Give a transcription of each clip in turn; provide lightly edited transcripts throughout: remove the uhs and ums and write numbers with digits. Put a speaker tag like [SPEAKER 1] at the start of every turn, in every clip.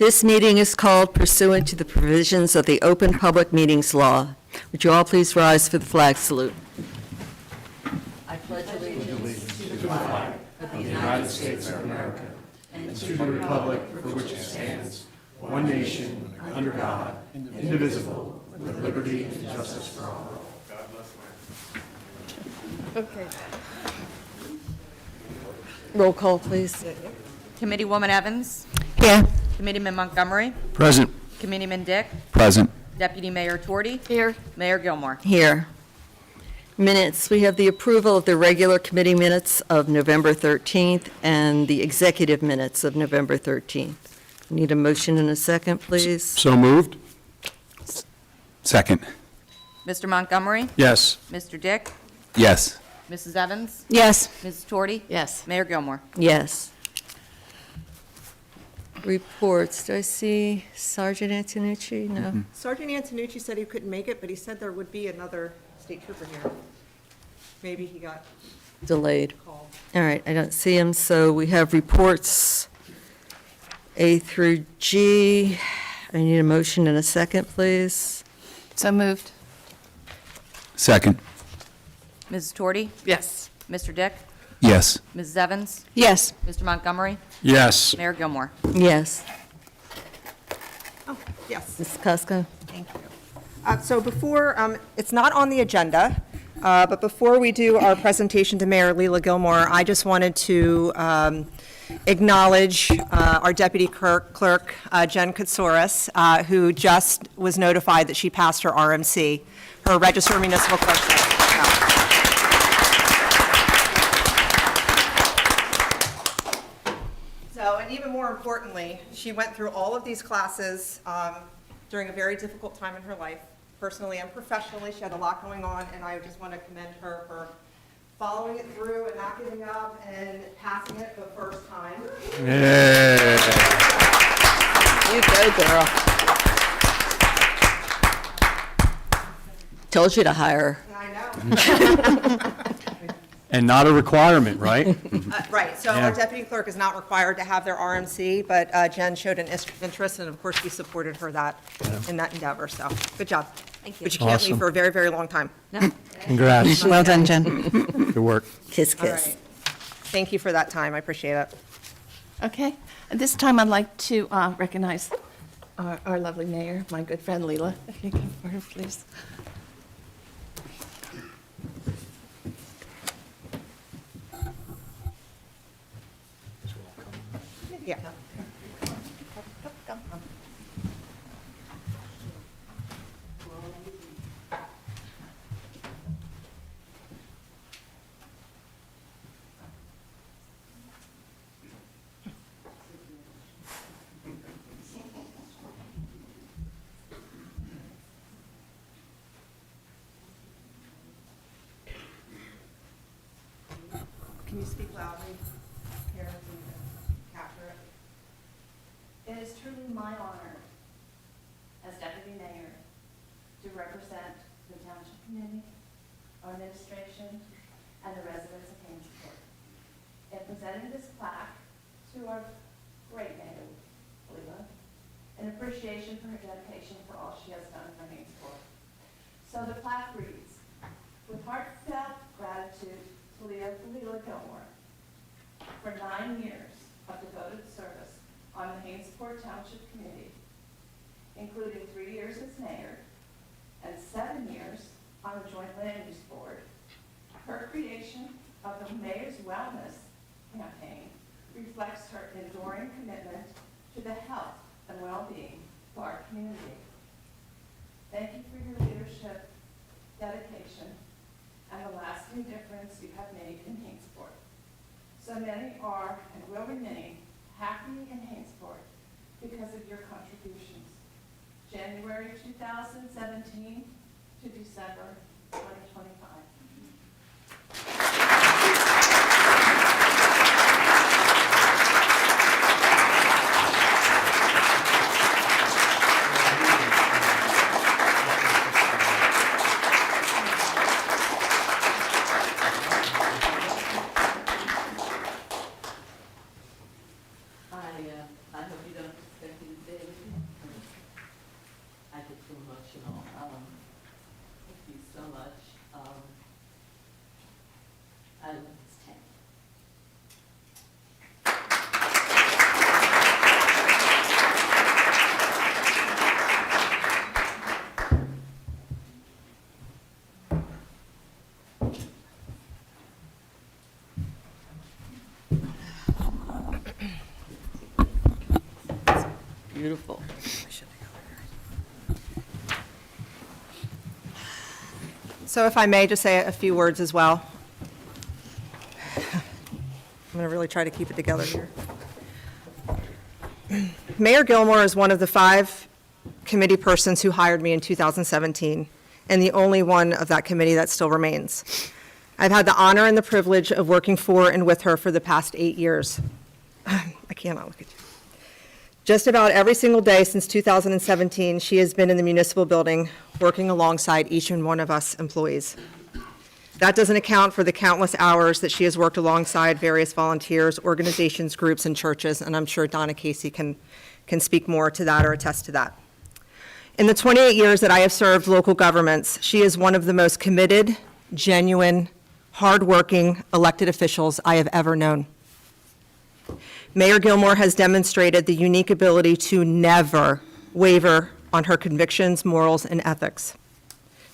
[SPEAKER 1] This meeting is called pursuant to the provisions of the Open Public Meetings Law. Would you all please rise for the flag salute? I pledge allegiance to the flag of the United States of America and to the republic for which it stands, one nation, under God, indivisible, with liberty and justice for all. God bless America. Okay. Roll call, please.
[SPEAKER 2] Committeewoman Evans.
[SPEAKER 1] Here.
[SPEAKER 2] Committeeman Montgomery.
[SPEAKER 3] Present.
[SPEAKER 2] Committeeman Dick.
[SPEAKER 3] Present.
[SPEAKER 2] Deputy Mayor Torty.
[SPEAKER 1] Here.
[SPEAKER 2] Mayor Gilmore.
[SPEAKER 1] Here. Minutes. We have the approval of the regular committee minutes of November 13th and the executive minutes of November 13th. Need a motion and a second, please?
[SPEAKER 3] So moved. Second.
[SPEAKER 2] Mr. Montgomery.
[SPEAKER 3] Yes.
[SPEAKER 2] Mr. Dick.
[SPEAKER 3] Yes.
[SPEAKER 2] Mrs. Evans.
[SPEAKER 1] Yes.
[SPEAKER 2] Mrs. Torty.
[SPEAKER 1] Yes.
[SPEAKER 2] Mayor Gilmore.
[SPEAKER 1] Yes. Reports. Do I see Sergeant Antonucci? No.
[SPEAKER 4] Sergeant Antonucci said he couldn't make it, but he said there would be another state trooper here. Maybe he got
[SPEAKER 1] Delayed.
[SPEAKER 4] called.
[SPEAKER 1] All right, I don't see him, so we have reports A through G. I need a motion and a second, please.
[SPEAKER 5] So moved.
[SPEAKER 3] Second.
[SPEAKER 2] Mrs. Torty.
[SPEAKER 5] Yes.
[SPEAKER 2] Mr. Dick.
[SPEAKER 3] Yes.
[SPEAKER 2] Mrs. Evans.
[SPEAKER 1] Yes.
[SPEAKER 2] Mr. Montgomery.
[SPEAKER 3] Yes.
[SPEAKER 2] Mayor Gilmore.
[SPEAKER 1] Yes.
[SPEAKER 4] Oh, yes,
[SPEAKER 1] Ms. Cusko?
[SPEAKER 4] thank you. So before, it's not on the agenda, but before we do our presentation to Mayor Leila Gilmore, I just wanted to acknowledge our Deputy Clerk, Jen Katsouris, who just was notified that she passed her RMC, her Register of Municipal Clerk. So, and even more importantly, she went through all of these classes during a very difficult time in her life, personally and professionally. She had a lot going on, and I just want to commend her for following it through and not giving up and passing it the first time.
[SPEAKER 3] Yeah.
[SPEAKER 1] You go, girl. Told you to hire her.
[SPEAKER 4] I know.
[SPEAKER 3] And not a requirement, right?
[SPEAKER 4] Right, so our deputy clerk is not required to have their RMC, but Jen showed an interest, and of course, we supported her in that endeavor, so, good job. Thank you. But you can't leave
[SPEAKER 3] Awesome.
[SPEAKER 4] for a very, very long time.
[SPEAKER 3] Congrats.
[SPEAKER 5] Well done, Jen.
[SPEAKER 3] Good work.
[SPEAKER 1] Kiss,
[SPEAKER 4] All
[SPEAKER 1] kiss.
[SPEAKER 4] right. Thank you for that time, I appreciate it.
[SPEAKER 5] Okay. At this time, I'd like to recognize our lovely mayor, my good friend Leila. If you come forward, please.
[SPEAKER 4] Yeah. Can you speak loudly? Here, so we can capture it.
[SPEAKER 6] It is truly my honor as Deputy Mayor to represent the Township Committee, our administration, and the residents of Hainesport. In presenting this plaque to our great Mayor, Leila, in appreciation for her dedication for all she has done for Hainesport. So the plaque reads, with heartfelt gratitude to Leila Gilmore for 9 years of devoted service on the Hainesport Township Committee, including 3 years as mayor and 7 years on the Joint Land Use Board. Her creation of the Mayor's Wellness Campaign reflects her enduring commitment to the health and well-being of our community. Thank you for your leadership, dedication, and the lasting difference you have made in Hainesport. So many are and will remain happy in Hainesport because of your contributions. January 2017 to December 2025.
[SPEAKER 2] I hope you don't expect me to
[SPEAKER 6] out of this tent.
[SPEAKER 1] Beautiful.
[SPEAKER 4] So if I may just say a few words as well. I'm going to really try to keep it together here. Mayor Gilmore is one of the 5 committee persons who hired me in 2017, and the only one of that committee that still remains. I've had the honor and the privilege of working for and with her for the past 8 years. I cannot look at you. Just about every single day since 2017, she has been in the municipal building, working alongside each and one of us employees. That doesn't account for the countless hours that she has worked alongside various volunteers, organizations, groups, and churches, and I'm sure Donna Casey can speak more to that or attest to that. In the 28 years that I have served local governments, she is one of the most committed, genuine, hardworking elected officials I have ever known. Mayor Gilmore has demonstrated the unique ability to never waver on her convictions, morals, and ethics.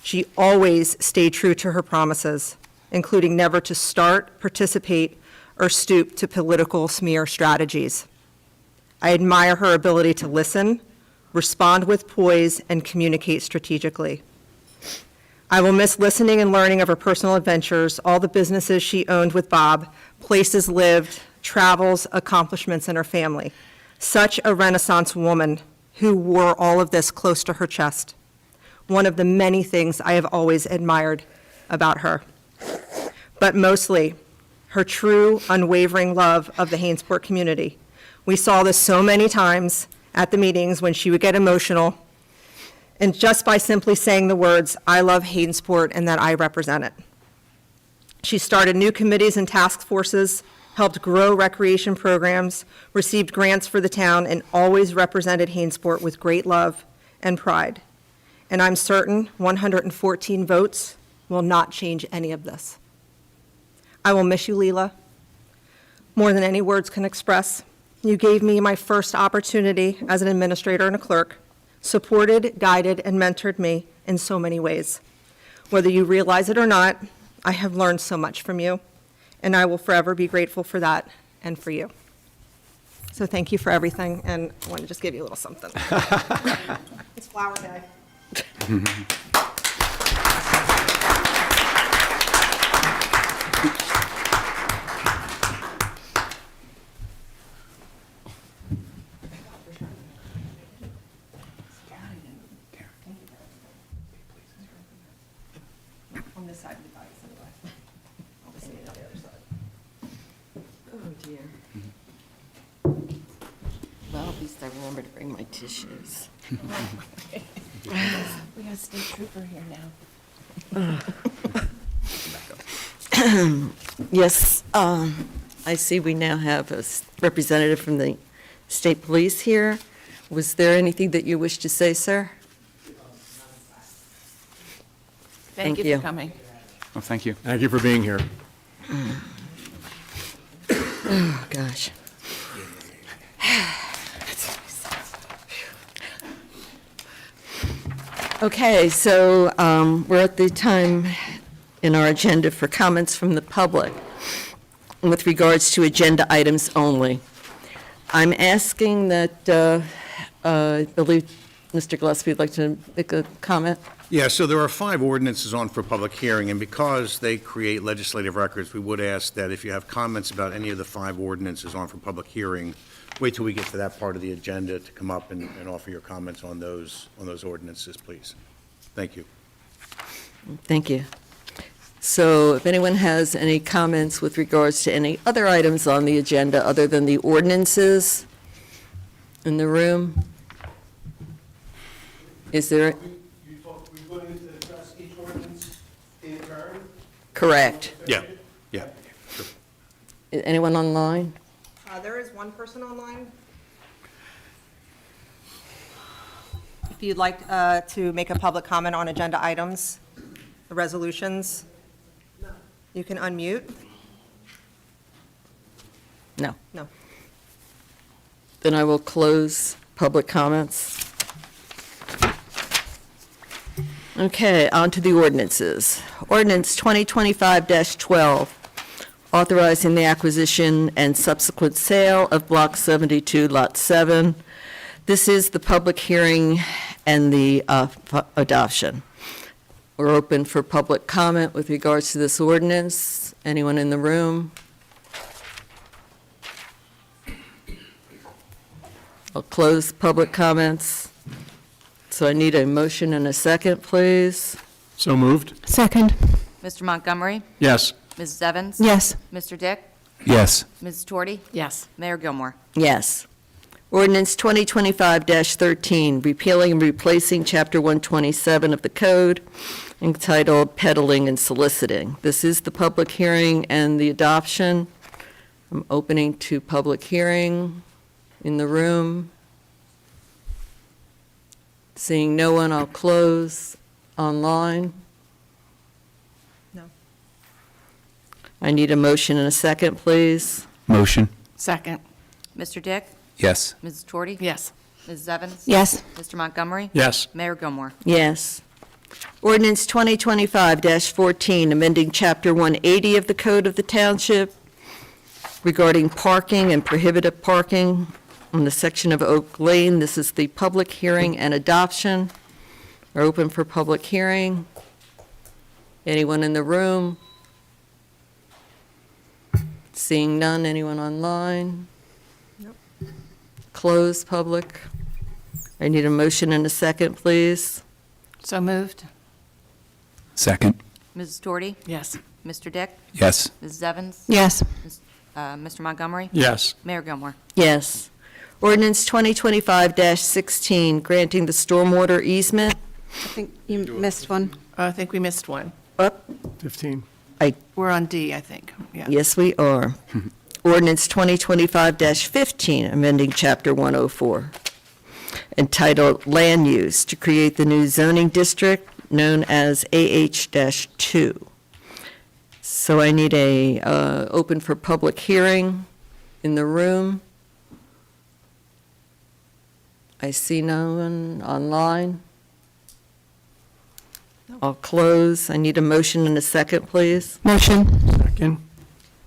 [SPEAKER 4] She always stayed true to her promises, including never to start, participate, or stoop to political smear strategies. I admire her ability to listen, respond with poise, and communicate strategically. I will miss listening and learning of her personal adventures, all the businesses she owned with Bob, places lived, travels, accomplishments in her family. Such a Renaissance woman who wore all of this close to her chest. One of the many things I have always admired about her. But mostly, her true, unwavering love of the Hainesport community. We saw this so many times at the meetings when she would get emotional, and just by simply saying the words, "I love Hainesport and that I represent it." She started new committees and task forces, helped grow recreation programs, received grants for the town, and always represented Hainesport with great love and pride. And I'm certain 114 votes will not change any of this. I will miss you, Leela, more than any words can express. You gave me my first opportunity as an administrator and a clerk, supported, guided, and mentored me in so many ways. Whether you realize it or not, I have learned so much from you, and I will forever be grateful for that and for you. So thank you for everything, and I want to just give you a little something. It's Flower Day. On this side of the body, anyway. I'll just need it on the other side.
[SPEAKER 1] Oh, dear. Well, at least I remember to bring my tissues.
[SPEAKER 5] We got a state trooper here now.
[SPEAKER 1] Yes, I see we now have a representative from the state police here. Was there anything that you wish to say, sir? Thank
[SPEAKER 5] Thank you
[SPEAKER 1] you.
[SPEAKER 5] for coming.
[SPEAKER 7] Oh, thank you.
[SPEAKER 3] Thank you for being here.
[SPEAKER 1] Oh, gosh. Okay, so we're at the time in our agenda for comments from the public with regards to agenda items only. I'm asking that, I believe Mr. Gillespie would like to make a comment.
[SPEAKER 8] Yeah, so there are 5 ordinances on for public hearing, and because they create legislative records, we would ask that if you have comments about any of the 5 ordinances on for public hearing, wait till we get to that part of the agenda to come up and offer your comments on those ordinances, please. Thank you.
[SPEAKER 1] Thank you. So if anyone has any comments with regards to any other items on the agenda other than the ordinances in the room? Is there?
[SPEAKER 9] We're going to address each ordinance in turn?
[SPEAKER 1] Correct.
[SPEAKER 8] Yeah.
[SPEAKER 1] Anyone online?
[SPEAKER 4] There is one person online. If you'd like to make a public comment on agenda items, the resolutions, you can unmute.
[SPEAKER 1] No.
[SPEAKER 4] No.
[SPEAKER 1] Then I will close public comments. Okay, on to the ordinances. Ordinance 2025-12, authorizing the acquisition and subsequent sale of Block 72, Lot 7. This is the public hearing and the adoption. We're open for public comment with regards to this ordinance. Anyone in the room? I'll close public comments. So I need a motion and a second, please.
[SPEAKER 3] So moved?
[SPEAKER 5] Second.
[SPEAKER 2] Mr. Montgomery?
[SPEAKER 3] Yes.
[SPEAKER 2] Mrs. Evans?
[SPEAKER 5] Yes.
[SPEAKER 2] Mr. Dick?
[SPEAKER 3] Yes.
[SPEAKER 2] Mrs. Torty?
[SPEAKER 5] Yes.
[SPEAKER 2] Mayor Gilmore?
[SPEAKER 1] Yes. Ordinance 2025-13, repealing and replacing Chapter 127 of the Code entitled Peddling and Soliciting. This is the public hearing and the adoption. I'm opening to public hearing in the room. Seeing no one, I'll close online.
[SPEAKER 4] No.
[SPEAKER 1] I need a motion and a second, please.
[SPEAKER 3] Motion?
[SPEAKER 5] Second.
[SPEAKER 2] Mr. Dick?
[SPEAKER 3] Yes.
[SPEAKER 2] Mrs. Torty?
[SPEAKER 5] Yes.
[SPEAKER 2] Mrs. Evans?
[SPEAKER 5] Yes.
[SPEAKER 2] Mr. Montgomery?
[SPEAKER 3] Yes.
[SPEAKER 2] Mayor Gilmore?
[SPEAKER 1] Yes. Ordinance 2025-14, amending Chapter 180 of the Code of the Township regarding parking and prohibitive parking on the section of Oak Lane. This is the public hearing and adoption. We're open for public hearing. Anyone in the room? Seeing none. Anyone online?
[SPEAKER 4] Nope.
[SPEAKER 1] Close public. I need a motion and a second, please.
[SPEAKER 5] So moved.
[SPEAKER 3] Second?
[SPEAKER 2] Mrs. Torty?
[SPEAKER 5] Yes.
[SPEAKER 2] Mr. Dick?
[SPEAKER 3] Yes.
[SPEAKER 2] Mrs. Evans?
[SPEAKER 5] Yes.
[SPEAKER 2] Mr. Montgomery?
[SPEAKER 3] Yes.
[SPEAKER 2] Mayor Gilmore?
[SPEAKER 1] Yes. Ordinance 2025-16, granting the stormwater easement.
[SPEAKER 7] I think you missed one.
[SPEAKER 5] I think we missed one.
[SPEAKER 1] Up.
[SPEAKER 3] 15.
[SPEAKER 5] We're on D, I think. Yeah.
[SPEAKER 1] Yes, we are. Ordinance 2025-15, amending Chapter 104, entitled Land Use, to create the new zoning district known as AH-2. So I need a open for public hearing in the room. I see no one online. I'll close. I need a motion and a second, please.
[SPEAKER 5] Motion.
[SPEAKER 3] Second?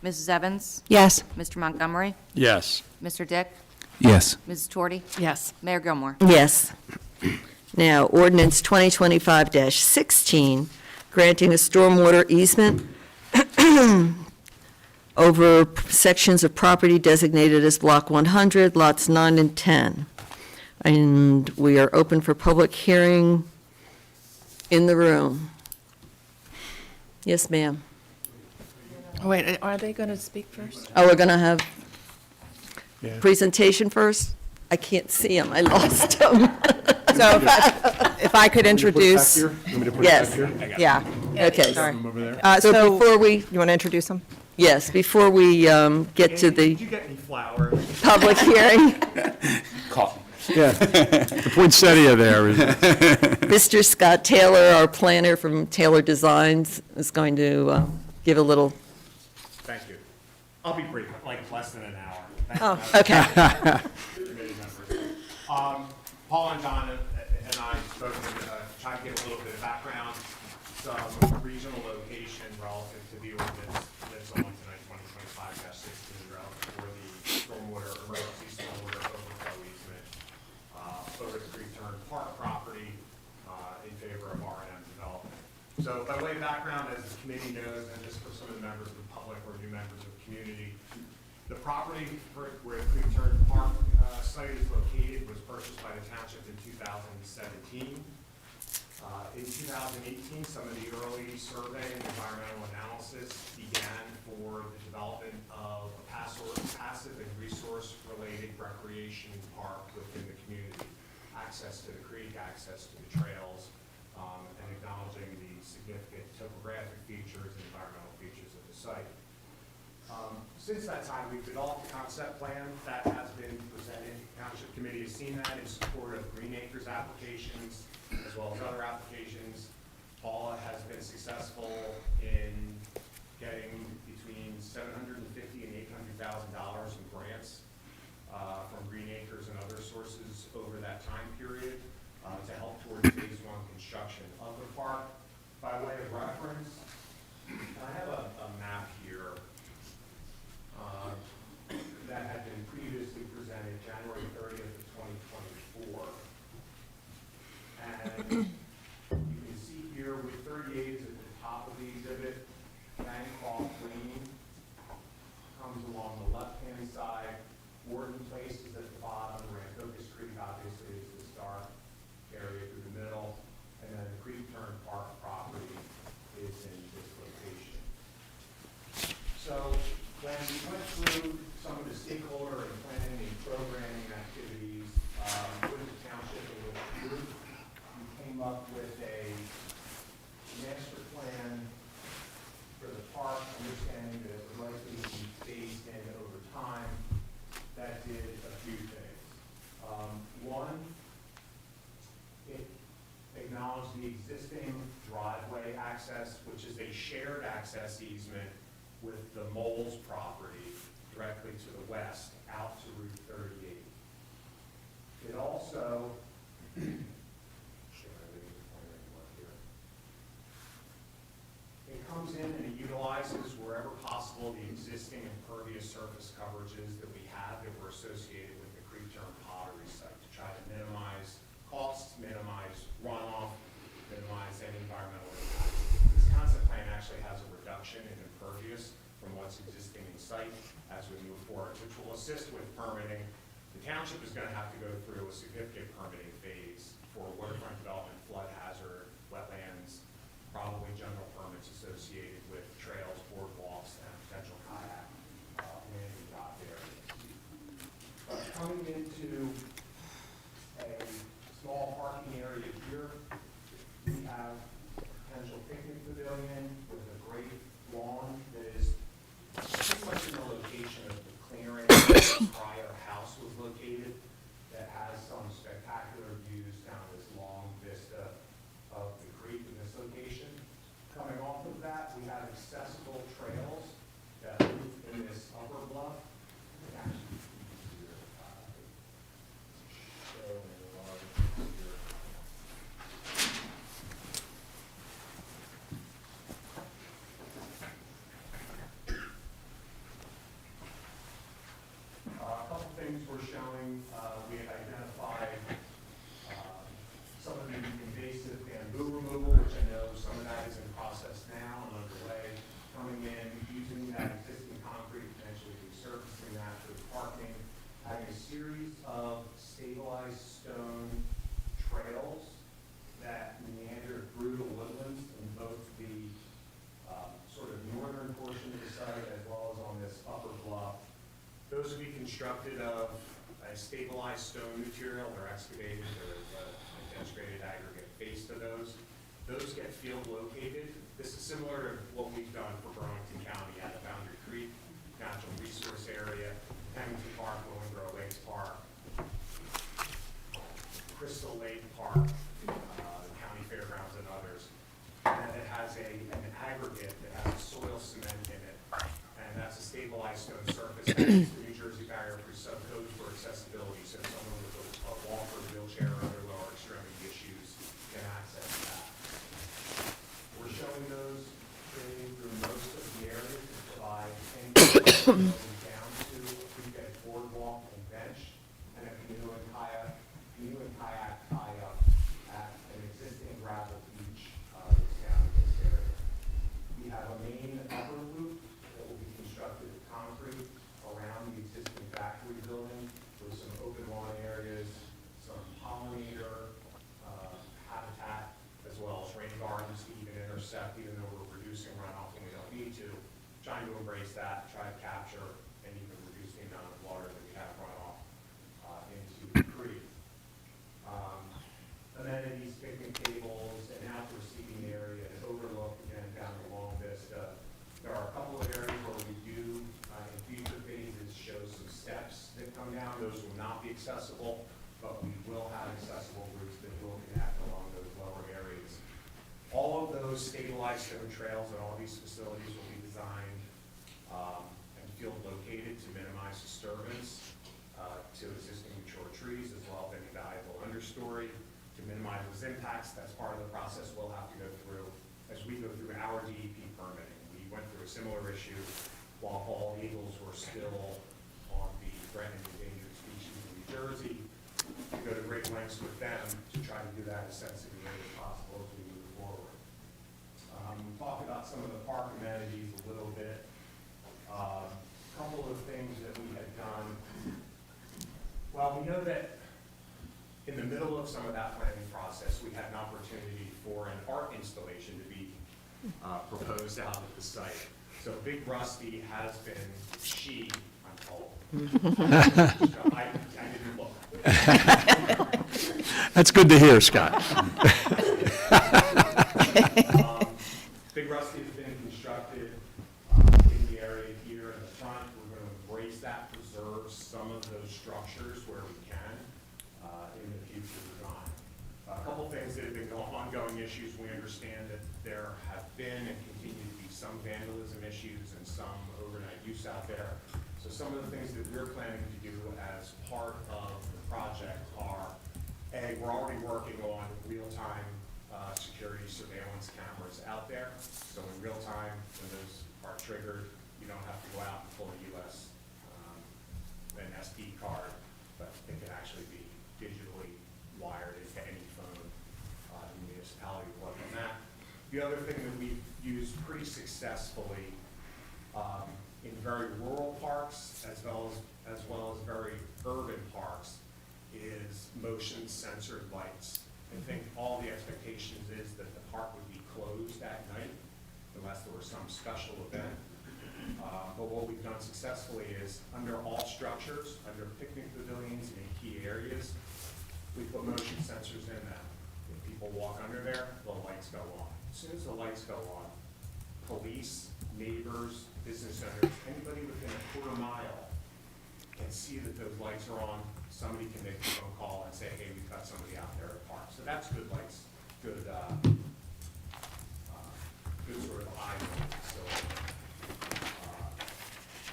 [SPEAKER 2] Mrs. Evans?
[SPEAKER 5] Yes.
[SPEAKER 2] Mr. Montgomery?
[SPEAKER 3] Yes.
[SPEAKER 2] Mr. Dick?
[SPEAKER 3] Yes.
[SPEAKER 2] Mrs. Torty?
[SPEAKER 5] Yes.
[SPEAKER 2] Mayor Gilmore?
[SPEAKER 1] Yes. Now, ordinance 2025-16, granting a stormwater easement over sections of property designated as Block 100, lots 9 and 10. And we are open for public hearing in the room. Yes, ma'am.
[SPEAKER 5] Oh, wait, are they going to speak first?
[SPEAKER 1] Oh, we're going to have
[SPEAKER 3] Yeah.
[SPEAKER 1] presentation first? I can't see them. I lost them.
[SPEAKER 4] So if I could introduce,
[SPEAKER 1] Yes.
[SPEAKER 4] yeah,
[SPEAKER 1] Okay.
[SPEAKER 4] sorry.
[SPEAKER 1] So
[SPEAKER 4] So,
[SPEAKER 1] before we,
[SPEAKER 4] you want to introduce them?
[SPEAKER 1] yes, before we get to the
[SPEAKER 9] Did you get any flowers?
[SPEAKER 1] public hearing,
[SPEAKER 3] Yeah. The poinsettia there is,
[SPEAKER 1] Mr. Scott Taylor, our planner from Taylor Designs, is going to give a little,
[SPEAKER 9] Thank you. I'll be brief, like less than an hour. Thank
[SPEAKER 4] Oh.
[SPEAKER 9] you,
[SPEAKER 1] okay.
[SPEAKER 9] committee members. Paul and John and I spoke to try to give a little bit of background, some regional location relative to the ordinance that's on tonight, 2025-16, relative for the stormwater, emergency stormwater overflow easement over the Creek Turn Park property in favor of R&M development. So by way of background, as the committee knows, and just for some of the members of the public or new members of the community, the property where the Creek Turn Park site is located was purchased by the township in 2017. In 2018, some of the early survey and environmental analysis began for the development of a passive and resource-related recreation park within the community. Access to the creek, access to the trails, and acknowledging the significant topographic features and environmental features of the site. Since that time, we've developed a concept plan that has been presented. Township Committee has seen that in support of Green Acres applications, as well as other applications. Paula has been successful in getting between $750,000 and $800,000 in over that time period to help towards phase one construction of the park. By way of reference, I have a map here that had been previously presented January 30th of 2024. And you can see here with 38 is at the top of the exhibit, Bancroft Lane comes along the left-hand side, Warden Place is at the bottom, Rancocas Creek obviously is this dark area through the middle, and then the Creek Turn Park property is in this location. So when we went through some of the stakeholder and planning and programming activities with the township and with the group, we came up with a master plan for the park, understanding that it would likely be phased in over time. That did a few things. One, it acknowledged the existing driveway access, which is a shared access easement with the Moles property directly to the west, out to Route 38. It also, it comes in and it utilizes wherever possible the existing impervious surface coverages that we have that were associated with the Creek Turn pottery site to try to minimize costs, minimize runoff, minimize any environmental impact. This concept plan actually has a reduction in impervious from what's existing in site as we move forward, which will assist with permitting. The township is going to have to go through a significant permitting phase for waterfront development, flood hazard, wetlands, probably general permits associated with trails, boardwalks, and potential kayak landing dock areas. But coming into a small parking area here, we have a potential picnic pavilion with a great lawn that is pretty much in the location of the clearing where the prior house was located, that has some spectacular views down this long vista of the creek in this location. Coming off of that, we have accessible trails that move in this upper bluff. It actually easier, show in a large here. A couple things we're showing, we had identified some of the invasive bamboo removal, which I know some of that is in process now and underway, coming in, using that existing concrete, potentially resurfacing that for the parking, having a series of stabilized stone trails that meander through the woodlands in both the sort of northern portion of the site as well as on this upper bluff. Those will be constructed of a stabilized stone material. They're excavated. There's a integrated aggregate base to those. Those get field located. This is similar to what we've done for Burlington County at the Boundary Creek Natural Resource Area, Pennington Park, Willing Grove Lakes Park, Crystal Lake Park, the county fairgrounds and others. And then it has an aggregate that has a soil cement in it, and that's a stabilized stone surface. That is the New Jersey barrier for subcode for accessibility, so someone with a walker, wheelchair, or other lower extremity issues can access that. We're showing those trading through most of the areas to provide any down to a three-bed boardwalk and bench, and a canoe and kayak tie-up at an existing gravel beach that's down in this area. We have a main upper loop that will be constructed of concrete around the existing factory building with some open lawn areas, some pollinator habitat, as well as rain gardens to even intercept, even though we're reducing runoff when we don't need to, trying to embrace that, try to capture and even reduce the amount of water that we have runoff into the creek. Amenities, picnic tables, an outdoor seating area, an overlook, again, down the long vista. There are a couple of areas where we do, in future phases, show some steps that come down. Those will not be accessible, but we will have accessible routes that will connect along those lower areas. All of those stabilized stone trails at all these facilities will be designed and field located to minimize disturbance. to existing mature trees as well as any valuable understory. To minimize those impacts, that's part of the process we'll have to go through as we go through our DEP permitting. We went through a similar issue while bald eagles were still on the threatened endangered species in New Jersey. We go to great lengths with them to try to do that as sensibly as possible as we move forward. Talk about some of the park amenities a little bit. Couple of things that we had done. Well, we know that in the middle of some of that planning process, we had an opportunity for an art installation to be proposed out at the site. So Big Rusty has been, I'm told. I didn't look.
[SPEAKER 3] That's good to hear, Scott.
[SPEAKER 9] Big Rusty has been constructed in the area here in the front. We're going to embrace that, preserve some of those structures where we can in the future design. A couple things that have been ongoing issues. We understand that there have been and continue to be some vandalism issues and some overnight use out there. So some of the things that we're planning to do as part of the project are, A, we're already working on real-time security surveillance cameras out there. So in real time, when those are triggered, you don't have to go out and pull a US an SD card, but it can actually be digitally wired into any phone in the municipality to work on that. The other thing that we've used pretty successfully in very rural parks as well as very urban parks is motion censored lights. I think all the expectations is that the park would be closed at night unless there was some special event. But what we've done successfully is under all structures, under picnic pavilions and in key areas, we put motion sensors in them. If people walk under there, the lights go on. As soon as the lights go on, police, neighbors, business owners, anybody within a quarter mile can see that those lights are on. Somebody can make a phone call and say, hey, we've got somebody out there at the park. So that's good lights, good sort of eye facility.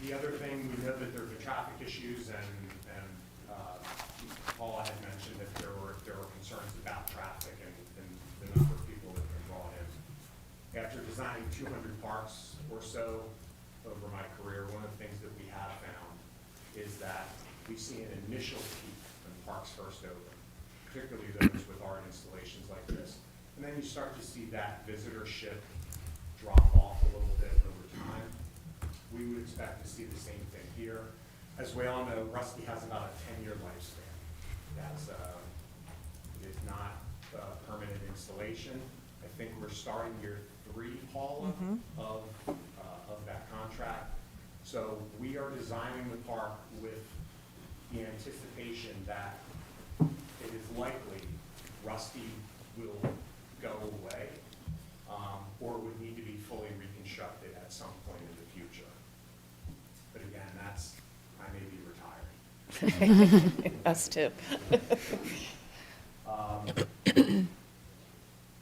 [SPEAKER 9] The other thing, we know that there have been traffic issues and Paula had mentioned that there were concerns about traffic and the number of people that have been brought in. After designing 200 parks or so over my career, one of the things that we have found is that we see an initial peak when parks first open, particularly those with art installations like this. And then you start to see that visitorship drop off a little bit over time. We would expect to see the same thing here. As we all know, Rusty has about a 10-year lifespan. That's it is not a permanent installation. I think we're starting year 3, Paula, of that contract. So we are designing the park with the anticipation that it is likely Rusty will go away, or would need to be fully reconstructed at some point in the future. But again, I may be retired.
[SPEAKER 5] Us too.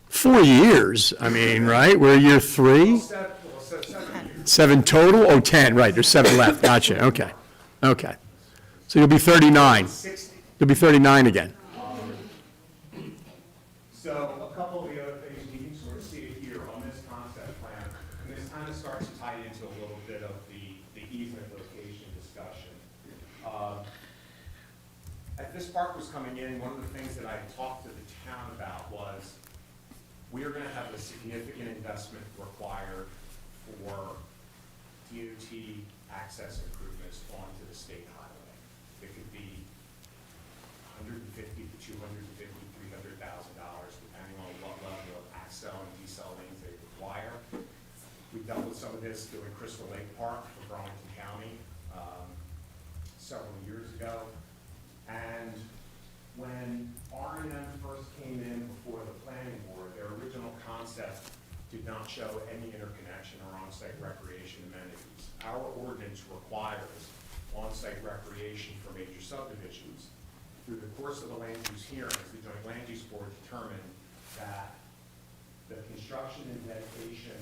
[SPEAKER 3] 4 years, I mean, right? We're year 3?
[SPEAKER 9] 7 years.
[SPEAKER 3] 7 total? Oh, 10, right, there's 7 left, gotcha, okay, okay. So you'll be 39,
[SPEAKER 9] 60.
[SPEAKER 3] you'll be 39 again.
[SPEAKER 9] So a couple of the other things, you can sort of see it here on this concept plan, and this kind of starts to tie into a little bit of the easement location discussion. As this park was coming in, one of the things that I talked to the town about was we are going to have a significant investment required for DOT access improvements onto the state highway. It could be $150,000 to $250,000, $300,000, depending on what level of accel and decel lanes they require. We dealt with some of this doing Crystal Lake Park for Burlington County several years ago. And when R&M first came in before the planning board, their original concept did not show any interconnection or on-site recreation amenities. Our ordinance requires on-site recreation for major subdivisions. Through the course of the land use hearings, the Joint Land Use Board determined that the construction and dedication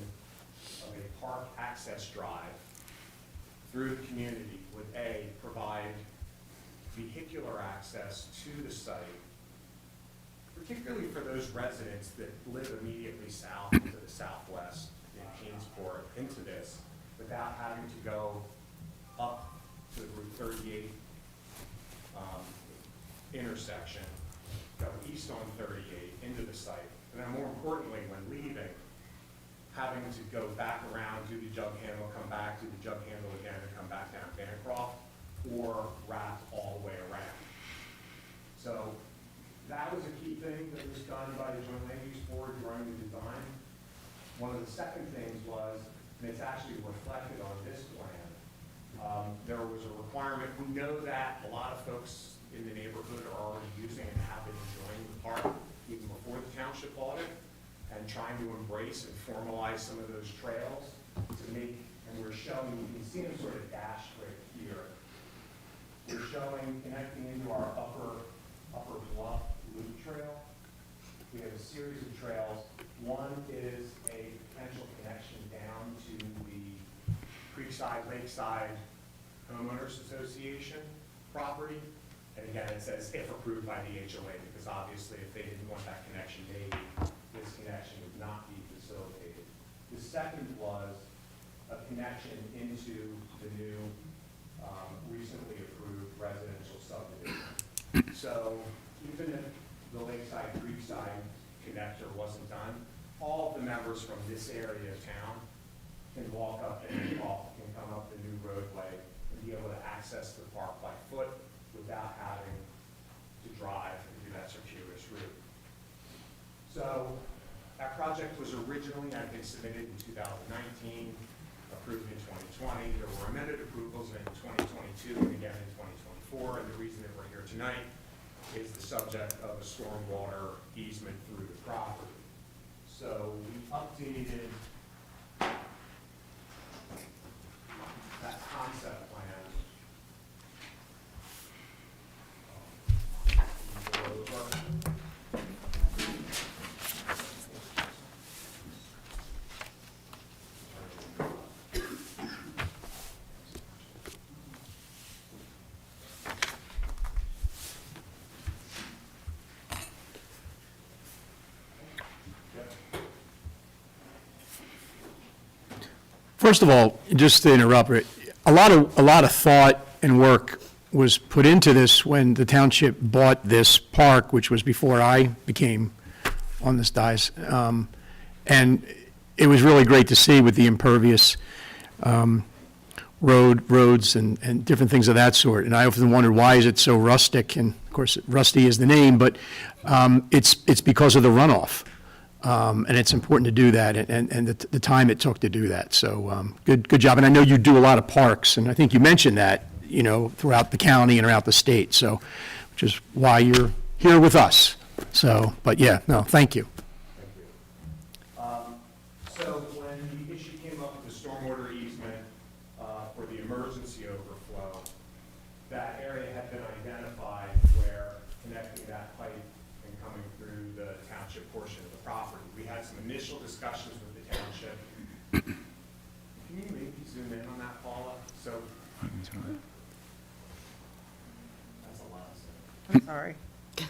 [SPEAKER 9] of a park access drive through the community would A, provide vehicular access to the site, particularly for those residents that live immediately south to the southwest in Hainesport into this, without having to go up to Route 38 intersection, go east on 38 into the site, and then more importantly, when leaving, having to go back around, do the jug handle, come back, do the jug handle again, and come back down Bancroft, or wrap all the way around. So that was a key thing that was done by the Joint Land Use Board during the design. One of the second things was, and it's actually reflected on this plan, there was a requirement. We know that a lot of folks in the neighborhood are already using and have been enjoying the park even before the township bought it, and trying to embrace and formalize some of those trails to make, and we're showing, you can see them sort of dashed right here. We're showing connecting into our upper bluff loop trail. We have a series of trails. One is a potential connection down to the Creekside, Lakeside Homeowners Association property. And again, it says if approved by the HOA, because obviously if they didn't want that connection made, this connection would not be facilitated. The second was a connection into the new recently approved residential subdivision. So even if the Lakeside Creekside connector wasn't done, all of the members from this area of town can walk up and off, can come up the new roadway and be able to access the park by foot without having to drive and do that circuitous route. So that project was originally, I think, submitted in 2019, approved in 2020. There were amended approvals in 2022 and again in 2024. And the reason that we're here tonight is the subject of a stormwater easement through the property. So we updated that concept plan.
[SPEAKER 3] First of all, just to interrupt, a lot of thought and work was put into this when the township bought this park, which was before I became on this dais. And it was really great to see with the impervious roads and different things of that sort. And I often wondered, why is it so rustic? And of course, rusty is the name, but it's because of the runoff. And it's important to do that, and the time it took to do that. So good job. And I know you do a lot of parks, and I think you mentioned that, throughout the county and throughout the state. So, which is why you're here with us. So, but yeah, no, thank you.
[SPEAKER 9] So when the issue came up with the stormwater easement for the emergency overflow, that area had been identified where connecting that pipe and coming through the township portion of the property. We had some initial discussions with the township. Can you maybe zoom in on that, Paula? So that's a lot.
[SPEAKER 4] I'm sorry. I'm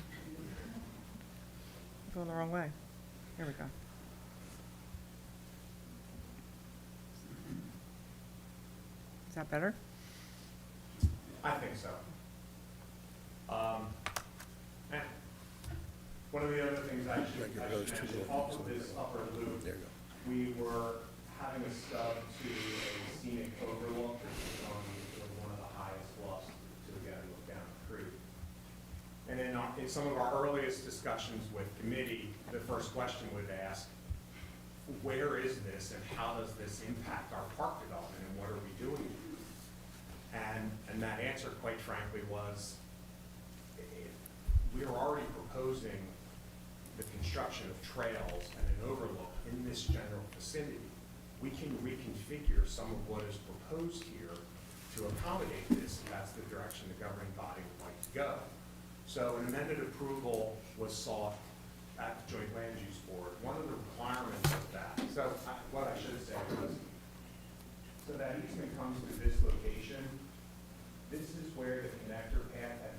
[SPEAKER 4] going the wrong way. Here we go. Is that better?
[SPEAKER 9] I think so. And one of the other things I should mention, off of this upper loop, we were having a stub to a scenic overlook, which is on one of the highest bluffs to again look down the creek. And in some of our earliest discussions with committee, the first question would ask, where is this and how does this impact our park development and what are we doing? And that answer, quite frankly, was we are already proposing the construction of trails and an overlook in this general vicinity. We can reconfigure some of what is proposed here to accommodate this, and that's the direction the governing body would like to go. So an amended approval was sought at the Joint Land Use Board. One of the requirements of that, so what I should say was, so that easement comes to this location. This is where the connector path had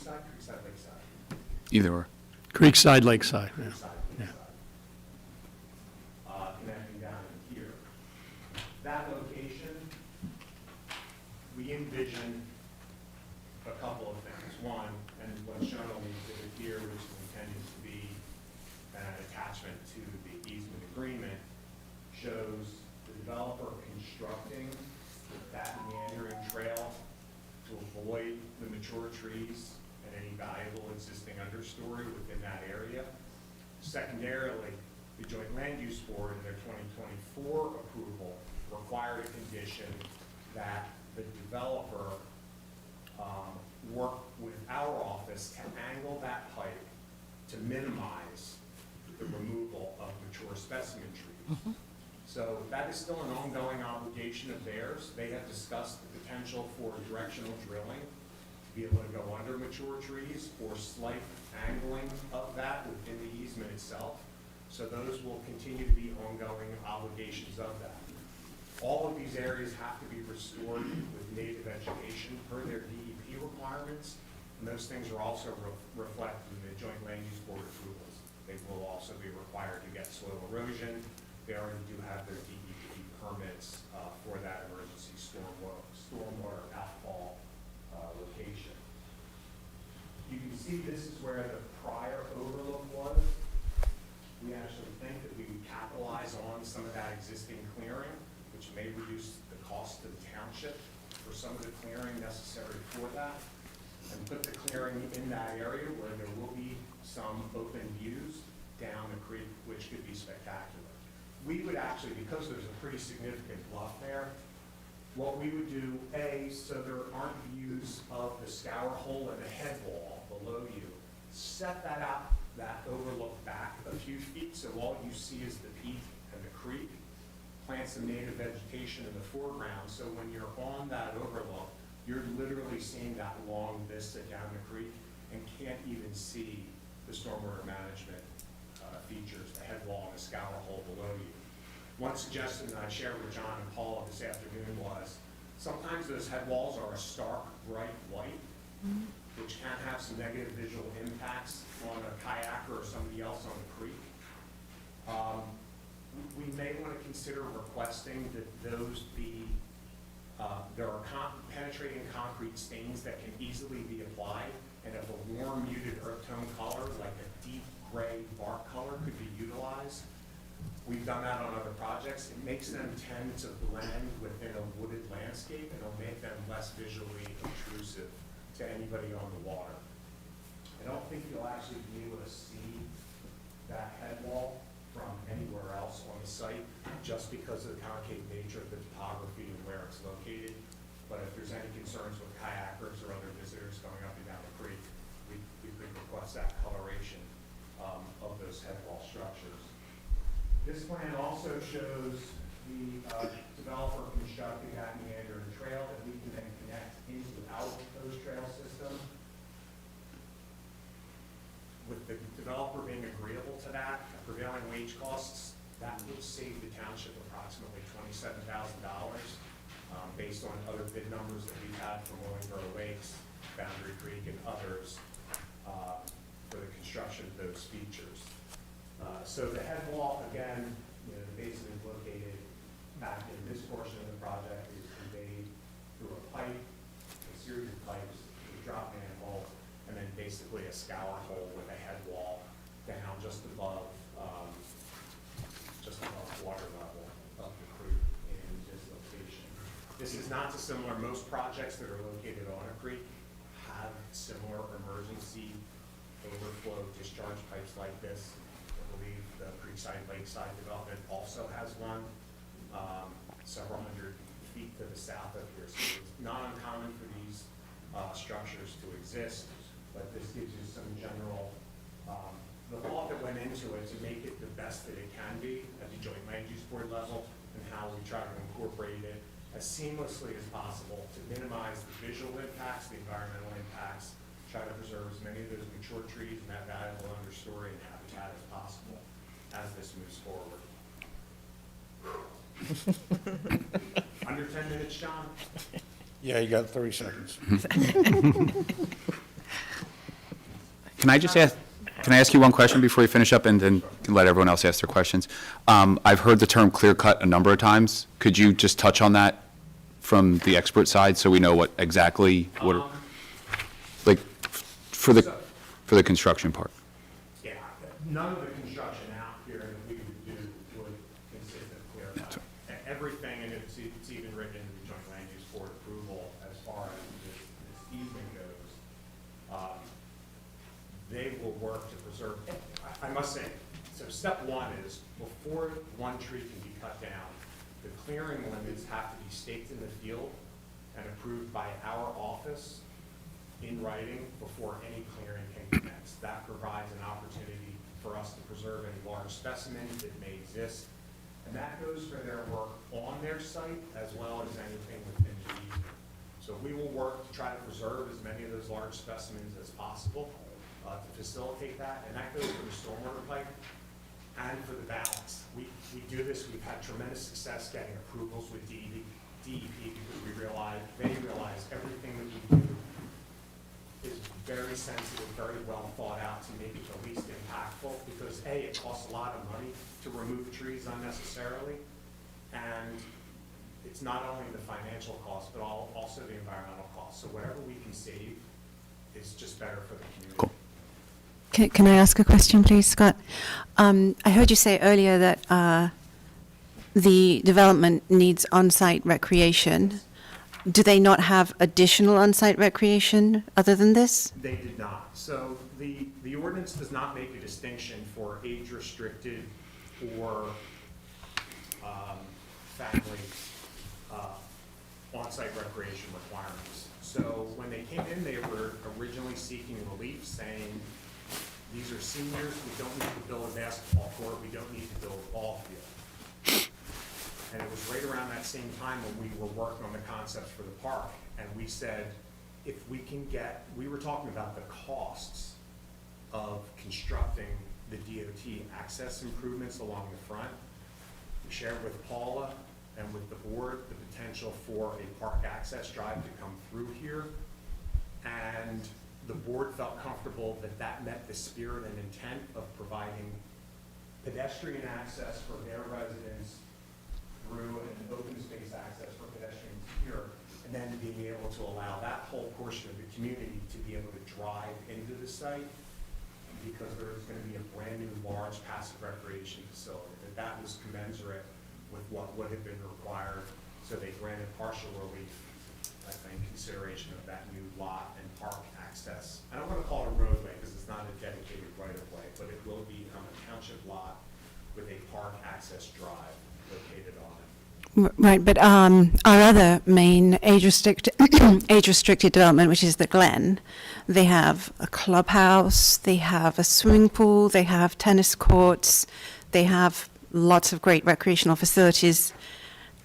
[SPEAKER 9] Creekside, Lakeside?
[SPEAKER 10] Either or.
[SPEAKER 3] Creekside, Lakeside, yeah.
[SPEAKER 9] Lakeside, connecting down in here. That location, we envision a couple of things. One, and what's shown on the exhibit here, which is intended to be an attachment to the easement agreement, shows the developer constructing that meandering trail to avoid the mature trees and any valuable existing understory within that area. Secondarily, the Joint Land Use Board in their 2024 approval required a condition that the developer work with our office to angle that pipe to minimize the removal of mature specimen trees. So that is still an ongoing obligation of theirs. They have discussed the potential for directional drilling to be able to go under mature trees or slight angling of that within the easement itself. So those will continue to be ongoing obligations of that. All of these areas have to be restored with native vegetation per their DEP requirements, and those things are also reflected in the Joint Land Use Board approvals. They will also be required to get soil erosion. They already do have their DEP permits for that emergency stormwater outfall location. You can see this is where the prior overlook was. We actually think that we would capitalize on some of that existing clearing, which may reduce the cost to the township for some of the clearing necessary for that, and put the clearing in that area where there will be some open views down the creek, which could be spectacular. We would actually, because there's a pretty significant bluff there, what we would do, so there aren't views of the scour hole and the head wall below you, set that out, that overlook back a few feet, so all you see is the peak and the creek. Plant some native vegetation in the foreground, so when you're on that overlook, you're literally seeing that long vista down the creek and can't even see the stormwater management features, the head wall and the scour hole below you. One suggestion that I shared with John and Paula this afternoon was, sometimes those head walls are a stark, bright white, which can have some negative visual impacts on a kayaker or somebody else on the creek. We may want to consider requesting that those be, there are penetrating concrete stains that can easily be applied, and if a warm muted earth tone color, like a deep gray bark color, could be utilized. We've done that on other projects. It makes them tend to blend within a wooded landscape, and it'll make them less visually intrusive to anybody on the water. I don't think you'll actually be able to see that head wall from anywhere else on the site, just because of the concave nature of the topography and where it's located. But if there's any concerns with kayakers or other visitors going up and down the creek, we could request that coloration of those head wall structures. This plan also shows the developer constructing that meandering trail that we can then connect into our proposed trail system. With the developer being agreeable to that, at prevailing wage costs, that would save the township approximately $27,000, based on other bid numbers that we've had from Willingboro Lakes, Boundary Creek, and others, for the construction of those features. So the head wall, again, the basin is located back in this portion of the project, is conveyed through a pipe, a series of pipes, a drop manhole, and then basically a scour hole with a head wall down just above water level of the creek in this location. This is not dissimilar. Most projects that are located on a creek have similar emergency overflow discharge pipes like this. I believe the Creekside Lakeside development also has one, several hundred feet to the south of here. So it's not uncommon for these structures to exist, but this gives you some general, the thought that went into it to make it the best that it can be at the Joint Land Use Board level, and how we try to incorporate it as seamlessly as possible to minimize the visual impacts, the environmental impacts, try to preserve as many of those mature trees and that valuable understory and habitat as possible as this moves forward. Under 10 minutes, John?
[SPEAKER 8] Yeah, you got 30 seconds.
[SPEAKER 10] Can I just ask, can I ask you one question before you finish up, and then can let everyone else ask their questions? I've heard the term clear cut a number of times. Could you just touch on that from the expert side so we know what exactly, like, for the construction part?
[SPEAKER 9] Yeah, none of the construction out here that we would do would consist of clear cut. Everything, and it's even written in the joint land use board approval as far as this easement goes. They will work to preserve, I must say, so step one is, before one tree can be cut down, the clearing limits have to be staked in the field and approved by our office in writing before any clearing can commence. That provides an opportunity for us to preserve any large specimens that may exist. And that goes for their work on their site as well as anything within the easement. So we will work to try to preserve as many of those large specimens as possible to facilitate that. And that goes for the stormwater pipe and for the balance. We do this, we've had tremendous success getting approvals with DEP because they realize everything that we do is very sensitive, very well thought out to make it the least impactful, because A, it costs a lot of money to remove trees unnecessarily, and it's not only the financial cost, but also the environmental cost. So whatever we can save is just better for the community.
[SPEAKER 10] Cool.
[SPEAKER 7] Can I ask a question, please, Scott? I heard you say earlier that the development needs on-site recreation. Do they not have additional on-site recreation other than this?
[SPEAKER 9] They did not. So the ordinance does not make a distinction for age-restricted or family on-site recreation requirements. So when they came in, they were originally seeking relief, saying, these are seniors, we don't need to build a basketball court, we don't need to build a ball field. And it was right around that same time when we were working on the concepts for the park, and we said, if we can get, we were talking about the costs of constructing the DOT access improvements along the front. We shared with Paula and with the board the potential for a park access drive to come through here. And the board felt comfortable that that met the spirit and intent of providing pedestrian access for their residents through an open space access for pedestrians here, and then being able to allow that whole portion of the community to be able to drive into the site, because there is going to be a brand new large passive recreation facility, that was commensurate with what would have been required. So they granted partial relief, I think, consideration of that new lot and park access. I don't want to call it a roadway because it's not a dedicated right-of-way, but it will become a township lot with a park access drive located on it.
[SPEAKER 7] Right, but our other main age-restricted development, which is the Glen, they have a clubhouse, they have a swimming pool, they have tennis courts, they have lots of great recreational facilities.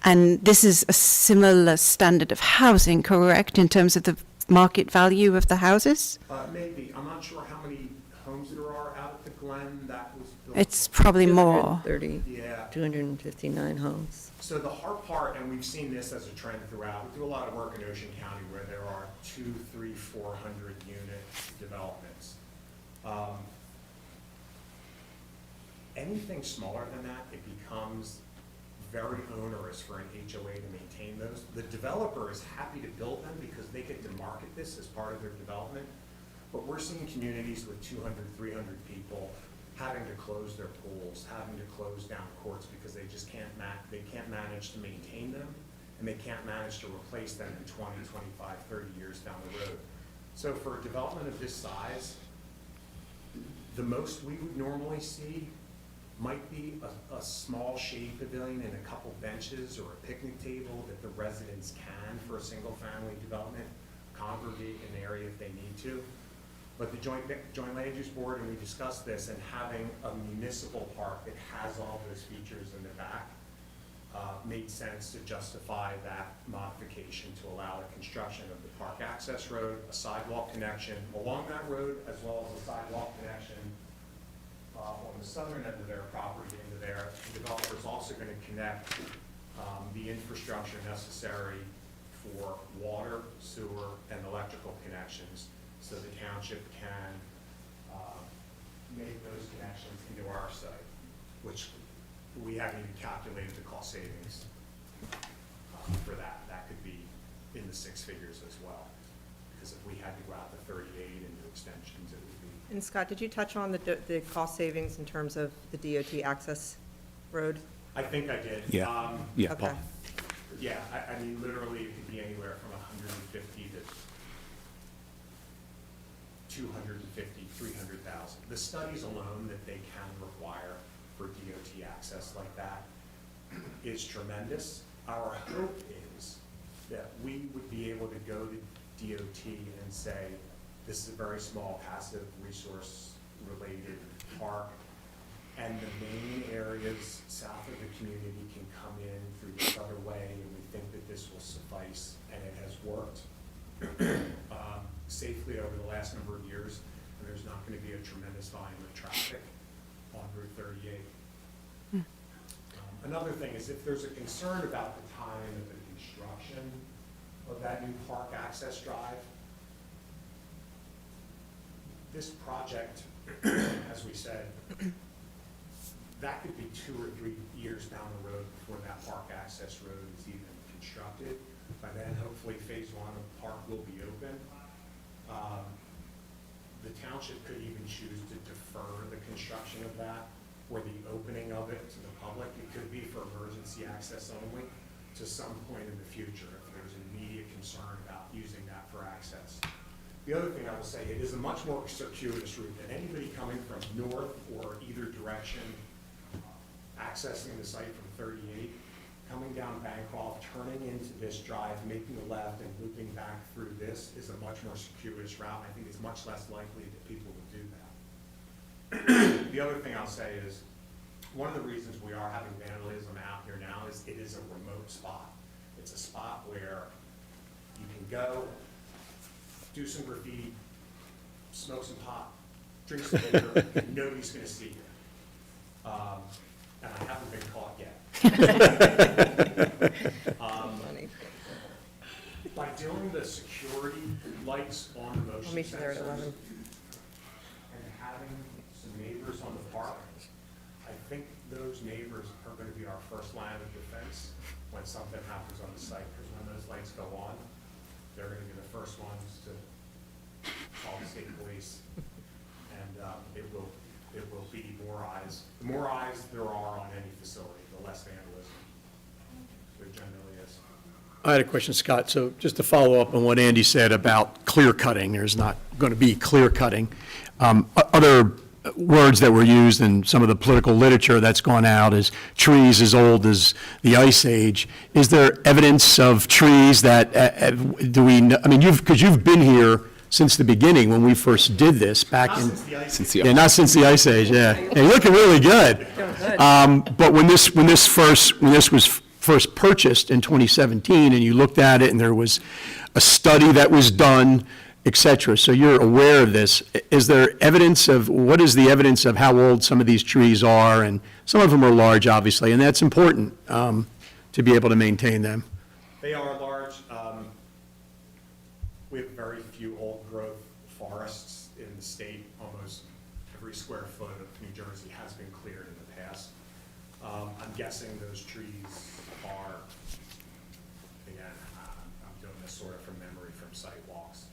[SPEAKER 7] And this is a similar standard of housing, correct, in terms of the market value of the houses?
[SPEAKER 9] Maybe. I'm not sure how many homes there are out at the Glen. That was built.
[SPEAKER 7] It's probably more.
[SPEAKER 1] 230,
[SPEAKER 9] Yeah.
[SPEAKER 1] 259 homes.
[SPEAKER 9] So the hard part, and we've seen this as a trend throughout, we do a lot of work in Ocean County where there are 200, 300, 400 unit developments. Anything smaller than that, it becomes very onerous for an HOA to maintain those. The developer is happy to build them because they get to market this as part of their development. But we're seeing communities with 200, 300 people having to close their pools, having to close down courts because they just can't manage to maintain them, and they can't manage to replace them in 20, 25, 30 years down the road. So for a development of this size, the most we would normally see might be a small shade pavilion and a couple benches or a picnic table that the residents can, for a single family development, congregate in the area if they need to. But the joint land use board, and we discussed this, and having a municipal park that has all those features in the back made sense to justify that modification to allow the construction of the park access road, a sidewalk connection along that road, as well as a sidewalk connection on the southern end of their property into there. The developer is also going to connect the infrastructure necessary for water, sewer, and electrical connections, so the township can make those connections into our site, which we haven't even calculated the cost savings for that. That could be in the six figures as well, because if we had to go out to 38 and do extensions, it would be.
[SPEAKER 4] And Scott, did you touch on the cost savings in terms of the DOT access road?
[SPEAKER 9] I think I did.
[SPEAKER 10] Yeah. Yeah,
[SPEAKER 4] Okay.
[SPEAKER 10] Paul.
[SPEAKER 9] Yeah, I mean, literally, it could be anywhere from 150 to 250, 300,000. The studies alone that they can require for DOT access like that is tremendous. Our hope is that we would be able to go to DOT and say, this is a very small passive resource-related park, and the main areas south of the community can come in through this other way, and we think that this will suffice, and it has worked safely over the last number of years, and there's not going to be a tremendous volume of traffic on Route 38. Another thing is if there's a concern about the time of the construction of that new park access drive, this project, as we said, that could be 2 or 3 years down the road before that park access road is even constructed. By then, hopefully, phase 1 of the park will be open. The township could even choose to defer the construction of that or the opening of it to the public. It could be for emergency access only to some point in the future if there's an immediate concern about using that for access. The other thing I will say, it is a much more circuitous route than anybody coming from north or either direction accessing the site from 38, coming down Bancroft, turning into this drive, making a left and looping back through this is a much more circuitous route. I think it's much less likely that people will do that. The other thing I'll say is, one of the reasons we are having vandalism out here now is it is a remote spot. It's a spot where you can go, do some graffiti, smoke some pot, drink some liquor, and nobody's gonna see you. And I haven't been caught yet. By doing the security lights on the motion
[SPEAKER 4] I'll meet you there at
[SPEAKER 9] sensors
[SPEAKER 4] 11.
[SPEAKER 9] and having some neighbors on the park, I think those neighbors are gonna be our first line of defense when something happens on the site, because when those lights go on, they're gonna be the first ones to call the state police. And it will be more eyes. The more eyes there are on any facility, the less vandalism there generally is.
[SPEAKER 3] I had a question, Scott. So just to follow up on what Andy said about clear cutting, there's not going to be clear cutting. Other words that were used in some of the political literature that's gone out is trees as old as the Ice Age. Is there evidence of trees that, do we, I mean, because you've been here since the beginning when we first did this back in. Yeah, not since the Ice Age, yeah. And you're looking really good. But when this was first purchased in 2017, and you looked at it, and there was a study that was done, et cetera, so you're aware of this. Is there evidence of, what is the evidence of how old some of these trees are? And some of them are large, obviously, and that's important to be able to maintain them.
[SPEAKER 9] They are large. We have very few old-growth forests in the state. Almost every square foot of New Jersey has been cleared in the past. I'm guessing those trees are, again, I'm doing this sort of from memory from sidewalks,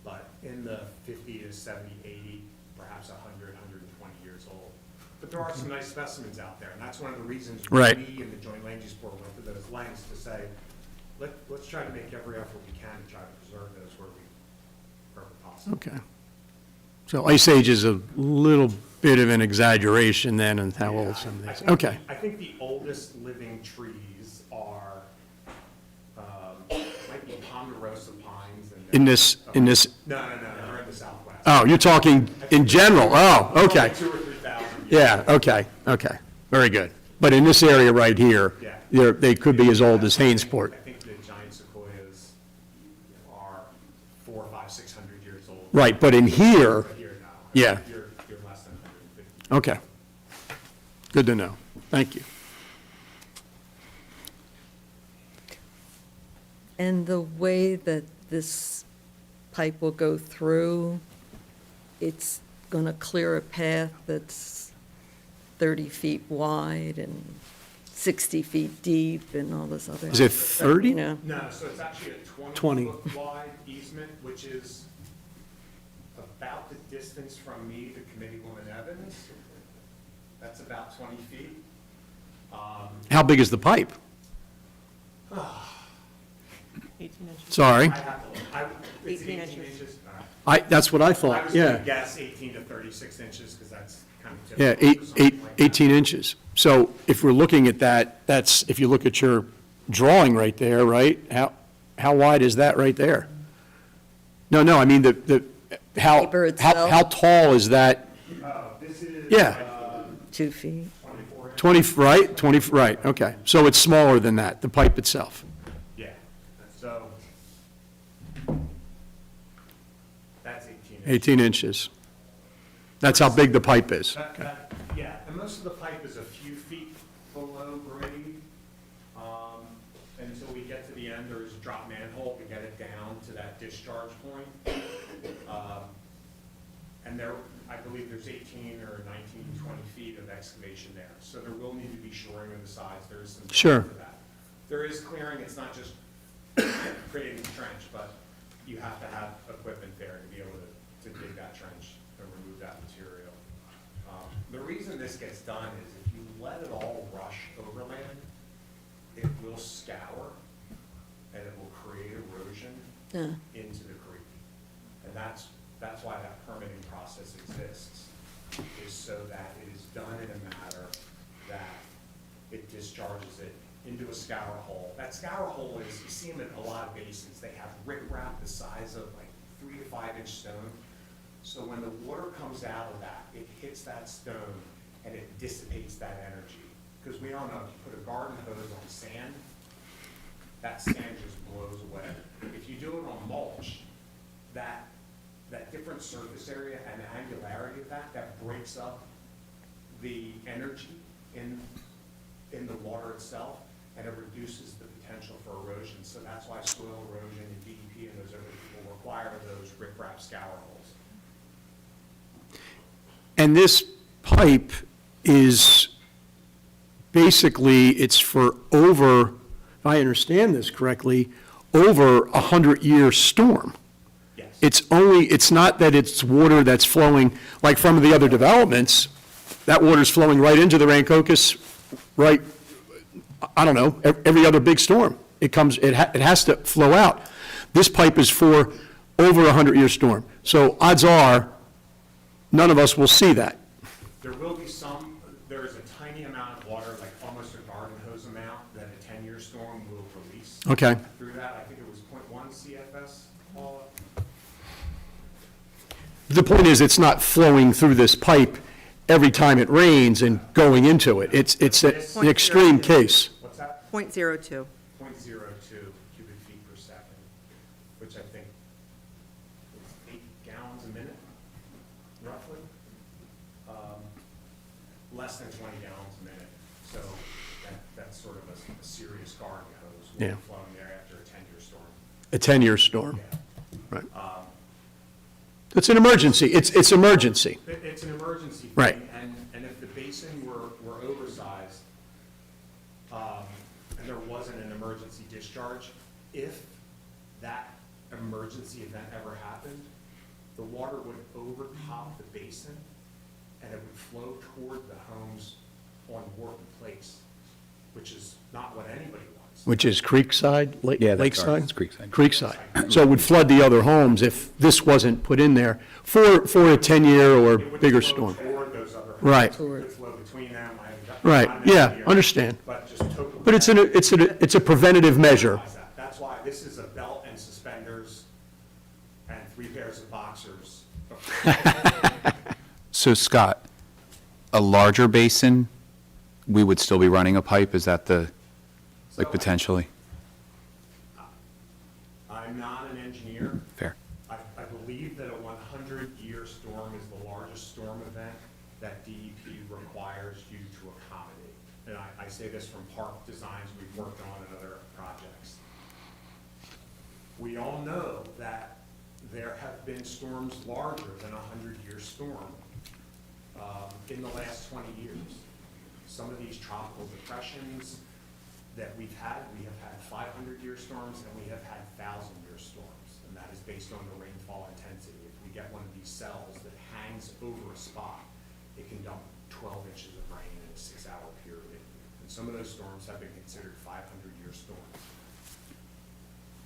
[SPEAKER 9] but in the 50 to 70, 80, perhaps 100, 120 years old. But there are some nice specimens out there, and that's one of the reasons
[SPEAKER 3] Right.
[SPEAKER 9] we in the Joint Land Use Board went to those lengths to say, let's try to make every effort we can to try to preserve those wherever possible.
[SPEAKER 3] Okay. So Ice Age is a little bit of an exaggeration then in how old some of these. Okay.
[SPEAKER 9] I think the oldest living trees are, might be ponderosa pines. And
[SPEAKER 3] In this,
[SPEAKER 9] No, they're in the southwest.
[SPEAKER 3] oh, you're talking in general? Oh, okay.
[SPEAKER 9] 2,000 or 3,000 years.
[SPEAKER 3] Yeah, okay. Very good. But in this area right here,
[SPEAKER 9] Yeah.
[SPEAKER 3] they could be as old as Hainesport.
[SPEAKER 9] I think the giant sequoias are 400, 500, 600 years old.
[SPEAKER 3] Right, but in here,
[SPEAKER 9] But here, no.
[SPEAKER 3] Yeah.
[SPEAKER 9] You're less than 150.
[SPEAKER 3] okay. Good to know. Thank you.
[SPEAKER 1] And the way that this pipe will go through, it's going to clear a path that's 30 feet wide and 60 feet deep and all this other.
[SPEAKER 3] Is it
[SPEAKER 1] stuff,
[SPEAKER 3] 30?
[SPEAKER 1] You know,
[SPEAKER 9] No, so it's actually a
[SPEAKER 3] 20.
[SPEAKER 9] 20-foot wide easement, which is about the distance from me to Committeewoman Evans. That's about 20 feet.
[SPEAKER 3] How big is the pipe?
[SPEAKER 4] 18 inches.
[SPEAKER 3] Sorry.
[SPEAKER 9] I have to look. It's
[SPEAKER 4] 18
[SPEAKER 9] 18
[SPEAKER 4] inches.
[SPEAKER 9] inches? All right.
[SPEAKER 3] That's what I
[SPEAKER 9] I
[SPEAKER 3] thought,
[SPEAKER 9] was going
[SPEAKER 3] yeah.
[SPEAKER 9] to guess 18 to 36 inches, because that's kind of
[SPEAKER 3] Yeah,
[SPEAKER 9] typical. for something like that.
[SPEAKER 3] 18 inches. So if we're looking at that, that's, if you look at your drawing right there, right? How wide is that right there? No, I mean, how
[SPEAKER 1] Paper itself?
[SPEAKER 3] tall is that?
[SPEAKER 9] This is
[SPEAKER 3] Yeah.
[SPEAKER 1] 2 feet.
[SPEAKER 9] 24 inches.
[SPEAKER 3] 20, right? 20, right, okay. So it's smaller than that, the pipe itself.
[SPEAKER 9] Yeah, so that's 18 inches.
[SPEAKER 3] 18 inches. That's how big the pipe is.
[SPEAKER 9] Yeah, and most of the pipe is a few feet below grade. Until we get to the end, there's a drop manhole to get it down to that discharge point. And there, I believe there's 18 or 19, 20 feet of excavation there. So there will need to be shoring of the sides. There is some.
[SPEAKER 3] Sure.
[SPEAKER 9] For that. There is clearing. It's not just creating the trench, but you have to have equipment there to be able to dig that trench and remove that material. The reason this gets done is if you let it all rush overland, it will scour and it will create erosion
[SPEAKER 1] Yeah.
[SPEAKER 9] into the creek. And that's why that permitting process exists, is so that it is done in a manner that it discharges it into a scour hole. That scour hole is, you see them in a lot of basins, they have riprap the size of like 3 to 5 inch stone. So when the water comes out of that, it hits that stone and it dissipates that energy. Because we all know, if you put a garden hose on sand, that sand just blows away. If you do it on mulch, that different surface area and the angularity of that breaks up the energy in the water itself, and it reduces the potential for erosion. So that's why soil erosion and DEP and those other people require those riprap scour holes.
[SPEAKER 3] And this pipe is basically, it's for over, if I understand this correctly, over a 100-year storm.
[SPEAKER 9] Yes.
[SPEAKER 3] It's not that it's water that's flowing, like from the other developments, that water's flowing right into the Rancocas, right, I don't know, every other big storm. It has to flow out. This pipe is for over a 100-year storm. So odds are, none of us will see that.
[SPEAKER 9] There will be some, there is a tiny amount of water, like almost a garden hose amount, that a 10-year storm will release.
[SPEAKER 3] Okay.
[SPEAKER 9] Through that, I think it was 0.1 CFS, Paula.
[SPEAKER 3] The point is, it's not flowing through this pipe every time it rains and going into it. It's an extreme case.
[SPEAKER 9] What's that?
[SPEAKER 4] 0.02.
[SPEAKER 9] 0.02 cubic feet per second, which I think is 8 gallons a minute, roughly. Less than 20 gallons a minute. So that's sort of a serious garden hose will be
[SPEAKER 3] Yeah.
[SPEAKER 9] flowing there after a 10-year storm.
[SPEAKER 3] A 10-year storm,
[SPEAKER 9] Yeah.
[SPEAKER 3] right. It's an emergency. It's emergency.
[SPEAKER 9] It's an emergency thing.
[SPEAKER 3] Right.
[SPEAKER 9] And if the basin were oversized, and there wasn't an emergency discharge, if that emergency event ever happened, the water would overtop the basin and it would flow toward the homes on Wharton Place, which is not what anybody wants.
[SPEAKER 3] Which is Creekside,
[SPEAKER 10] Yeah, that's
[SPEAKER 3] Lakeside?
[SPEAKER 10] ours. It's Creekside.
[SPEAKER 3] Creekside. So it would flood the other homes if this wasn't put in there for a 10-year or
[SPEAKER 9] It wouldn't
[SPEAKER 3] bigger
[SPEAKER 9] flow
[SPEAKER 3] storm.
[SPEAKER 9] toward those other homes.
[SPEAKER 3] Right.
[SPEAKER 9] It would flow between them.
[SPEAKER 3] Right,
[SPEAKER 9] I'm not
[SPEAKER 3] yeah,
[SPEAKER 9] an engineer,
[SPEAKER 3] understand.
[SPEAKER 9] But just totally.
[SPEAKER 3] But it's a preventative measure.
[SPEAKER 9] That's why this is a belt and suspenders and 3 pairs of boxers.
[SPEAKER 10] So Scott, a larger basin, we would still be running a pipe? Is that the, like,
[SPEAKER 9] So-
[SPEAKER 10] potentially?
[SPEAKER 9] I'm not an engineer.
[SPEAKER 10] Fair.
[SPEAKER 9] I believe that a 100-year storm is the largest storm event that DEP requires you to accommodate. And I say this from park designs we've worked on and other projects. We all know that there have been storms larger than a 100-year storm in the last 20 years. Some of these tropical depressions that we have had 500-year storms, and we have had 1,000-year storms, and that is based on the rainfall intensity. If we get one of these cells that hangs over a spot, it can dump 12 inches of rain in a 6-hour period. And some of those storms have been considered 500-year storms.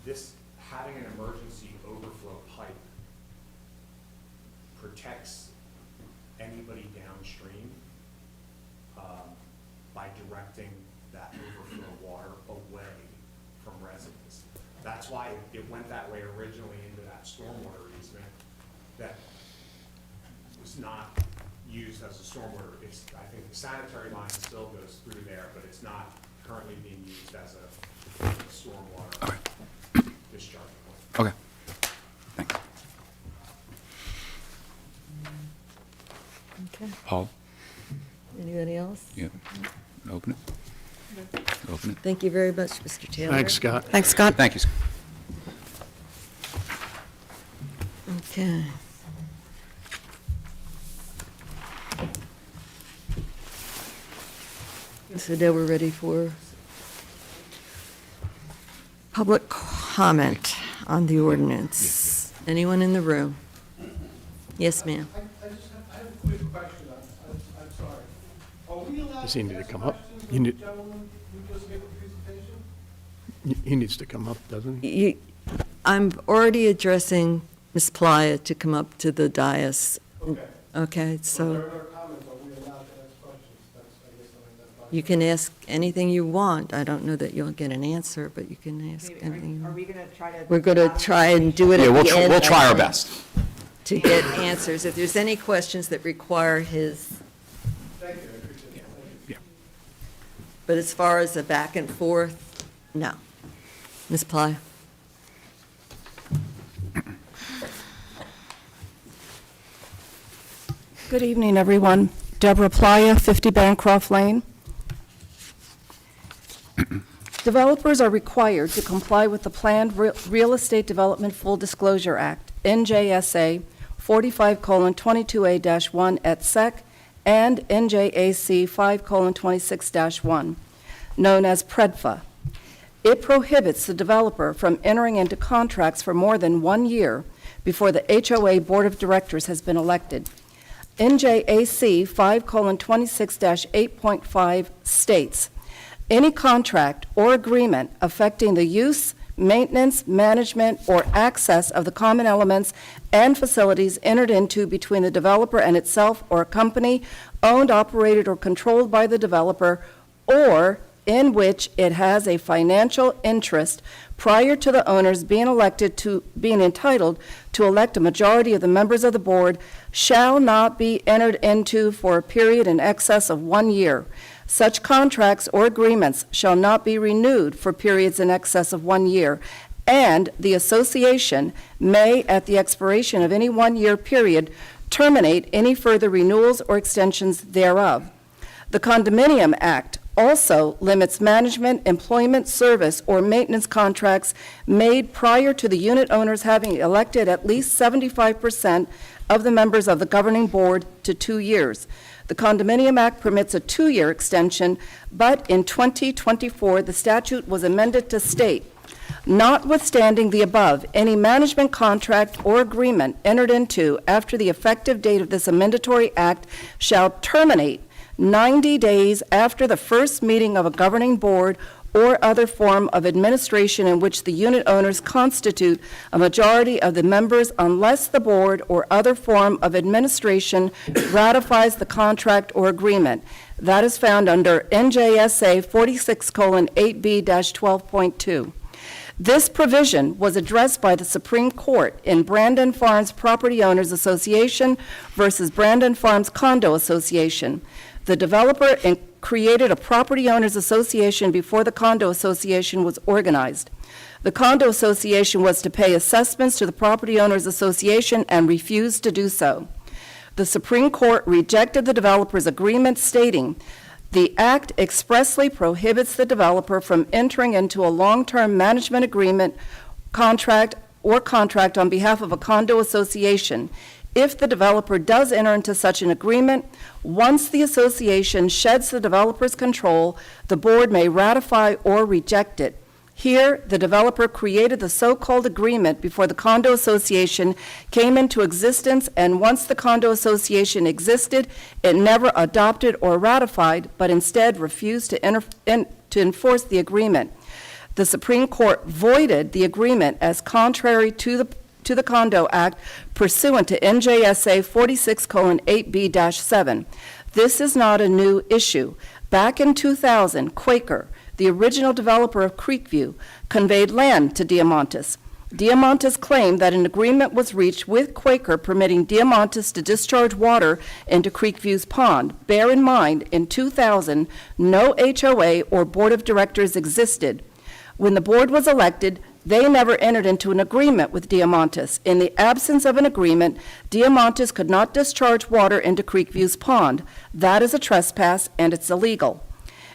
[SPEAKER 9] This, having an emergency overflow pipe protects anybody downstream by directing that overflow water away from residents. That's why it went that way originally into that stormwater easement that was not used as a stormwater. I think the sanitary line still goes through there, but it's not currently being used as a stormwater discharge point.
[SPEAKER 10] Okay. Thanks.
[SPEAKER 1] Okay.
[SPEAKER 10] Paul?
[SPEAKER 1] Anybody else?
[SPEAKER 10] Yeah. Open it. Open it.
[SPEAKER 1] Thank you very much, Mr. Taylor.
[SPEAKER 3] Thanks, Scott.
[SPEAKER 7] Thanks, Scott.
[SPEAKER 10] Thank you.
[SPEAKER 1] Okay. So now we're ready for public comment on the ordinance. Anyone in the room? Yes, ma'am.
[SPEAKER 11] I have a quick question, I'm sorry. Are we allowed
[SPEAKER 3] Does he
[SPEAKER 11] to
[SPEAKER 3] need to
[SPEAKER 11] ask
[SPEAKER 3] come up?
[SPEAKER 11] questions
[SPEAKER 3] You
[SPEAKER 11] of the
[SPEAKER 3] need-
[SPEAKER 11] gentleman who just gave a presentation?
[SPEAKER 3] He needs to come up, doesn't he?
[SPEAKER 1] I'm already addressing Ms. Playa to come up to the dais.
[SPEAKER 11] Okay.
[SPEAKER 1] Okay,
[SPEAKER 11] But
[SPEAKER 1] so
[SPEAKER 11] there are comments, are we allowed to ask questions? That's, I guess, that's not.
[SPEAKER 1] you can ask anything you want. I don't know that you'll get an answer, but you can ask anything.
[SPEAKER 4] Are we going to try to?
[SPEAKER 1] We're going to try and do it
[SPEAKER 10] Yeah,
[SPEAKER 1] at
[SPEAKER 10] we'll,
[SPEAKER 1] the end.
[SPEAKER 10] we'll
[SPEAKER 1] I
[SPEAKER 10] try our
[SPEAKER 1] think,
[SPEAKER 10] best.
[SPEAKER 1] to get answers. If there's any questions that require his,
[SPEAKER 11] Thank you, I appreciate it. Thank you.
[SPEAKER 1] but as far as a back and forth, no. Ms. Playa?
[SPEAKER 12] Good evening, everyone. Deborah Playa, 50 Bancroft Lane. Developers are required to comply with the Planned Real Estate Development Full Disclosure Act, NJSA 45:22A-1 et sec, and NJAC 5:26-1, known as PREDFA. It prohibits the developer from entering into contracts for more than 1 year before the HOA Board of Directors has been elected. NJAC 5:26-8.5 states, any contract or agreement affecting the use, maintenance, management, or access of the common elements and facilities entered into between the developer and itself or a company owned, operated, or controlled by the developer, or in which it has a financial interest prior to the owners being entitled to elect a majority of the members of the board, shall not be entered into for a period in excess of 1 year. Such contracts or agreements shall not be renewed for periods in excess of 1 year, and the association may, at the expiration of any 1-year period, terminate any further renewals or extensions thereof. The Condominium Act also limits management, employment, service, or maintenance contracts made prior to the unit owners having elected at least 75% of the members of the governing board to 2 years. The Condominium Act permits a 2-year extension, but in 2024, the statute was amended to state, notwithstanding the above, any management contract or agreement entered into after the effective date of this amendatory act shall terminate 90 days after the first meeting of a governing board or other form of administration in which the unit owners constitute a majority of the members, unless the board or other form of administration ratifies the contract or agreement. That is found under NJSA 46:8B-12.2. This provision was addressed by the Supreme Court in Brandon Farms Property Owners Association versus Brandon Farms Condo Association. The developer created a property owners association before the condo association was organized. The condo association was to pay assessments to the property owners association and refused to do so. The Supreme Court rejected the developer's agreement, stating, the act expressly prohibits the developer from entering into a long-term management agreement, contract, or contract on behalf of a condo association. If the developer does enter into such an agreement, once the association sheds the developer's control, the board may ratify or reject it. Here, the developer created the so-called agreement before the condo association came into existence, and once the condo association existed, it never adopted or ratified, but instead refused to enforce the agreement. The Supreme Court voided the agreement as contrary to the Condo Act pursuant to NJSA 46:8B-7. This is not a new issue. Back in 2000, Quaker, the original developer of Creekview, conveyed land to Diamantis. Diamantis claimed that an agreement was reached with Quaker permitting Diamantis to discharge water into Creekview's pond. Bear in mind, in 2000, no HOA or board of directors existed. When the board was elected, they never entered into an agreement with Diamantis. In the absence of an agreement, Diamantis could not discharge water into Creekview's pond. That is a trespass, and it's illegal.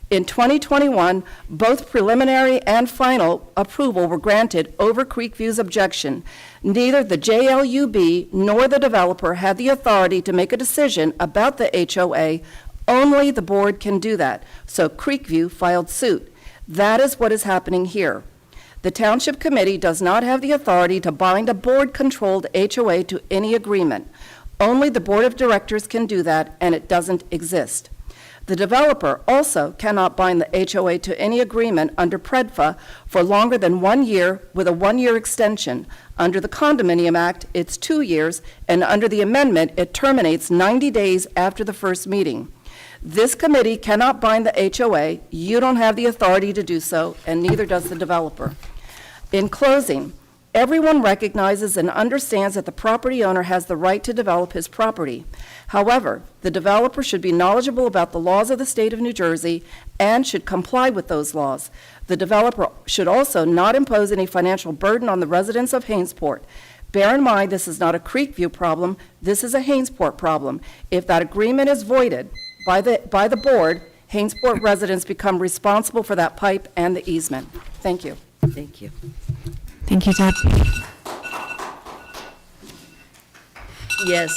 [SPEAKER 12] In 2021, both preliminary and final approval were granted over Creekview's objection. Neither the JLUB nor the developer had the authority to make a decision about the HOA. Only the board can do that. So Creekview filed suit. That is what is happening here. The Township Committee does not have the authority to bind a board-controlled HOA to any agreement. Only the Board of Directors can do that, and it doesn't exist. The developer also cannot bind the HOA to any agreement under PREDFA for longer than 1 year with a 1-year extension. Under the Condominium Act, it's 2 years, and under the amendment, it terminates 90 days after the first meeting. This committee cannot bind the HOA. You don't have the authority to do so, and neither does the developer. In closing, everyone recognizes and understands that the property owner has the right to develop his property. However, the developer should be knowledgeable about the laws of the state of New Jersey and should comply with those laws. The developer should also not impose any financial burden on the residents of Hainesport. Bear in mind, this is not a Creekview problem. This is a Hainesport problem. If that agreement is voided by the board, Hainesport residents become responsible for that pipe and the easement. Thank you.
[SPEAKER 1] Thank you.
[SPEAKER 7] Thank you, Deb.
[SPEAKER 1] Yes.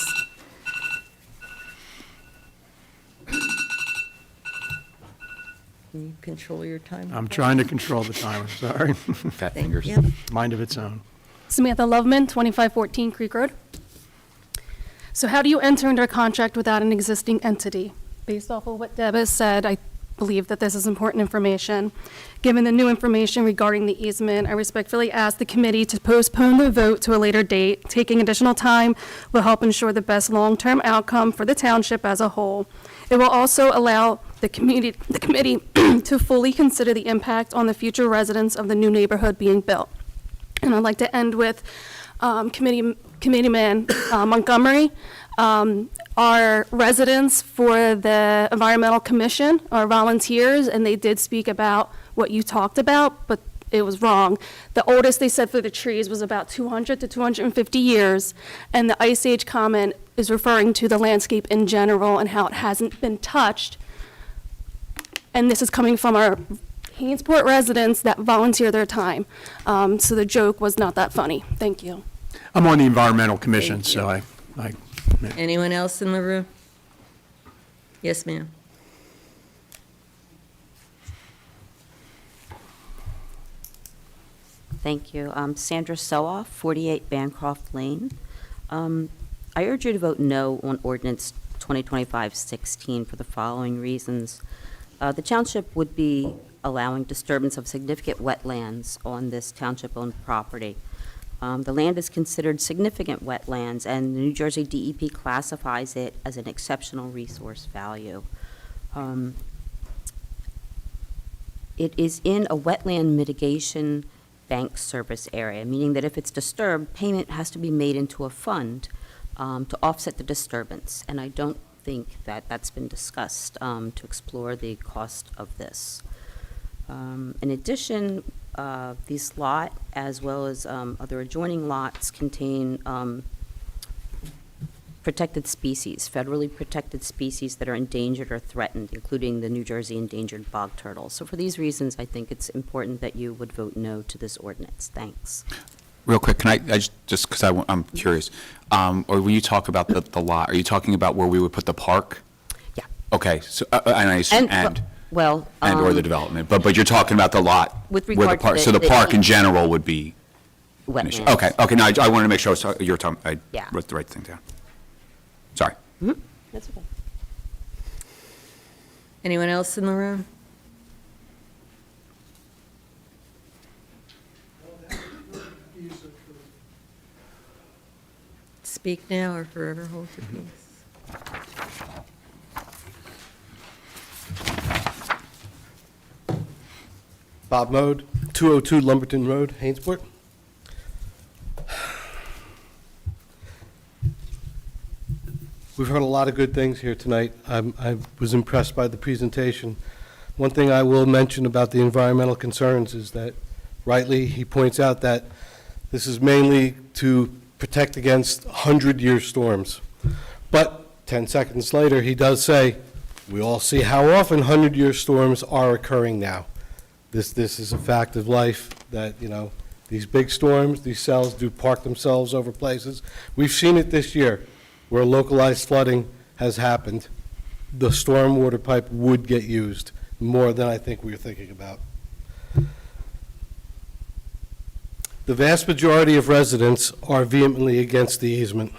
[SPEAKER 1] Can you control your time?
[SPEAKER 3] I'm trying to control the timer, sorry.
[SPEAKER 10] Fat
[SPEAKER 1] Thank
[SPEAKER 10] fingers.
[SPEAKER 1] you.
[SPEAKER 3] Mind of its own.
[SPEAKER 13] Samantha Loveman, 2514 Creek Road. So how do you enter into a contract without an existing entity? Based off of what Deb has said, I believe that this is important information. Given the new information regarding the easement, I respectfully ask the committee to postpone the vote to a later date. Taking additional time will help ensure the best long-term outcome for the township as a whole. It will also allow the committee to fully consider the impact on the future residents of the new neighborhood being built. And I'd like to end with Committeeman Montgomery. Our residents for the Environmental Commission are volunteers, and they did speak about what you talked about, but it was wrong. The oldest they said for the trees was about 200 to 250 years, and the Ice Age comment is referring to the landscape in general and how it hasn't been touched. And this is coming from our Hainesport residents that volunteer their time. So the joke was not that funny. Thank you.
[SPEAKER 3] I'm on the Environmental Commission,
[SPEAKER 1] Thank
[SPEAKER 3] so
[SPEAKER 1] you.
[SPEAKER 3] I
[SPEAKER 1] Anyone else in the room? Yes, ma'am.
[SPEAKER 14] Thank you. Sandra Sooff, 48 Bancroft Lane. I urge you to vote no on ordinance 2025-16 for the following reasons. The township would be allowing disturbance of significant wetlands on this township-owned property. The land is considered significant wetlands, and the New Jersey DEP classifies it as an exceptional resource value. It is in a wetland mitigation bank service area, meaning that if it's disturbed, payment has to be made into a fund to offset the disturbance. And I don't think that that's been discussed to explore the cost of this. In addition, this lot, as well as other adjoining lots, contain protected species, federally protected species that are endangered or threatened, including the New Jersey endangered bog turtle. So for these reasons, I think it's important that you would vote no to this ordinance. Thanks.
[SPEAKER 10] Real quick, can I just because I'm curious, or when you talk about the lot, are you talking about where we would put the park?
[SPEAKER 14] Yeah.
[SPEAKER 10] Okay, so, and I assume,
[SPEAKER 14] Well,
[SPEAKER 10] or the development, but you're talking about the lot?
[SPEAKER 14] With
[SPEAKER 10] where the
[SPEAKER 14] regard to
[SPEAKER 10] park.
[SPEAKER 14] the-
[SPEAKER 10] So the
[SPEAKER 14] the
[SPEAKER 10] park in
[SPEAKER 14] east-
[SPEAKER 10] general would be an issue?
[SPEAKER 14] Wetlands.
[SPEAKER 10] Okay, no, I wanted to make sure you were talking, I
[SPEAKER 14] Yeah.
[SPEAKER 10] wrote the right thing down. Sorry.
[SPEAKER 14] That's okay.
[SPEAKER 1] Anyone else in the room? Speak now or forever hold your peace.
[SPEAKER 11] Bob Mode, 202 Lumberton Road, Hainesport. We've heard a lot of good things here tonight. I was impressed by the presentation. One thing I will mention about the environmental concerns is that rightly, he points out that this is mainly to protect against 100-year storms. But 10 seconds later, he does say, we all see how often 100-year storms are occurring now. This is a fact of life that, these big storms, these cells do park themselves over places. We've seen it this year where localized flooding has happened. The stormwater pipe would get used more than I think we were thinking about. The vast majority of residents are vehemently against the easement.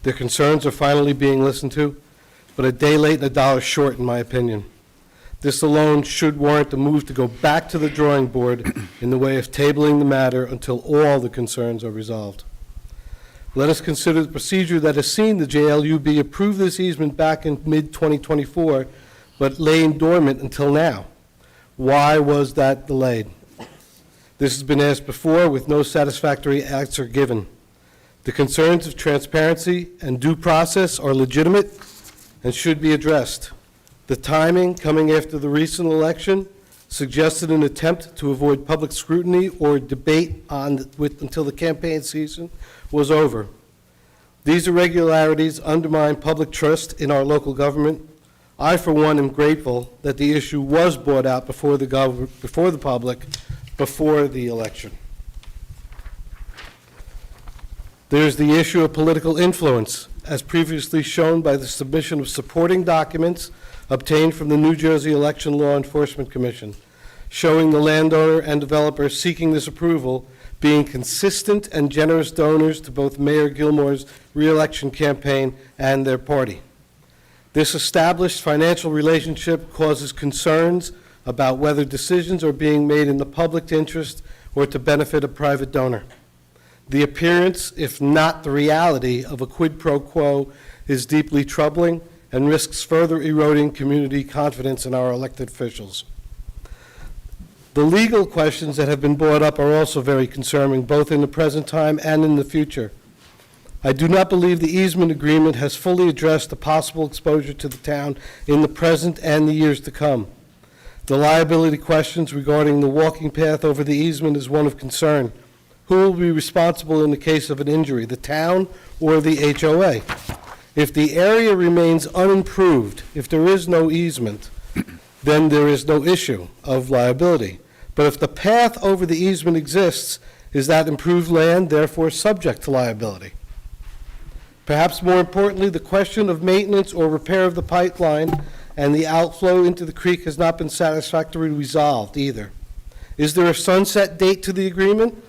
[SPEAKER 11] Their concerns are finally being listened to, but a day late and a dollar short, in my opinion. This alone should warrant a move to go back to the drawing board in the way of tabling the matter until all the concerns are resolved. Let us consider the procedure that has seen the JLUB approve this easement back in mid-2024, but laying dormant until now. Why was that delayed? This has been asked before with no satisfactory answer given. The concerns of transparency and due process are legitimate and should be addressed. The timing, coming after the recent election, suggested an attempt to avoid public scrutiny or debate until the campaign season was over. These irregularities undermine public trust in our local government. I, for one, am grateful that the issue was brought out before the public, before the election. There's the issue of political influence, as previously shown by the submission of supporting documents obtained from the New Jersey Election Law Enforcement Commission, showing the landowner and developer seeking this approval being consistent and generous donors to both Mayor Gilmore's re-election campaign and their party. This established financial relationship causes concerns about whether decisions are being made in the public interest or to benefit a private donor. The appearance, if not the reality, of a quid pro quo is deeply troubling and risks further eroding community confidence in our elected officials. The legal questions that have been brought up are also very concerning, both in the present time and in the future. I do not believe the easement agreement has fully addressed the possible exposure to the town in the present and the years to come. The liability questions regarding the walking path over the easement is one of concern. Who will be responsible in the case of an injury, the town or the HOA? If the area remains unimproved, if there is no easement, then there is no issue of liability. But if the path over the easement exists, is that improved land therefore subject to liability? Perhaps more importantly, the question of maintenance or repair of the pipeline and the outflow into the creek has not been satisfactorily resolved either. Is there a sunset date to the agreement?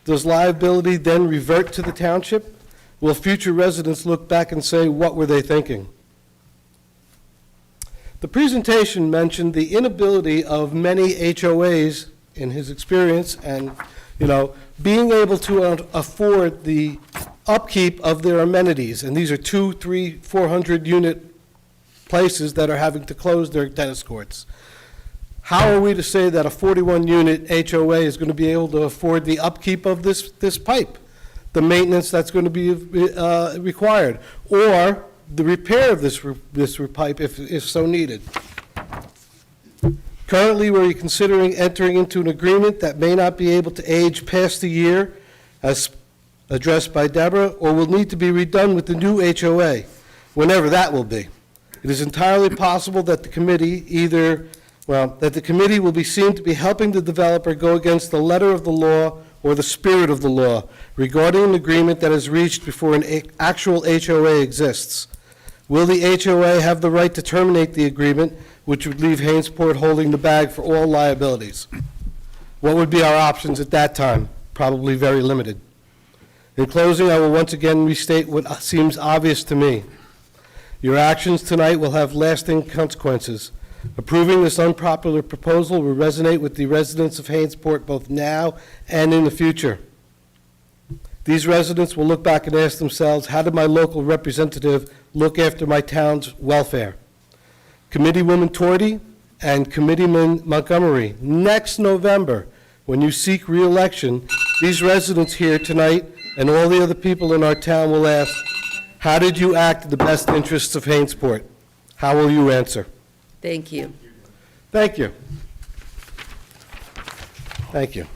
[SPEAKER 11] Does liability then revert to the township? Will future residents look back and say, what were they thinking? The presentation mentioned the inability of many HOAs, in his experience, and, being able to afford the upkeep of their amenities. And these are 200, 300, 400 unit places that are having to close their tennis courts. How are we to say that a 41-unit HOA is going to be able to afford the upkeep of this pipe, the maintenance that's going to be required, or the repair of this pipe if so needed? Currently, we're considering entering into an agreement that may not be able to age past a year, as addressed by Deborah, or will need to be redone with the new HOA, whenever that will be. It is entirely possible that the committee that the committee will be seen to be helping the developer go against the letter of the law or the spirit of the law regarding an agreement that is reached before an actual HOA exists? Will the HOA have the right to terminate the agreement, which would leave Hainesport holding the bag for all liabilities? What would be our options at that time? Probably very limited. In closing, I will once again restate what seems obvious to me. Your actions tonight will have lasting consequences. Approving this unpopular proposal will resonate with the residents of Hainesport both now and in the future. These residents will look back and ask themselves, how did my local representative look after my town's welfare? Committeewoman Torty and Committeeman Montgomery, next November, when you seek re-election, these residents here tonight and all the other people in our town will ask, how did you act in the best interests of Hainesport? How will you answer?
[SPEAKER 1] Thank you.
[SPEAKER 11] Thank you. Thank you.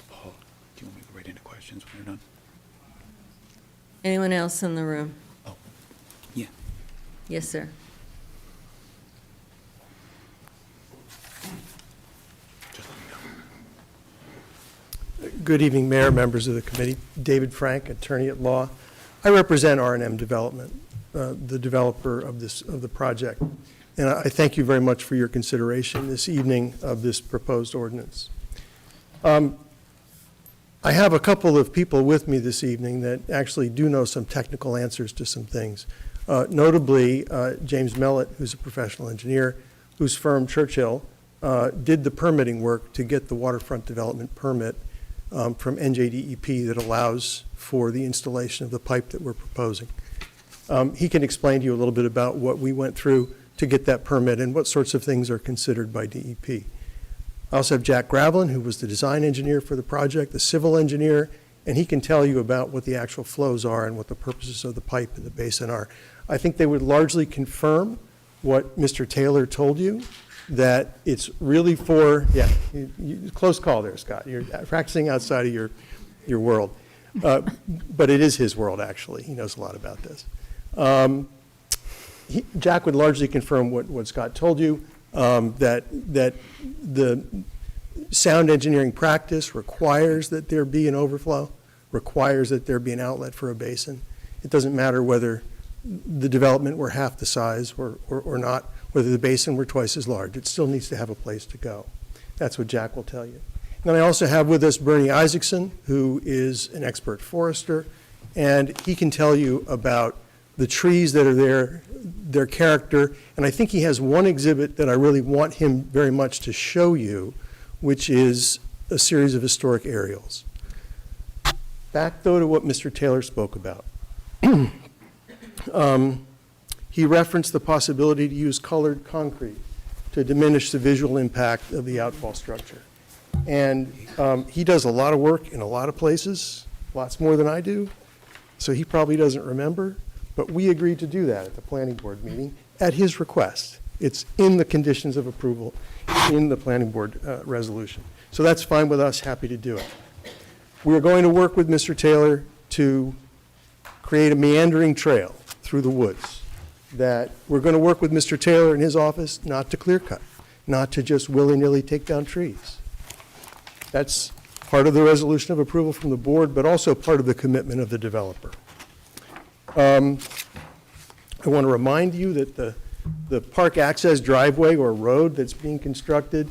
[SPEAKER 10] Paul, do you want me to go right into questions when you're done?
[SPEAKER 1] Anyone else in the room?
[SPEAKER 10] Yeah.
[SPEAKER 1] Yes, sir.
[SPEAKER 10] Just let me know.
[SPEAKER 15] Good evening, Mayor, members of the committee. David Frank, attorney at law. I represent R&M Development, the developer of the project. And I thank you very much for your consideration this evening of this proposed ordinance. I have a couple of people with me this evening that actually do know some technical answers to some things. Notably, James Mellett, who's a professional engineer, whose firm Churchill did the permitting work to get the waterfront development permit from NJDEP that allows for the installation of the pipe that we're proposing. He can explain to you a little bit about what we went through to get that permit and what sorts of things are considered by DEP. I also have Jack Gravelin, who was the design engineer for the project, the civil engineer, and he can tell you about what the actual flows are and what the purposes of the pipe and the basin are. I think they would largely confirm what Mr. Taylor told you, that it's really for, close call there, Scott. You're practicing outside of your world. But it is his world, actually. He knows a lot about this. Jack would largely confirm what Scott told you, that the sound engineering practice requires that there be an overflow, requires that there be an outlet for a basin. It doesn't matter whether the development were half the size or not, whether the basin were twice as large. It still needs to have a place to go. That's what Jack will tell you. And then I also have with us Bernie Isaacson, who is an expert forester, and he can tell you about the trees that are there, their character, and I think he has one exhibit that I really want him very much to show you, which is a series of historic aerials. Back, though, to what Mr. Taylor spoke about. He referenced the possibility to use colored concrete to diminish the visual impact of the outfall structure. And he does a lot of work in a lot of places, lots more than I do, so he probably doesn't remember, but we agreed to do that at the planning board meeting at his request. It's in the conditions of approval in the planning board resolution. So that's fine with us, happy to do it. We're going to work with Mr. Taylor to create a meandering trail through the woods. That we're going to work with Mr. Taylor in his office not to clear cut, not to just willy-nilly take down trees. That's part of the resolution of approval from the board, but also part of the commitment of the developer. I want to remind you that the park access driveway or road that's being constructed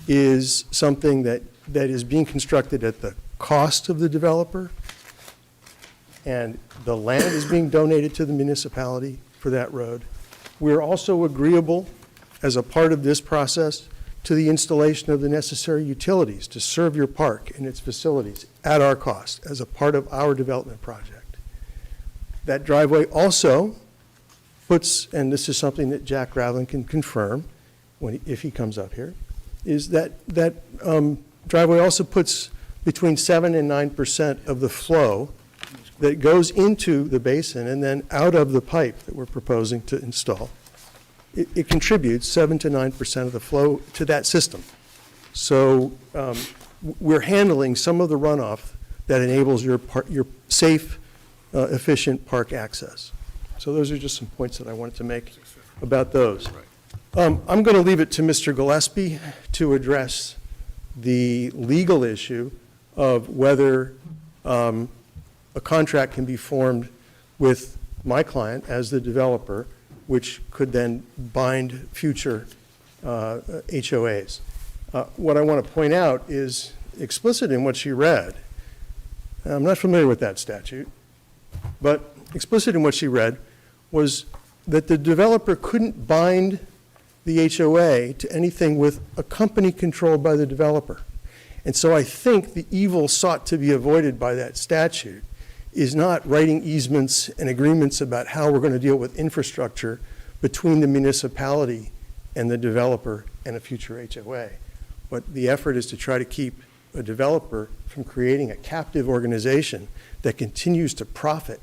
[SPEAKER 15] is something that is being constructed at the cost of the developer, and the land is being donated to the municipality for that road. We're also agreeable, as a part of this process, to the installation of the necessary utilities to serve your park and its facilities at our cost as a part of our development project. That driveway also puts, and this is something that Jack Gravelin can confirm if he comes up here, is that driveway also puts between 7 and 9% of the flow that goes into the basin and then out of the pipe that we're proposing to install. It contributes 7 to 9% of the flow to that system. So we're handling some of the runoff that enables your safe, efficient park access. So those are just some points that I wanted to make about those. I'm going to leave it to Mr. Gillespie to address the legal issue of whether a contract can be formed with my client as the developer, which could then bind future HOAs. What I want to point out is explicit in what she read. I'm not familiar with that statute, but explicit in what she read was that the developer couldn't bind the HOA to anything with a company controlled by the developer. And so I think the evil sought to be avoided by that statute is not writing easements and agreements about how we're going to deal with infrastructure between the municipality and the developer and a future HOA. But the effort is to try to keep a developer from creating a captive organization that continues to profit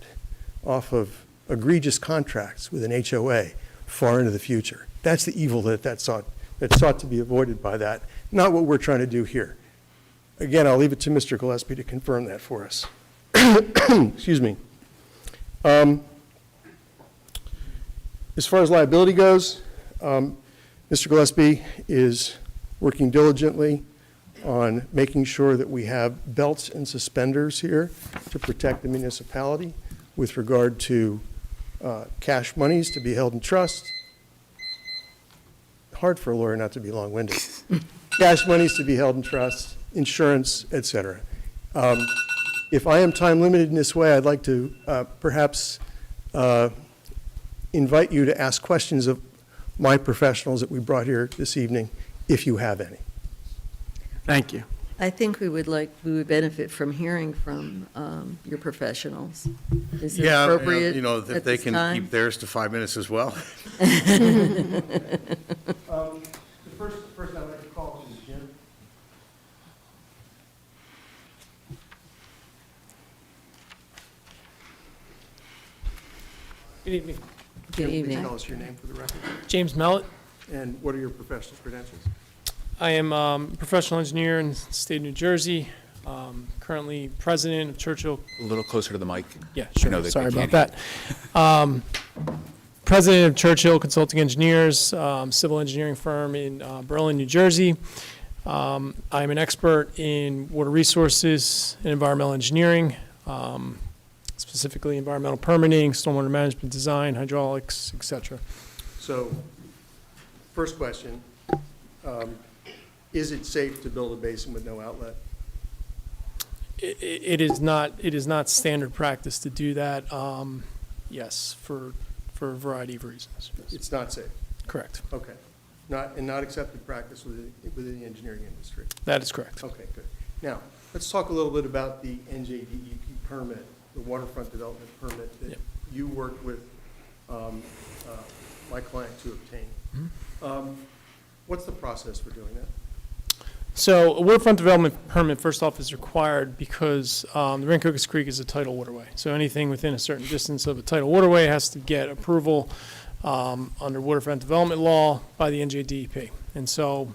[SPEAKER 15] off of egregious contracts with an HOA far into the future. That's the evil that sought to be avoided by that, not what we're trying to do here. Again, I'll leave it to Mr. Gillespie to confirm that for us. Excuse me. As far as liability goes, Mr. Gillespie is working diligently on making sure that we have belts and suspenders here to protect the municipality with regard to cash monies to be held in trust. Hard for a lawyer not to be long-winded. Cash monies to be held in trust, insurance, et cetera. If I am time-limited in this way, I'd like to perhaps invite you to ask questions of my professionals that we brought here this evening, if you have any.
[SPEAKER 3] Thank you.
[SPEAKER 1] I think we would benefit from hearing from your professionals. Is it
[SPEAKER 8] Yeah,
[SPEAKER 1] appropriate
[SPEAKER 8] you know, if
[SPEAKER 1] at
[SPEAKER 8] they
[SPEAKER 1] this
[SPEAKER 8] can
[SPEAKER 1] time?
[SPEAKER 8] keep theirs to 5 minutes as well.
[SPEAKER 15] The first person I'd like to call is Jim.
[SPEAKER 16] Good evening.
[SPEAKER 1] Good
[SPEAKER 15] Jim,
[SPEAKER 1] evening.
[SPEAKER 15] please tell us your name for the record.
[SPEAKER 16] James Mellett.
[SPEAKER 15] And what are your professional credentials?
[SPEAKER 16] I am a professional engineer in the state of New Jersey, currently president of Churchill.
[SPEAKER 10] A little closer to the mic.
[SPEAKER 16] Yeah,
[SPEAKER 10] I
[SPEAKER 16] sure.
[SPEAKER 10] know that
[SPEAKER 16] Sorry
[SPEAKER 10] they
[SPEAKER 16] about
[SPEAKER 10] can't
[SPEAKER 16] that. President of Churchill Consulting Engineers, civil engineering firm in Berlin, New Jersey. I'm an expert in water resources and environmental engineering, specifically environmental permitting, stormwater management design, hydraulics, et cetera.
[SPEAKER 15] So, first question, is it safe to build a basin with no outlet?
[SPEAKER 16] It is not standard practice to do that. Yes, for a variety of reasons. Yes.
[SPEAKER 15] It's not safe?
[SPEAKER 16] Correct.
[SPEAKER 15] Okay. Not accepted practice within the engineering industry?
[SPEAKER 16] That is correct.
[SPEAKER 15] Okay, good. Now, let's talk a little bit about the NJDEP permit, the waterfront development permit that
[SPEAKER 16] Yep.
[SPEAKER 15] you worked with my client to obtain. What's the process for doing that?
[SPEAKER 16] So a waterfront development permit, first off, is required because the Rancocas Creek is a tidal waterway. So anything within a certain distance of a tidal waterway has to get approval under waterfront development law by the NJDEP. And so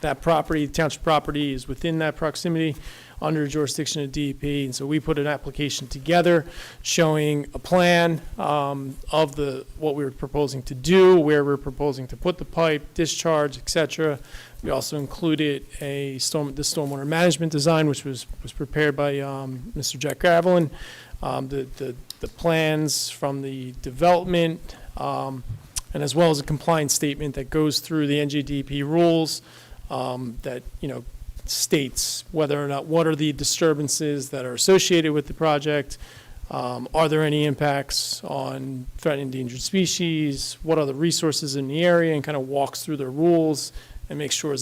[SPEAKER 16] that property, township property, is within that proximity under jurisdiction of DEP. And so we put an application together showing a plan of what we were proposing to do, where we're proposing to put the pipe, discharge, et cetera. We also included the stormwater management design, which was prepared by Mr. Jack Gravelin, the plans from the development, and as well as a compliance statement that goes through the NJDEP rules that, states whether or not, what are the disturbances that are associated with the project, are there any impacts on threatened endangered species, what are the resources in the area, and kind of walks through the rules and make sure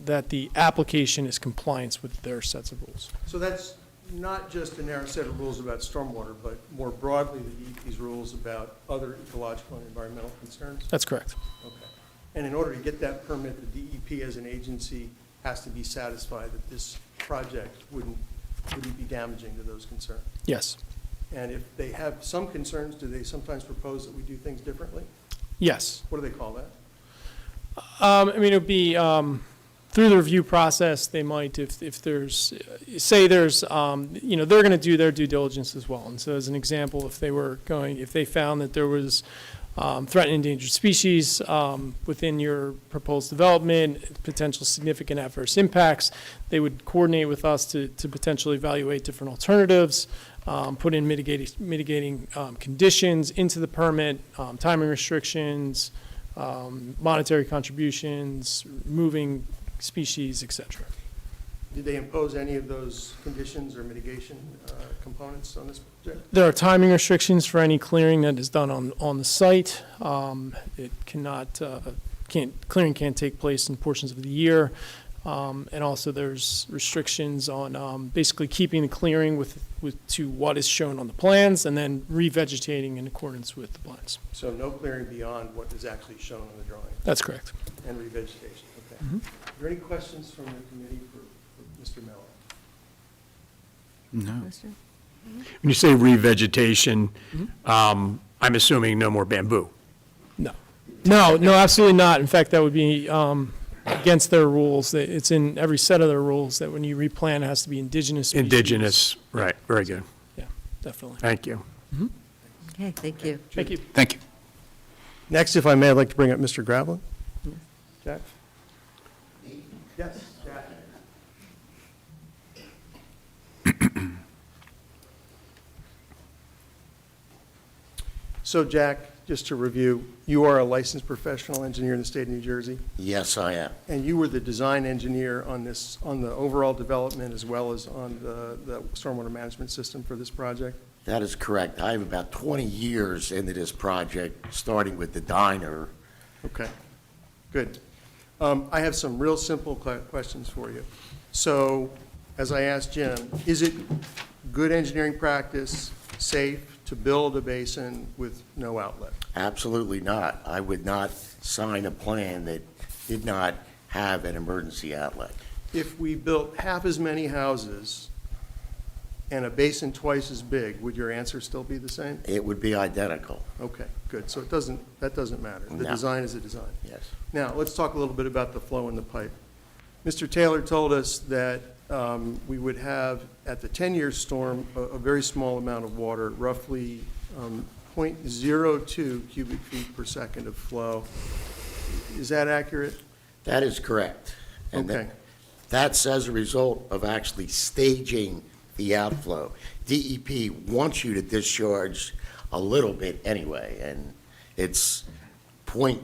[SPEAKER 16] that the application is compliance with their sets of rules.
[SPEAKER 15] So that's not just a narrow set of rules about stormwater, but more broadly, the DEP's rules about other ecological and environmental concerns?
[SPEAKER 16] That's correct.
[SPEAKER 15] Okay. And in order to get that permit, the DEP as an agency has to be satisfied that this project wouldn't be damaging to those concerns?
[SPEAKER 16] Yes.
[SPEAKER 15] And if they have some concerns, do they sometimes propose that we do things differently?
[SPEAKER 16] Yes.
[SPEAKER 15] What do they call that?
[SPEAKER 16] It would be through the review process. They might, if there's, say there's, they're going to do their due diligence as well. And so, as an example, if they found that there was threatened endangered species within your proposed development, potential significant adverse impacts. They would coordinate with us to potentially evaluate different alternatives, put in mitigating conditions into the permit, timing restrictions, monetary contributions, moving species, et cetera.
[SPEAKER 15] Did they impose any of those conditions or mitigation components on this project?
[SPEAKER 16] There are timing restrictions for any clearing that is done on the site. It clearing can't take place in portions of the year. And also there's restrictions on basically keeping the clearing to what is shown on the plans and then revegetating in accordance with the plans.
[SPEAKER 15] So no clearing beyond what is actually shown on the drawing?
[SPEAKER 16] That's correct.
[SPEAKER 15] And revegetation, okay. Are there any questions from the committee for Mr. Mello?
[SPEAKER 10] No.
[SPEAKER 3] When you say revegetation, I'm assuming no more bamboo.
[SPEAKER 16] No, absolutely not. In fact, that would be against their rules. It's in every set of their rules that when you replant, it has to be indigenous species.
[SPEAKER 3] Indigenous, right, very good.
[SPEAKER 16] Yeah, definitely.
[SPEAKER 3] Thank you.
[SPEAKER 1] Okay, thank you.
[SPEAKER 16] Thank you.
[SPEAKER 10] Thank you.
[SPEAKER 15] Next, if I may, I'd like to bring up Mr. Gravelin. Jack? Yes, Jack. So, Jack, just to review, you are a licensed professional engineer in the state of New Jersey,
[SPEAKER 17] Yes, I am.
[SPEAKER 15] and you were the design engineer on the overall development as well as on the stormwater management system for this project?
[SPEAKER 17] That is correct. I have about 20 years into this project, starting with the diner.
[SPEAKER 15] Okay, good. I have some real simple questions for you. So, as I asked Jim, is it good engineering practice, safe, to build a basin with no outlet?
[SPEAKER 17] Absolutely not. I would not sign a plan that did not have an emergency outlet.
[SPEAKER 15] If we built half as many houses and a basin twice as big, would your answer still be the same?
[SPEAKER 17] It would be identical.
[SPEAKER 15] Okay, good. So that doesn't matter. The
[SPEAKER 17] No.
[SPEAKER 15] design is a design.
[SPEAKER 17] Yes.
[SPEAKER 15] Now, let's talk a little bit about the flow in the pipe. Mr. Taylor told us that we would have, at the 10-year storm, a very small amount of water, roughly 0.02 cubic feet per second of flow. Is that accurate?
[SPEAKER 17] That is correct. And
[SPEAKER 15] Okay.
[SPEAKER 17] that's as a result of actually staging the outflow. DEP wants you to discharge a little bit anyway, and it's 0.01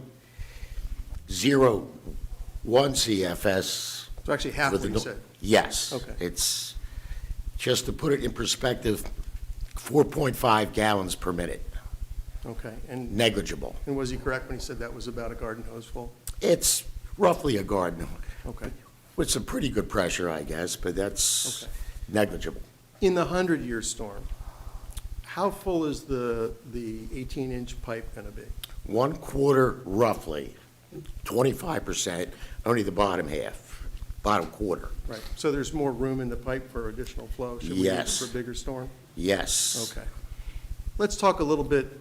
[SPEAKER 17] CFS.
[SPEAKER 15] So actually half
[SPEAKER 17] with
[SPEAKER 15] what
[SPEAKER 17] the
[SPEAKER 15] you said?
[SPEAKER 17] Yes.
[SPEAKER 15] Okay.
[SPEAKER 17] It's, just to put it in perspective, 4.5 gallons per minute,
[SPEAKER 15] Okay. And
[SPEAKER 17] negligible.
[SPEAKER 15] was he correct when he said that was about a garden hose full?
[SPEAKER 17] It's roughly a garden,
[SPEAKER 15] Okay.
[SPEAKER 17] with some pretty good pressure, I guess, but that's
[SPEAKER 15] Okay.
[SPEAKER 17] negligible.
[SPEAKER 15] In the 100-year storm, how full is the 18-inch pipe going to be?
[SPEAKER 17] 1/4 roughly, 25%, only the bottom half, bottom quarter.
[SPEAKER 15] Right. So there's more room in the pipe for additional flow? Should we need it
[SPEAKER 17] Yes.
[SPEAKER 15] for a bigger storm?
[SPEAKER 17] Yes.
[SPEAKER 15] Okay. Let's talk a little bit,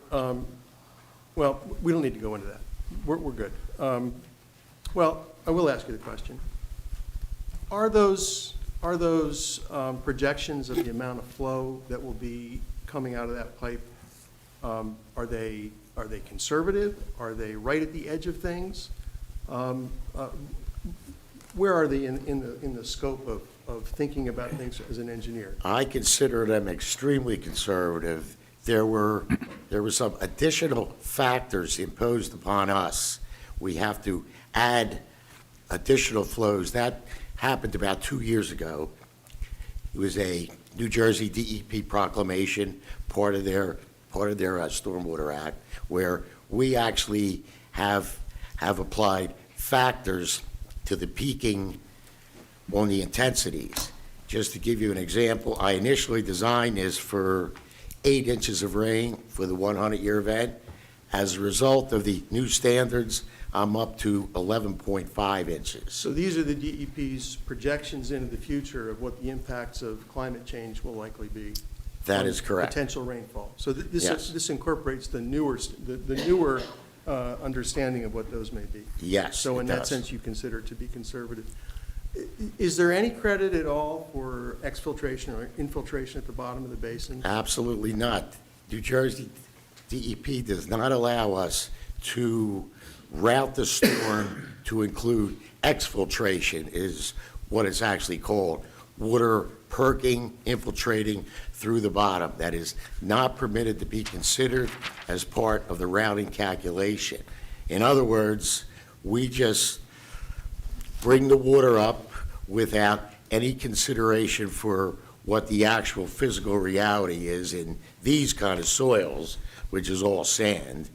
[SPEAKER 15] well, we don't need to go into that. We're good. Well, I will ask you the question. Are those projections of the amount of flow that will be coming out of that pipe, are they conservative? Are they right at the edge of things? Where are they in the scope of thinking about things as an engineer?
[SPEAKER 17] I consider them extremely conservative. There were some additional factors imposed upon us. We have to add additional flows. That happened about 2 years ago. It was a New Jersey DEP proclamation, part of their Stormwater Act, where we actually have applied factors to the peaking on the intensities. Just to give you an example, I initially designed this for 8 inches of rain for the 100-year event. As a result of the new standards, I'm up to 11.5 inches.
[SPEAKER 15] So these are the DEP's projections into the future of what the impacts of climate change will likely be.
[SPEAKER 17] That is correct.
[SPEAKER 15] Potential rainfall. So
[SPEAKER 17] Yes.
[SPEAKER 15] this incorporates the newer understanding of what those may be.
[SPEAKER 17] Yes,
[SPEAKER 15] So in
[SPEAKER 17] it
[SPEAKER 15] that
[SPEAKER 17] does.
[SPEAKER 15] sense, you consider it to be conservative. Is there any credit at all for exfiltration or infiltration at the bottom of the basin?
[SPEAKER 17] Absolutely not. New Jersey DEP does not allow us to route the storm to include exfiltration, is what it's actually called. Water perking, infiltrating through the bottom. That is not permitted to be considered as part of the routing calculation. In other words, we just bring the water up without any consideration for what the actual physical reality is in these kind of soils, which is all sand,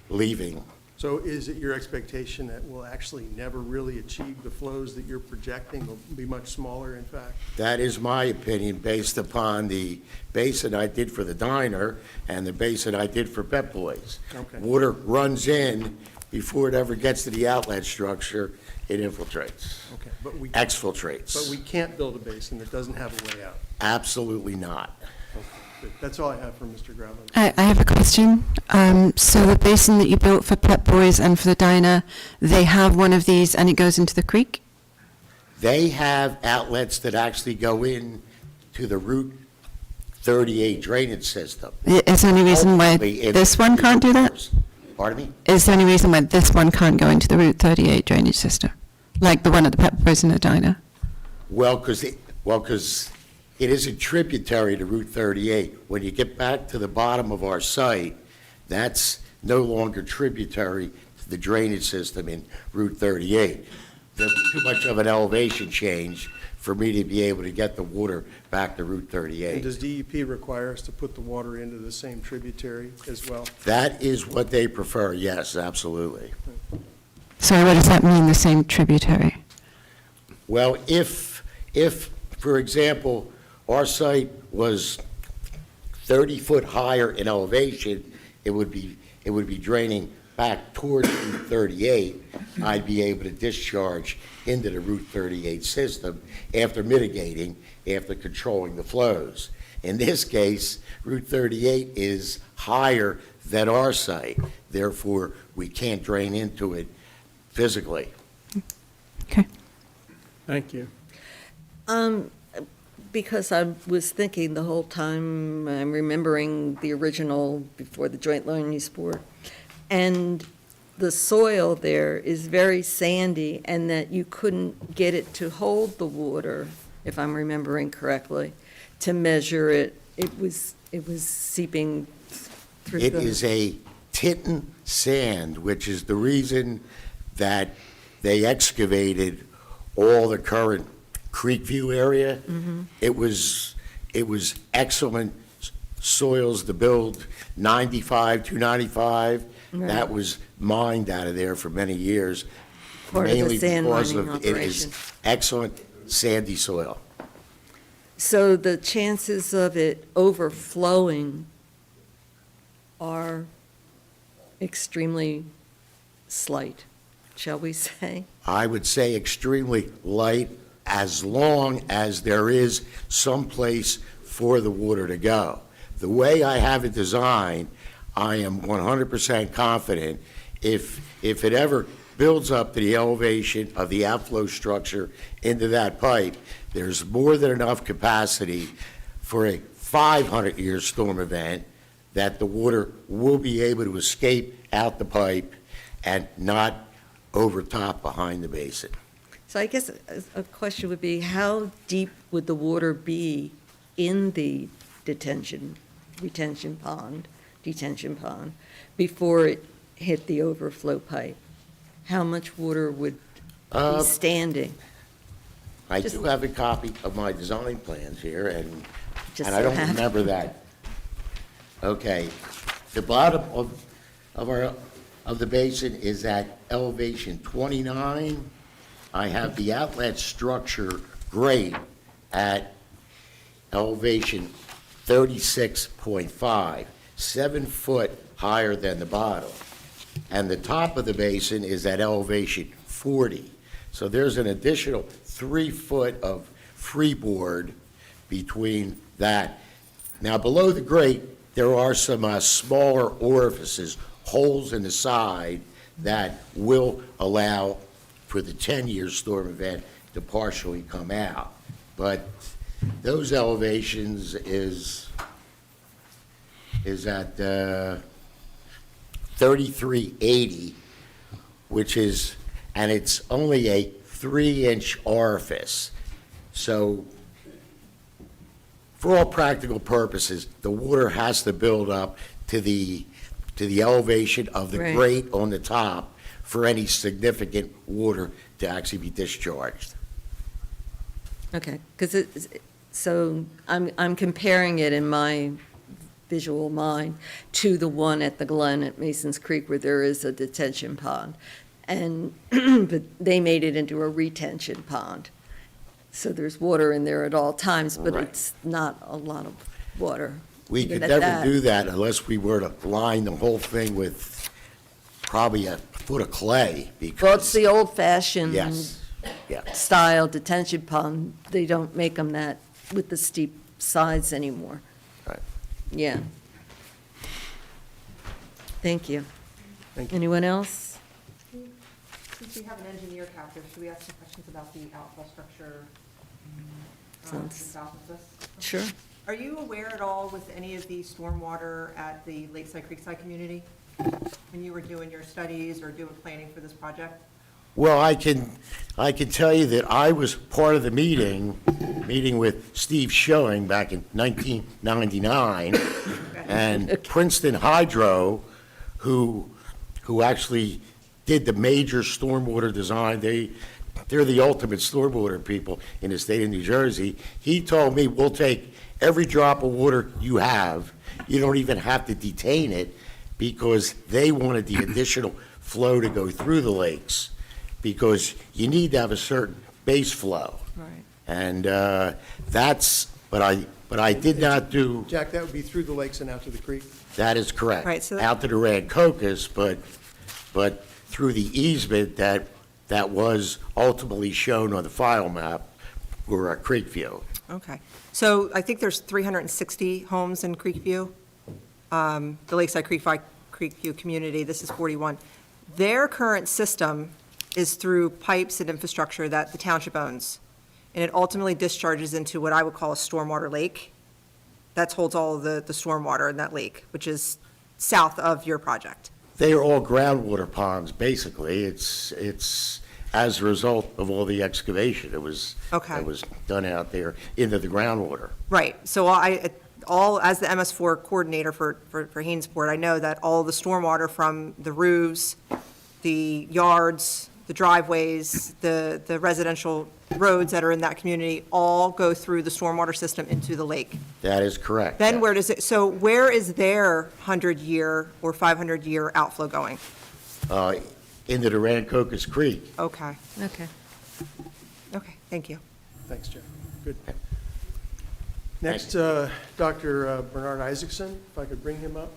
[SPEAKER 17] leaving.
[SPEAKER 15] So is it your expectation that we'll actually never really achieve the flows that you're projecting? Will be much smaller, in fact?
[SPEAKER 17] That is my opinion based upon the basin I did for the diner and the basin I did for Pep Boys.
[SPEAKER 15] Okay.
[SPEAKER 17] Water runs in before it ever gets to the outlet structure, it infiltrates,
[SPEAKER 15] Okay, but we
[SPEAKER 17] exfiltrates.
[SPEAKER 15] can't build a basin that doesn't have a way out.
[SPEAKER 17] Absolutely not.
[SPEAKER 15] Okay, good. That's all I have for Mr. Groveland.
[SPEAKER 7] I have a question. So the basin that you built for Pep Boys and for the diner, they have one of these and it goes into the creek?
[SPEAKER 17] They have outlets that actually go in to the Route 38 drainage system.
[SPEAKER 7] Is there any reason why
[SPEAKER 17] Ultimately, it-
[SPEAKER 7] this one can't do that?
[SPEAKER 17] Pardon me?
[SPEAKER 7] Is there any reason why this one can't go into the Route 38 drainage system? Like the one at the Pep Boys and the diner?
[SPEAKER 17] Well, because it is a tributary to Route 38. When you get back to the bottom of our site, that's no longer tributary to the drainage system in Route 38. There's too much of an elevation change for me to be able to get the water back to Route
[SPEAKER 15] And
[SPEAKER 17] 38.
[SPEAKER 15] does DEP require us to put the water into the same tributary as well?
[SPEAKER 17] That is what they prefer, yes, absolutely.
[SPEAKER 7] Sorry, what does that mean, the same tributary?
[SPEAKER 17] Well, if, for example, our site was 30 foot higher in elevation, it would be draining back towards Route 38. I'd be able to discharge into the Route 38 system after mitigating, after controlling the flows. In this case, Route 38 is higher than our site, therefore, we can't drain into it physically.
[SPEAKER 7] Okay.
[SPEAKER 15] Thank you.
[SPEAKER 1] Because I was thinking the whole time, I'm remembering the original before the joint loan use board, and the soil there is very sandy, and that you couldn't get it to hold the water, if I'm remembering correctly, to measure it. It was seeping through the...
[SPEAKER 17] It is a Tinton sand, which is the reason that they excavated all the current Creekview area. It was excellent soils to build 295.
[SPEAKER 1] Right.
[SPEAKER 17] That was mined out of there for many years.
[SPEAKER 1] Part of the
[SPEAKER 17] mainly
[SPEAKER 1] sand
[SPEAKER 17] because
[SPEAKER 1] mining
[SPEAKER 17] of It is
[SPEAKER 1] operation.
[SPEAKER 17] excellent sandy soil.
[SPEAKER 1] So the chances of it overflowing are extremely slight, shall we say?
[SPEAKER 17] I would say extremely light, as long as there is some place for the water to go. The way I have it designed, I am 100% confident if it ever builds up to the elevation of the outflow structure into that pipe, there's more than enough capacity for a 500-year storm event that the water will be able to escape out the pipe and not overtop behind the basin.
[SPEAKER 1] So I guess a question would be, how deep would the water be in the detention pond, before it hit the overflow pipe? How much water would be standing?
[SPEAKER 17] I
[SPEAKER 1] Just-
[SPEAKER 17] do have a copy of my design plans here, and
[SPEAKER 1] Just
[SPEAKER 17] I don't
[SPEAKER 1] so happen-
[SPEAKER 17] remember that. Okay, the bottom of the basin is at elevation 29. I have the outlet structure grade at elevation 36.5, 7 foot higher than the bottom. And the top of the basin is at elevation 40. So there's an additional 3 foot of freeboard between that. Now, below the grate, there are some smaller orifices, holes in the side, that will allow for the 10-year storm event to partially come out. But those elevations is at 3380, which is, and it's only a 3-inch orifice. So for all practical purposes, the water has to build up to the elevation of the
[SPEAKER 1] Right.
[SPEAKER 17] grate on the top for any significant water to actually be discharged.
[SPEAKER 1] Okay, because so I'm comparing it in my visual mind to the one at the Glen at Mason's Creek where there is a detention pond. And, but they made it into a retention pond. So there's water in there at all times, but
[SPEAKER 17] Right.
[SPEAKER 1] it's not a lot of water.
[SPEAKER 17] We
[SPEAKER 1] even
[SPEAKER 17] could
[SPEAKER 1] at
[SPEAKER 17] never
[SPEAKER 1] that.
[SPEAKER 17] do that unless we were to line the whole thing with probably a foot of clay, because.
[SPEAKER 1] Well, it's the old-fashioned
[SPEAKER 17] Yes, yeah.
[SPEAKER 1] style detention pond. They don't make them that with the steep sides anymore.
[SPEAKER 17] Right.
[SPEAKER 1] Yeah. Thank you.
[SPEAKER 15] Thank you.
[SPEAKER 1] Anyone else?
[SPEAKER 4] Since we have an engineer captive, should we ask some questions about the outfall structure to the
[SPEAKER 1] Sounds-
[SPEAKER 4] south of this?
[SPEAKER 1] Sure.
[SPEAKER 4] Are you aware at all with any of the stormwater at the Lakeside Creekside community? When you were doing your studies or doing planning for this project?
[SPEAKER 17] Well, I can tell you that I was part of the meeting with Steve Schilling back in 1999, and Princeton Hydro, who actually did the major stormwater design. They're the ultimate stormwater people in the state of New Jersey. He told me, we'll take every drop of water you have. You don't even have to detain it, because they wanted the additional flow to go through the lakes, because you need to have a certain base flow.
[SPEAKER 1] Right.
[SPEAKER 17] And but I did not do,
[SPEAKER 15] Jack, that would be through the lakes and out to the creek?
[SPEAKER 17] that is correct.
[SPEAKER 4] Right, so-
[SPEAKER 17] Out to the Rancocas, but through the easement that was ultimately shown on the file map for Creekview.
[SPEAKER 4] Okay. So I think there's 360 homes in Creekview, the Lakeside Creekview community. This is 41. Their current system is through pipes and infrastructure that the township owns, and it ultimately discharges into what I would call a stormwater lake that holds all of the stormwater in that lake, which is south of your project.
[SPEAKER 17] They are all groundwater ponds, basically. It's as a result of all the excavation that was done out there into the groundwater.
[SPEAKER 4] Right. So as the MS4 coordinator for Hainesport, I know that all the stormwater from the roofs, the yards, the driveways, the residential roads that are in that community all go through the stormwater system into the lake.
[SPEAKER 17] That is correct.
[SPEAKER 4] Then where does it, so where is their 100-year or 500-year outflow going?
[SPEAKER 17] Into the Rancocas Creek.
[SPEAKER 4] Okay.
[SPEAKER 1] Okay.
[SPEAKER 4] Okay, thank you.
[SPEAKER 15] Thanks, Jack. Good. Next, Dr. Bernard Isaacson, if I could bring him up.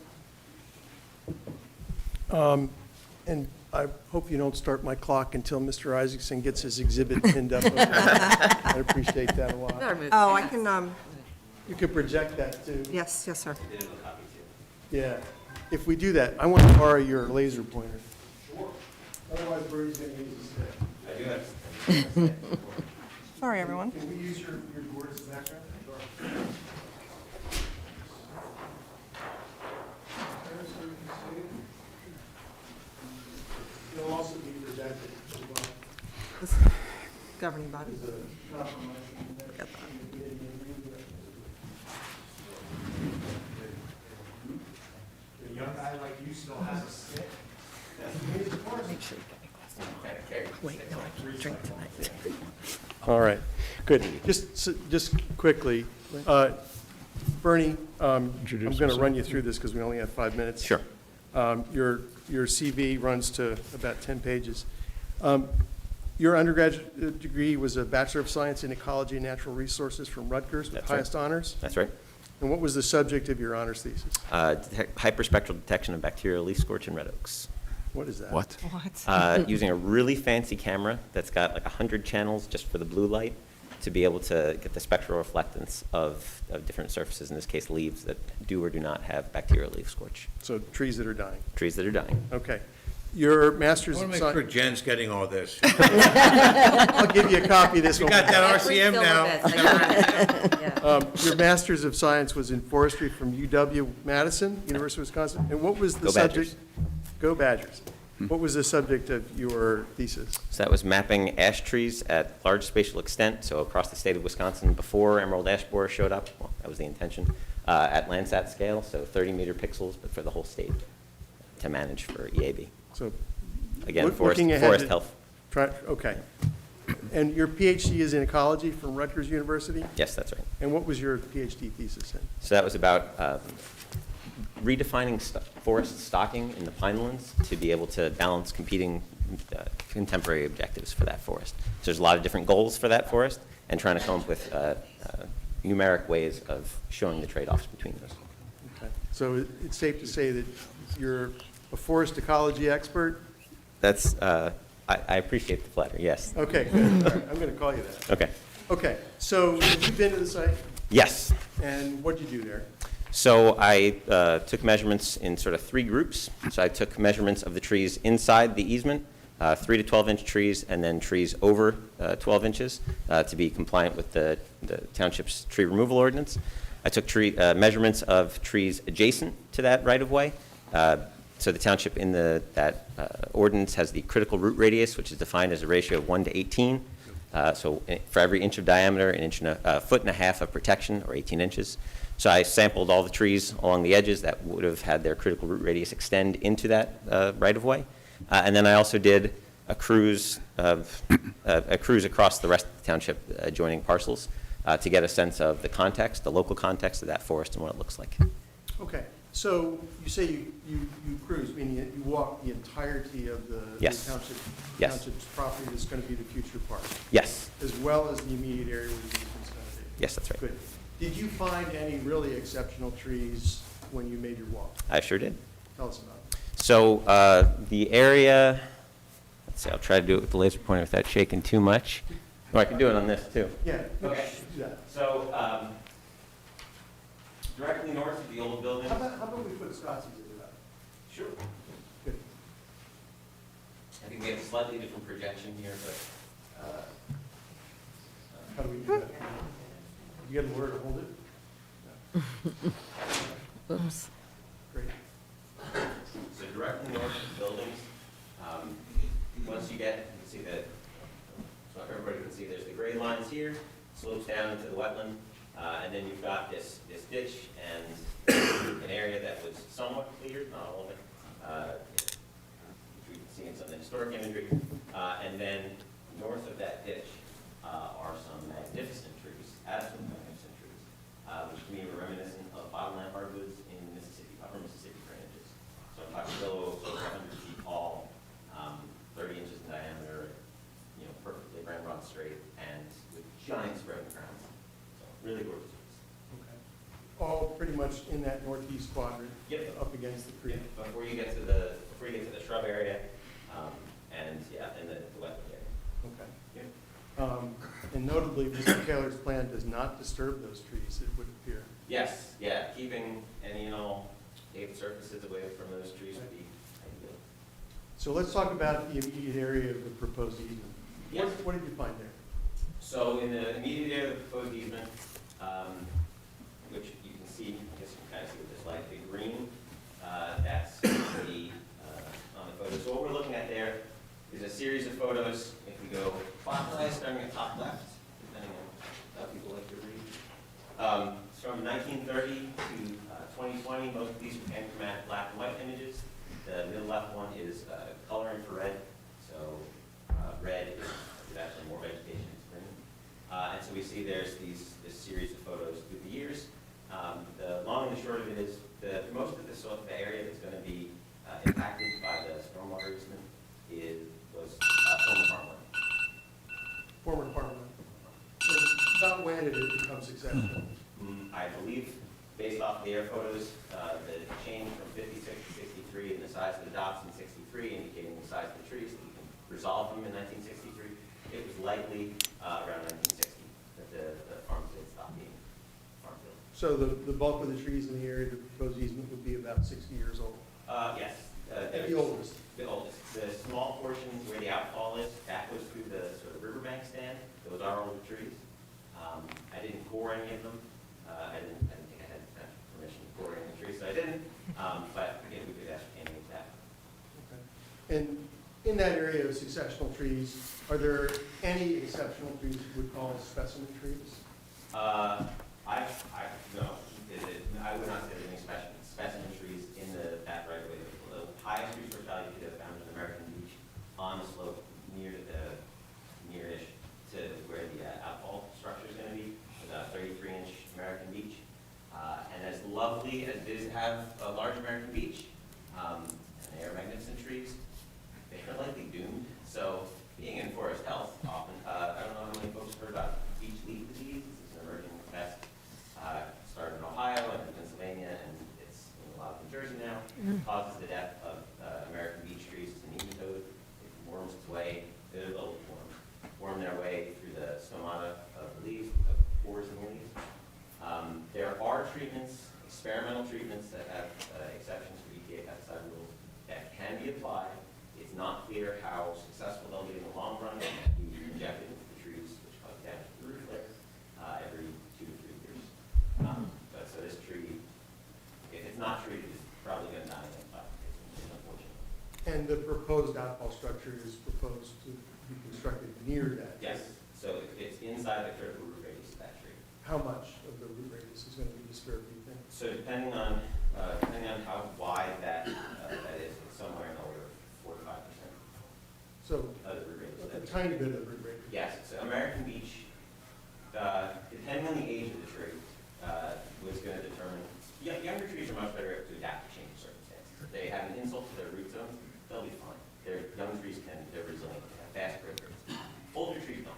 [SPEAKER 15] And I hope you don't start my clock until Mr. Isaacson gets his exhibit pinned up. I'd appreciate that a lot.
[SPEAKER 4] Oh, I can,
[SPEAKER 15] You could project that, too.
[SPEAKER 4] yes, sir.
[SPEAKER 15] Yeah. If we do that, I want to borrow your laser pointer. Sure. Otherwise, Bertie's going to use his stick.
[SPEAKER 4] Sorry, everyone.
[SPEAKER 15] Can we use your board as background? It'll also be projected as well.
[SPEAKER 4] This governing body.
[SPEAKER 9] A young guy like you still has a stick?
[SPEAKER 15] All right, good. Just quickly, Bernie, I'm going to run you through this because we only have 5 minutes.
[SPEAKER 18] Sure.
[SPEAKER 15] Your CV runs to about 10 pages. Your undergraduate degree was a Bachelor of Science in Ecology and Natural Resources from Rutgers with
[SPEAKER 18] That's right.
[SPEAKER 15] highest honors.
[SPEAKER 18] That's right.
[SPEAKER 15] And what was the subject of your honors thesis?
[SPEAKER 18] Hyperspectral detection of bacterial leaf scorch in red oaks.
[SPEAKER 15] What is that?
[SPEAKER 10] What?
[SPEAKER 18] Using a really fancy camera that's got like 100 channels just for the blue light to be able to get the spectral reflectance of different surfaces, in this case leaves that do or do not have bacterial leaf scorch.
[SPEAKER 15] So trees that are dying.
[SPEAKER 18] Trees that are dying.
[SPEAKER 15] Okay. Your master's
[SPEAKER 8] I
[SPEAKER 15] of
[SPEAKER 8] want to make sure
[SPEAKER 15] science.
[SPEAKER 8] Jen's getting all this.
[SPEAKER 15] I'll give you a copy of this
[SPEAKER 8] You
[SPEAKER 15] one.
[SPEAKER 8] got that RCM now.
[SPEAKER 15] Your master's of science was in forestry from UW-Madison, University of Wisconsin. And what was the
[SPEAKER 18] Go
[SPEAKER 15] subject?
[SPEAKER 18] Badgers.
[SPEAKER 15] Go Badgers. What was the subject of your thesis?
[SPEAKER 18] So that was mapping ash trees at large spatial extent, so across the state of Wisconsin before emerald ash borer showed up. Well, that was the intention. At Landsat scale, so 30-meter pixels, but for the whole state to manage for EAB.
[SPEAKER 15] So
[SPEAKER 18] Again,
[SPEAKER 15] looking ahead
[SPEAKER 18] forest
[SPEAKER 15] to
[SPEAKER 18] health.
[SPEAKER 15] Okay. And your PhD is in ecology from Rutgers University?
[SPEAKER 18] Yes, that's right.
[SPEAKER 15] And what was your PhD thesis in?
[SPEAKER 18] So that was about redefining forest stocking in the pinelands to be able to balance competing contemporary objectives for that forest. So there's a lot of different goals for that forest, and trying to come up with numeric ways of showing the trade-offs between those.
[SPEAKER 15] Okay. So it's safe to say that you're a forest ecology expert?
[SPEAKER 18] That's, I appreciate the flattery, yes.
[SPEAKER 15] Okay, good. All right, I'm going to call you that.
[SPEAKER 18] Okay.
[SPEAKER 15] Okay, so have you been to the site?
[SPEAKER 18] Yes.
[SPEAKER 15] And what did you do there?
[SPEAKER 18] So I took measurements in sort of 3 groups. So I took measurements of the trees inside the easement, 3 to 12-inch trees, and then trees over 12 inches to be compliant with the township's tree removal ordinance. I took measurements of trees adjacent to that right-of-way. So the township in that ordinance has the critical root radius, which is defined as a ratio of 1 to 18. So for every inch of diameter, a foot and a half of protection, or 18 inches. So I sampled all the trees along the edges that would have had their critical root radius extend into that right-of-way. And then I also did a cruise across the rest of the township adjoining parcels to get a sense of the context, the local context of that forest and what it looks like.
[SPEAKER 15] Okay, so you say you cruise, meaning you walk the entirety of the
[SPEAKER 18] Yes.
[SPEAKER 15] township's property that's going to be the future park?
[SPEAKER 18] Yes.
[SPEAKER 15] As well as the immediate area where the easement's going to be?
[SPEAKER 18] Yes, that's right.
[SPEAKER 15] Good. Did you find any really exceptional trees when you made your walk?
[SPEAKER 18] I sure did.
[SPEAKER 15] Tell us about it.
[SPEAKER 18] So the area, let's see, I'll try to do it with the laser pointer without shaking too much. Oh, I can do it on this too.
[SPEAKER 15] Yeah.
[SPEAKER 18] Okay.
[SPEAKER 15] Do that.
[SPEAKER 18] So directly north of the old building.
[SPEAKER 15] How about we put Scott's into that?
[SPEAKER 18] Sure.
[SPEAKER 15] Good.
[SPEAKER 18] I think we have a slightly different projection here, but
[SPEAKER 15] How do we do that? You got a word to hold it?
[SPEAKER 1] Oops.
[SPEAKER 15] Great.
[SPEAKER 18] so directly north of the buildings, once you get, you can see that, so everybody can see there's the grade lines here, slopes down into the wetland, and then you've got this ditch and an area that was somewhat cleared, not all of it, which we can see in some of the historic imagery, and then north of that ditch are some magnificent trees, absolutely magnificent trees, which to me were reminiscent of bottleneck hardwoods in Mississippi, upper Mississippi drainages. So I'm talking willow, over 100 feet tall, 30 inches in diameter, perfectly ramrod straight, and with giant spreading crowns. So really gorgeous trees.
[SPEAKER 15] Okay. All pretty much in that northeast quadrant?
[SPEAKER 18] Yep.
[SPEAKER 15] Up against the creek?
[SPEAKER 18] Yeah, before you get to the shrub area, and in the wetland area.
[SPEAKER 15] Okay.
[SPEAKER 18] Yep.
[SPEAKER 15] And notably, Mr. Taylor's plan does not disturb those trees, it would appear.
[SPEAKER 18] Yes, yeah, keeping any and all paved surfaces away from those trees would be ideal.
[SPEAKER 15] So let's talk about the immediate area of the proposed easement.
[SPEAKER 18] Yes.
[SPEAKER 15] What did you find there?
[SPEAKER 18] So in the immediate area of the proposed easement, which you can see, I guess you can kind of see with this light, the green, that's on the photo. So what we're looking at there is a series of photos. If we go clockwise, starting at top left, depending on how people like to read. It's from 1930 to 2020. Most of these are panchromatic black and white images. The middle left one is color infrared. So red is actually more vegetation, it's green. And so we see there's this series of photos through the years. The long and the short of it is most of the area that's going to be impacted by the stormwater easement was former farmland.
[SPEAKER 15] Former farmland. And about when did it become successful?
[SPEAKER 18] I believe, based off the air photos, the change from 56 to 63 and the size of the dots in 63, indicating the size of the trees, that you can resolve them in 1963. It was likely around 1960 that the farm field stopped being farm field.
[SPEAKER 15] So the bulk of the trees in the area of the proposed easement would be about 60 years old?
[SPEAKER 18] Yes.
[SPEAKER 15] At the oldest?
[SPEAKER 18] The oldest. The small portions where the outfall is, that goes through the sort of riverbank stand. Those are older trees. I didn't core any of them. I didn't think I had permission to core any of the trees, so I didn't. But again, we could ascertain the exact
[SPEAKER 15] And in that area of successional trees, are there any exceptional trees you would call specimen trees?
[SPEAKER 18] No, I would not say there's any specimen trees in that right of way. The highest resource value you could have found is American Beach on the slope near-ish to where the outfall structure is going to be, with a 33-inch American Beach. And as lovely as it is to have a large American Beach, and they are magnificent trees, they are likely doomed. So being in forest health, often, I don't know how many folks have heard about beach leaf disease. It's an emerging pest. Started in Ohio and in Pennsylvania, and it's in a lot of New Jersey now. It causes the death of American beech trees. It's a nematode. It worms its way, they're little worm their way through the stomata of the leaves, the pores in the leaves. There are treatments, experimental treatments that have exceptions for EPA pesticide rules that can be applied. It's not clear how successful they'll be in the long run. They have to be injected into the trees, which cause damage to the root flare every 2 to 3 years. But so this tree, if it's not treated, it's probably going to die in 5 years. It's unfortunate.
[SPEAKER 15] And the proposed outfall structure is proposed to be constructed near that tree?
[SPEAKER 18] Yes, so it's inside the critical root radius of that tree.
[SPEAKER 15] How much of the root radius is going to be disturbed, do you think?
[SPEAKER 18] So depending on how wide that is, it's somewhere in the order of 4 to 5%.
[SPEAKER 15] So
[SPEAKER 18] Of the root radius.
[SPEAKER 15] a tiny bit of root radius?
[SPEAKER 18] Yes, so American Beech, depending on the age of the tree, was going to determine, younger trees are much better to adapt to changing circumstances. If they have an insult to their root zone, they'll be fine. Young trees they're resilient, they have fast growth rates. Older trees don't.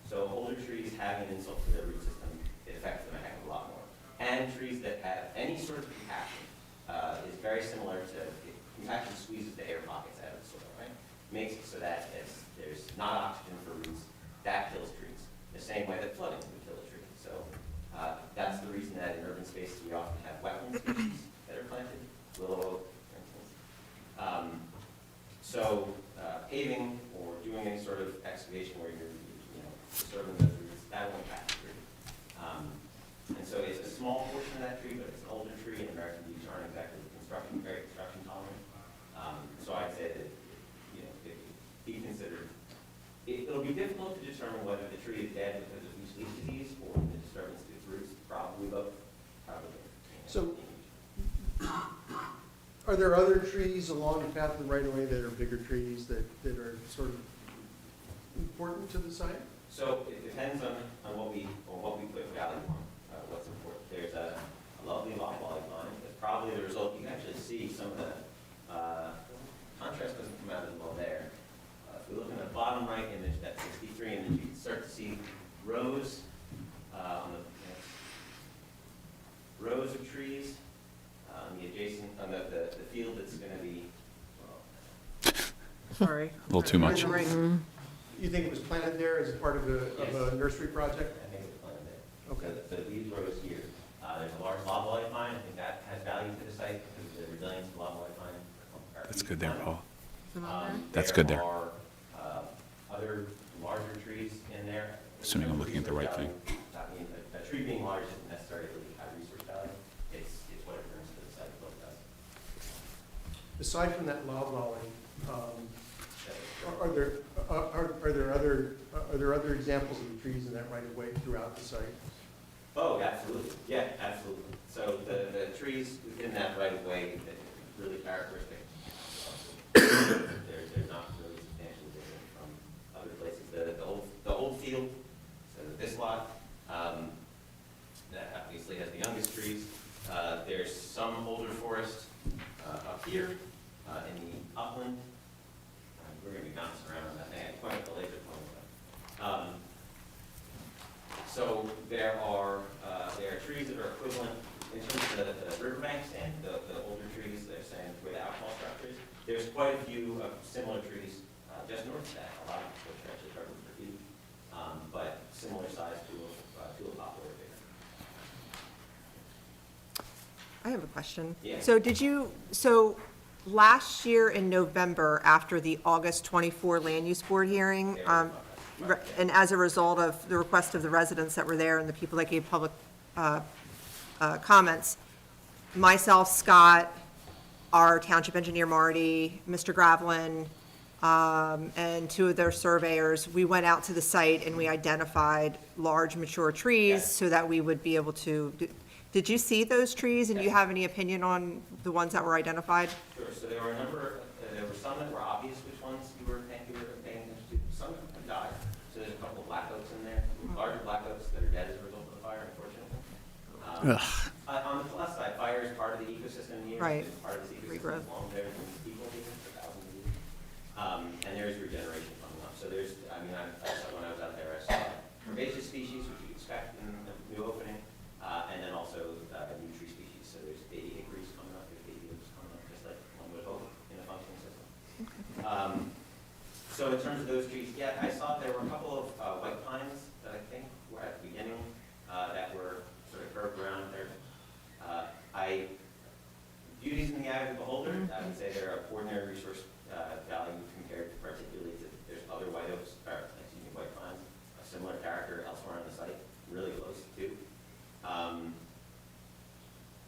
[SPEAKER 18] So older trees having an insult to their root system, it affects them a heck of a lot more. And trees that have any sort of compaction is very similar to, compaction squeezes the air pockets out of the soil, right? Makes it so that there's not oxygen for roots, that kills trees. The same way that flooding would kill a tree. So that's the reason that in urban spaces we often have wetland species that are planted, willow oak, for instance. So paving or doing any sort of excavation where you're disturbing those roots, that will impact the tree. And so it's a small portion of that tree, but it's an older tree, and American beech aren't exactly very construction tolerant. So I'd say that it be considered. It'll be difficult to determine whether the tree is dead because of loose leaf disease or the disturbance to its roots. Probably both.
[SPEAKER 15] So are there other trees along the path of the right-of-way that are bigger trees that are sort of important to the site?
[SPEAKER 18] So it depends on what we put value on, what's important. There's a lovely loblolly vine that's probably the result. You can actually see some of the contrast doesn't come out as well there. If we look in the bottom right image, that 63 image, you can start to see rows on the rows of trees on the adjacent on the field that's going to be.
[SPEAKER 4] Sorry.
[SPEAKER 10] A little too much.
[SPEAKER 15] You think it was planted there as part of a nursery project?
[SPEAKER 18] I think it was planted there.
[SPEAKER 15] Okay.
[SPEAKER 18] So these rows here, there's a large loblolly vine. I think that has value to the site because of the resilience of the loblolly vine.
[SPEAKER 10] That's good there, Paul. That's good there.
[SPEAKER 18] There are other larger trees in there.
[SPEAKER 10] Assuming I'm looking at the right thing.
[SPEAKER 18] I mean, a tree being large isn't necessarily high resource value. It's what it brings to the site, what it does.
[SPEAKER 15] Aside from that loblolly, are there other examples of the trees in that right of way throughout the site?
[SPEAKER 18] Oh, absolutely. Yeah, absolutely. So the trees within that right of way that are really characteristic. They're not really substantially different from other places. The old field, so this lot, that obviously has the youngest trees. There's some older forest up here in the upland. We're going to be bouncing around on that. I point at the laser point. So there are trees that are equivalent in terms of the riverbanks and the older trees they're saying where the outfall structures. There's quite a few similar trees just north of that. A lot of which are actually covered for feet, but similar size to a poplar bigger.
[SPEAKER 4] I have a question.
[SPEAKER 18] Yeah.
[SPEAKER 4] So last year in November, after the August 24 Land Use Board hearing, and as a result of the request of the residents that were there and the people that gave public comments, myself, Scott, our township engineer Marty, Mr. Gravelin, and two of their surveyors, we went out to the site and we identified large mature trees so that we would be able to, did you see those trees, and do you have any opinion on the ones that were identified?
[SPEAKER 18] Sure, so there were a number, there were some that were obvious which ones you were paying attention to, some have died. So there's a couple of black oaks in there, larger black oaks that are dead as a result of the fire, unfortunately. On the plus side, fire is part of the ecosystem here.
[SPEAKER 4] Right.
[SPEAKER 18] It's part of this
[SPEAKER 4] Regrowth.
[SPEAKER 18] ecosystem long there, and people here for thousands of years. And there's regeneration coming up. So there's, I mean, I saw, when I was out there, I saw herbaceous species, which you'd expect in the new opening, and then also new tree species. So there's baby hickories coming up, there's baby oaks coming up, just like one would hope in a functioning system. So in terms of those trees, yeah, I saw there were a couple of white pines that I think were at the beginning that were sort of curved around there. Beauties in the eye of the beholder, I would say they're of ordinary resource value compared particularly to, there's other white oaks, or excuse me, white pines, of similar character elsewhere on the site, really close too.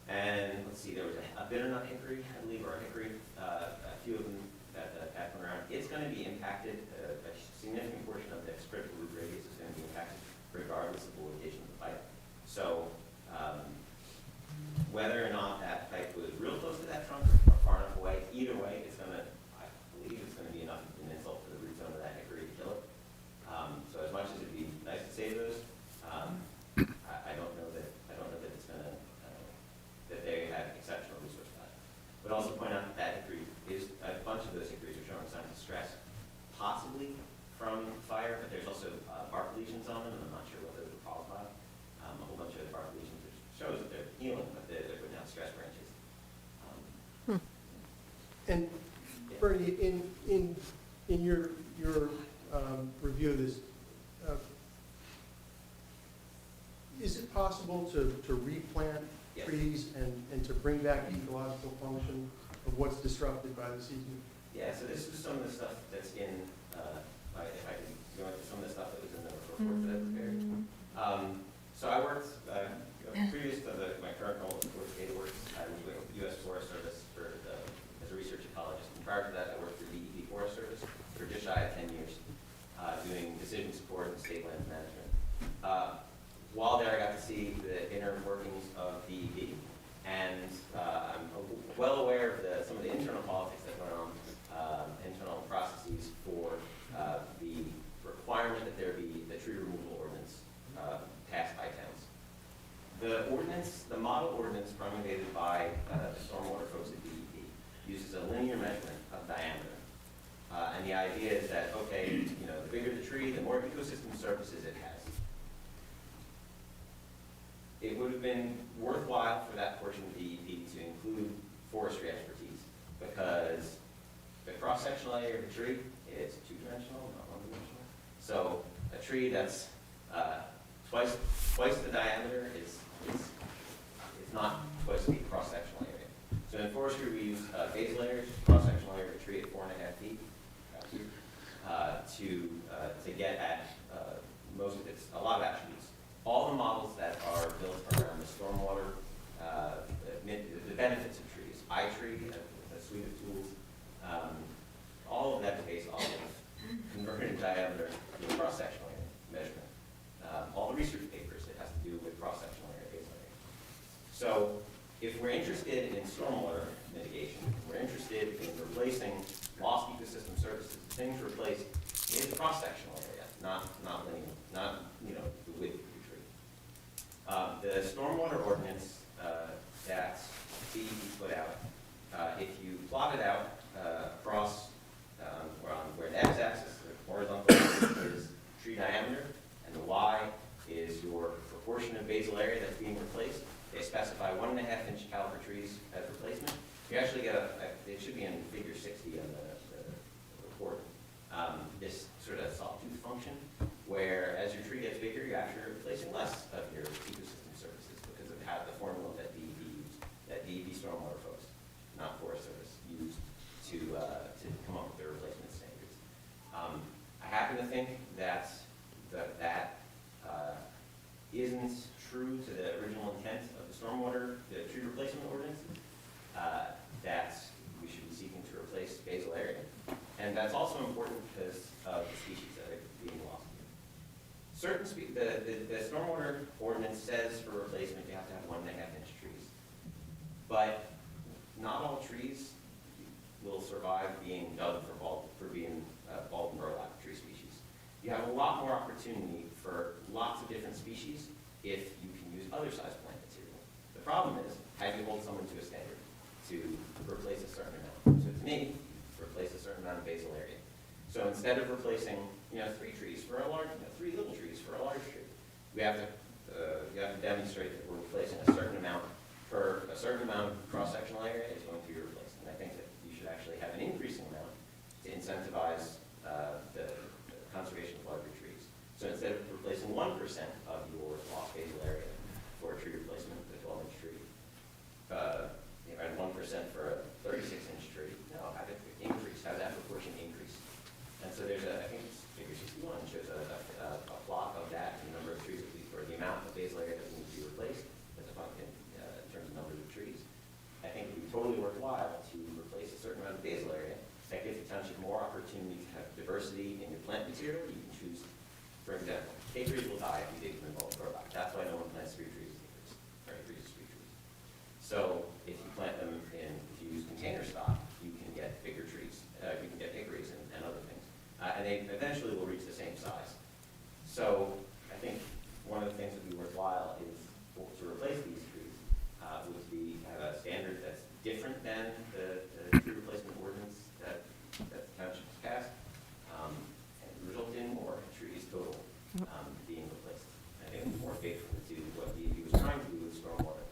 [SPEAKER 18] And let's see, there was a bitternut hickory, I believe, or a hickory, a few of them that went around. It's going to be impacted, a significant portion of the critical root radius is going to be impacted regardless of the location of the pipe. So whether or not that pipe was real close to that trunk or far enough away, either way, it's going to, I believe it's going to be enough of an insult to the root zone of that hickory to kill it. So as much as it'd be nice to save those, I don't know that it's going to, that they have exceptional resource value. But also point out that that hickory is, a bunch of those hickories are showing signs of stress, possibly from fire, but there's also bark lesions on them, and I'm not sure what those would qualify. A whole bunch of bark lesions which shows that they're healing, but they're putting out stress branches.
[SPEAKER 15] And Bernie, in your review of this, is it possible to replant
[SPEAKER 18] Yes.
[SPEAKER 15] trees and to bring back ecological function of what's disrupted by the season?
[SPEAKER 18] Yeah, so this is some of the stuff that's in, if I can go into some of the stuff that was in the report that I prepared. So I worked, previous to my current role at Data Works, I was with the U.S. Forest Service as a research ecologist. And prior to that, I worked for DEP Forest Service for just shy of 10 years, doing decision support and state land management. While there, I got to see the inner workings of DEP, and I'm well aware of some of the internal politics that went on, internal processes for the requirement that there be the tree removal ordinance passed by towns. The ordinance, the model ordinance promulgated by the stormwater folks at DEP uses a linear measurement of diameter. And the idea is that, okay, the bigger the tree, the more ecosystem services it has. It would have been worthwhile for that portion of DEP to include forestry expertise, because the cross-sectional area of a tree is two-dimensional, not one-dimensional. So a tree that's twice the diameter is not supposed to be cross-sectional area. So in forestry, we use base layers, cross-sectional area of a tree at 4.5 feet, to get at most of its, a lot of attributes. All the models that are built around the stormwater, the benefits of trees, iTree, a suite of tools, all of that is based off of converted diameter to cross-sectional area measurement. All the research papers, it has to do with cross-sectional area, base area. So if we're interested in stormwater mitigation, we're interested in replacing lost ecosystem services, things to replace is the cross-sectional area, not linear, not the width of the tree. The stormwater ordinance that DEP put out, if you plot it out across where the x-axis, the horizontal axis is tree diameter, and the y is your proportion of basal area that's being replaced, they specify 1.5-inch caliber trees as replacement. You actually get it should be in figure 60 on the report, this sort of sawtooth function, where as your tree gets bigger, you're actually replacing less of your ecosystem services because of how the formula that DEP used, that DEP stormwater folks, not Forest Service, used to come up with their replacement standards. I happen to think that isn't true to the original intent of the tree replacement ordinance. That stormwater ordinance says for replacement, you have to have 1.5-inch trees. But not all trees will survive being dug for being bald and burlap tree species. You have a lot more opportunity for lots of different species if you can use other size plant material. The problem is, how do you hold someone to a standard to replace a certain amount? So to me, replace a certain amount of basal area. So instead of replacing, 3 trees for a large, 3 little trees for a large tree, you have to demonstrate that we're replacing a certain amount for a certain amount of cross-sectional area is going to be replaced. And I think that you should actually have an increasing amount to incentivize the conservation of larger trees. So instead of replacing 1% of your lost basal area for a tree replacement, the 12-inch tree, and 1% for a 36-inch tree, no, have it increase, have that proportion increase. And so there's I think it's figure 61, shows a plot of that and the number of trees, or the amount of basal area that needs to be replaced as a function in terms of numbers of trees. I think it would be totally worthwhile to replace a certain amount of basal area. That gives the township more opportunity to have diversity in your plant material. You can choose, for example, hay trees will die if you dig them in bulk burlap. That's why no one plants street trees, or increases street trees. So if you plant them if you use container stock, you can get bigger trees. You can get hickories and other things. And they eventually will reach the same size. So I think one of the things that would be worthwhile is to replace these trees would be have a standard that's different than the tree replacement ordinance that the township has passed, and result in more trees total being replaced. I think it's more faithful to what DEP was trying to do with stormwater,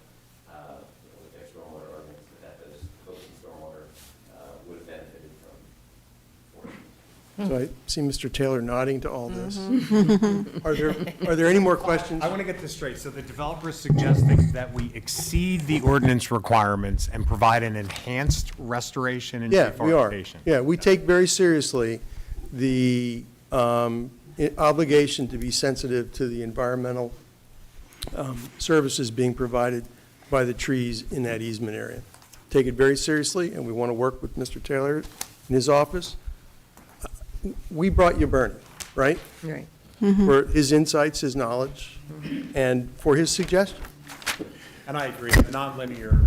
[SPEAKER 18] with their stormwater ordinance, that those folks in stormwater would have benefited from.
[SPEAKER 15] So I see Mr. Taylor nodding to all this. Are there any more questions?
[SPEAKER 9] I want to get this straight. So the developer is suggesting that we exceed the ordinance requirements and provide an enhanced restoration and
[SPEAKER 15] Yeah, we are.
[SPEAKER 9] reforestation.
[SPEAKER 15] Yeah, we take very seriously the obligation to be sensitive to the environmental services being provided by the trees in that easement area. Take it very seriously, and we want to work with Mr. Taylor in his office. We brought you Bernie, right?
[SPEAKER 1] Right.
[SPEAKER 15] For his insights, his knowledge, and for his suggestion.
[SPEAKER 9] And I agree, the nonlinear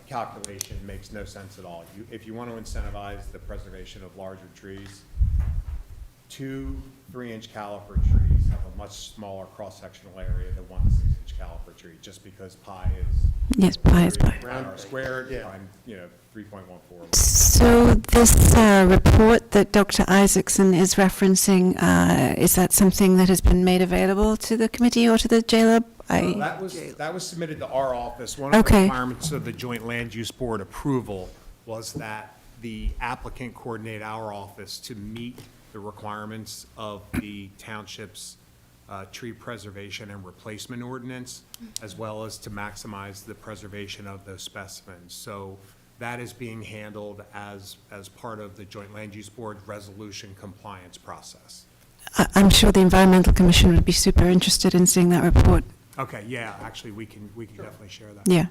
[SPEAKER 9] calculation makes no sense at all. If you want to incentivize the preservation of larger trees, 2 3-inch caliper trees have a much smaller cross-sectional area than 1 6-inch caliper tree, just because pi is.
[SPEAKER 7] Yes, pi is pi.
[SPEAKER 9] R squared,
[SPEAKER 15] Yeah.
[SPEAKER 9] times, 3.14.
[SPEAKER 7] So this report that Dr. Isaacson is referencing, is that something that has been made available to the committee or to the JLab?
[SPEAKER 9] That was submitted to our office. One of the
[SPEAKER 7] Okay.
[SPEAKER 9] requirements of the Joint Land Use Board approval was that the applicant coordinate our office to meet the requirements of the township's tree preservation and replacement ordinance, as well as to maximize the preservation of those specimens. So that is being handled as part of the Joint Land Use Board resolution compliance process.
[SPEAKER 7] I'm sure the Environmental Commission would be super interested in seeing that report.
[SPEAKER 9] Okay, yeah, actually, we can definitely share that.
[SPEAKER 7] Yeah.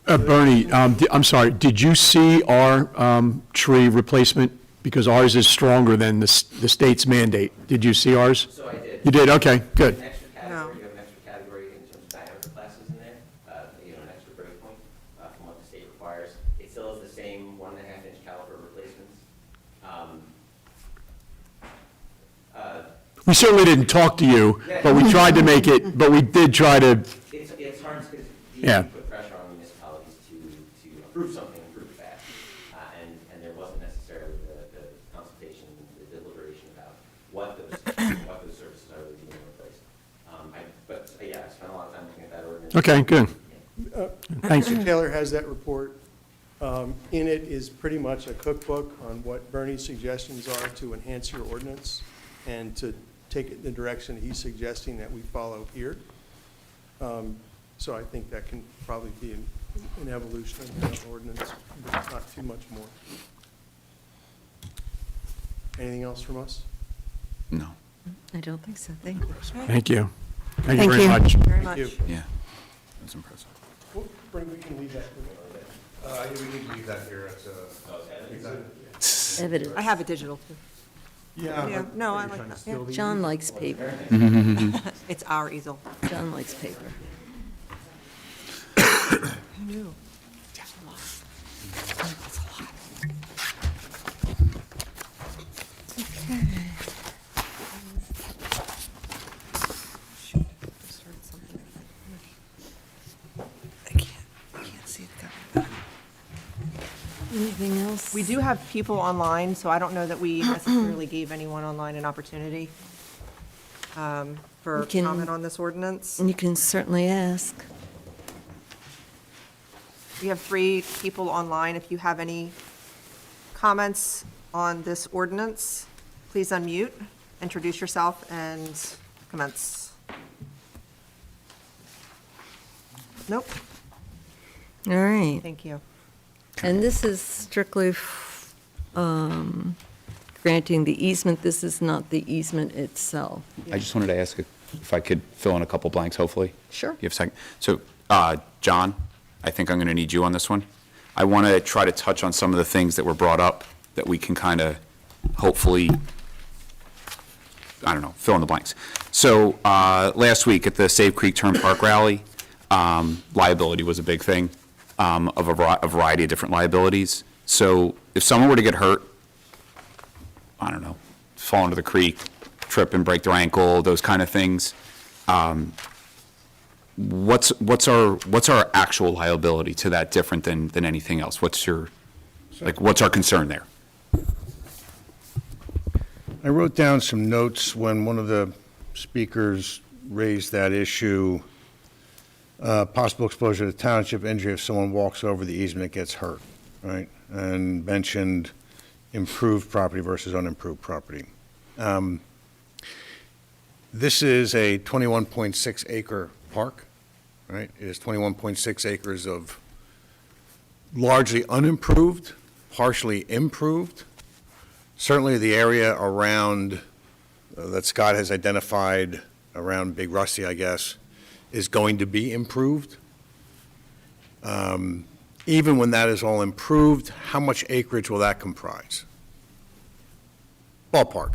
[SPEAKER 9] Yep.
[SPEAKER 3] Bernie, I'm sorry, did you see our tree replacement? Because ours is stronger than the state's mandate. Did you see ours?
[SPEAKER 18] So I did.
[SPEAKER 3] You did, okay, good.
[SPEAKER 18] An extra category, you have an extra category in terms of diameter classes in there, an extra break point from what the state requires. It still has the same 1.5-inch caliper replacements.
[SPEAKER 3] We certainly didn't talk to you, but we tried to make it, but we did try to,
[SPEAKER 18] It's hard because
[SPEAKER 3] Yeah.
[SPEAKER 18] put pressure on municipalities to approve something, approve fast, and there wasn't necessarily the consultation, the deliberation about what those services are really being replaced. I spent a lot of time looking at that ordinance.
[SPEAKER 3] okay, good. Thanks.
[SPEAKER 15] Mr. Taylor has that report. In it is pretty much a cookbook on what Bernie's suggestions are to enhance your ordinance and to take it in the direction he's suggesting that we follow here. So I think that can probably be an evolution of the ordinance, but not too much more. Anything else from us?
[SPEAKER 10] No.
[SPEAKER 1] I don't think so. Thank you.
[SPEAKER 3] Thank you. Thank you
[SPEAKER 7] Thank
[SPEAKER 3] very
[SPEAKER 7] you.
[SPEAKER 3] much.
[SPEAKER 1] Very
[SPEAKER 15] Thank
[SPEAKER 1] much.
[SPEAKER 15] you.
[SPEAKER 10] Yeah, that's impressive.
[SPEAKER 15] Well, Bernie, we can leave that.
[SPEAKER 8] We need to leave that here.
[SPEAKER 1] Evidence.
[SPEAKER 4] I have a digital too. Yeah, no, I like that. Yeah.
[SPEAKER 1] John likes paper.
[SPEAKER 4] It's our easel.
[SPEAKER 1] John likes paper.
[SPEAKER 4] Who knew?
[SPEAKER 1] Anything else?
[SPEAKER 4] We do have people online, so I don't know that we necessarily gave anyone online an opportunity for
[SPEAKER 1] We can-
[SPEAKER 4] comment on this ordinance.
[SPEAKER 1] And you can certainly ask.
[SPEAKER 4] We have 3 people online. If you have any comments on this ordinance, please unmute, introduce yourself, and commence. Nope,
[SPEAKER 1] All right.
[SPEAKER 4] thank you.
[SPEAKER 1] And this is strictly granting the easement. This is not the easement itself.
[SPEAKER 10] I just wanted to ask if I could fill in a couple blanks, hopefully.
[SPEAKER 1] Sure.
[SPEAKER 10] You have a second? So, John, I think I'm going to need you on this one. I want to try to touch on some of the things that were brought up that we can kind of hopefully, I don't know, fill in the blanks. So, last week at the Save Creek Turn Park Rally, liability was a big thing, of a variety of different liabilities. So if someone were to get hurt, I don't know, fall into the creek, trip and break their ankle, those kind of things, what's our actual liability to that different than anything else? What's our concern there?
[SPEAKER 8] I wrote down some notes when one of the speakers raised that issue, possible exposure to township injury if someone walks over the easement and gets hurt, right? And mentioned improved property versus unimproved property. This is a 21.6 acre park, right? It is 21.6 acres of largely unimproved, partially improved. Certainly the area around, that Scott has identified around Big Rusty, I guess, is going to be improved. Even when that is all improved, how much acreage will that comprise? Ballpark.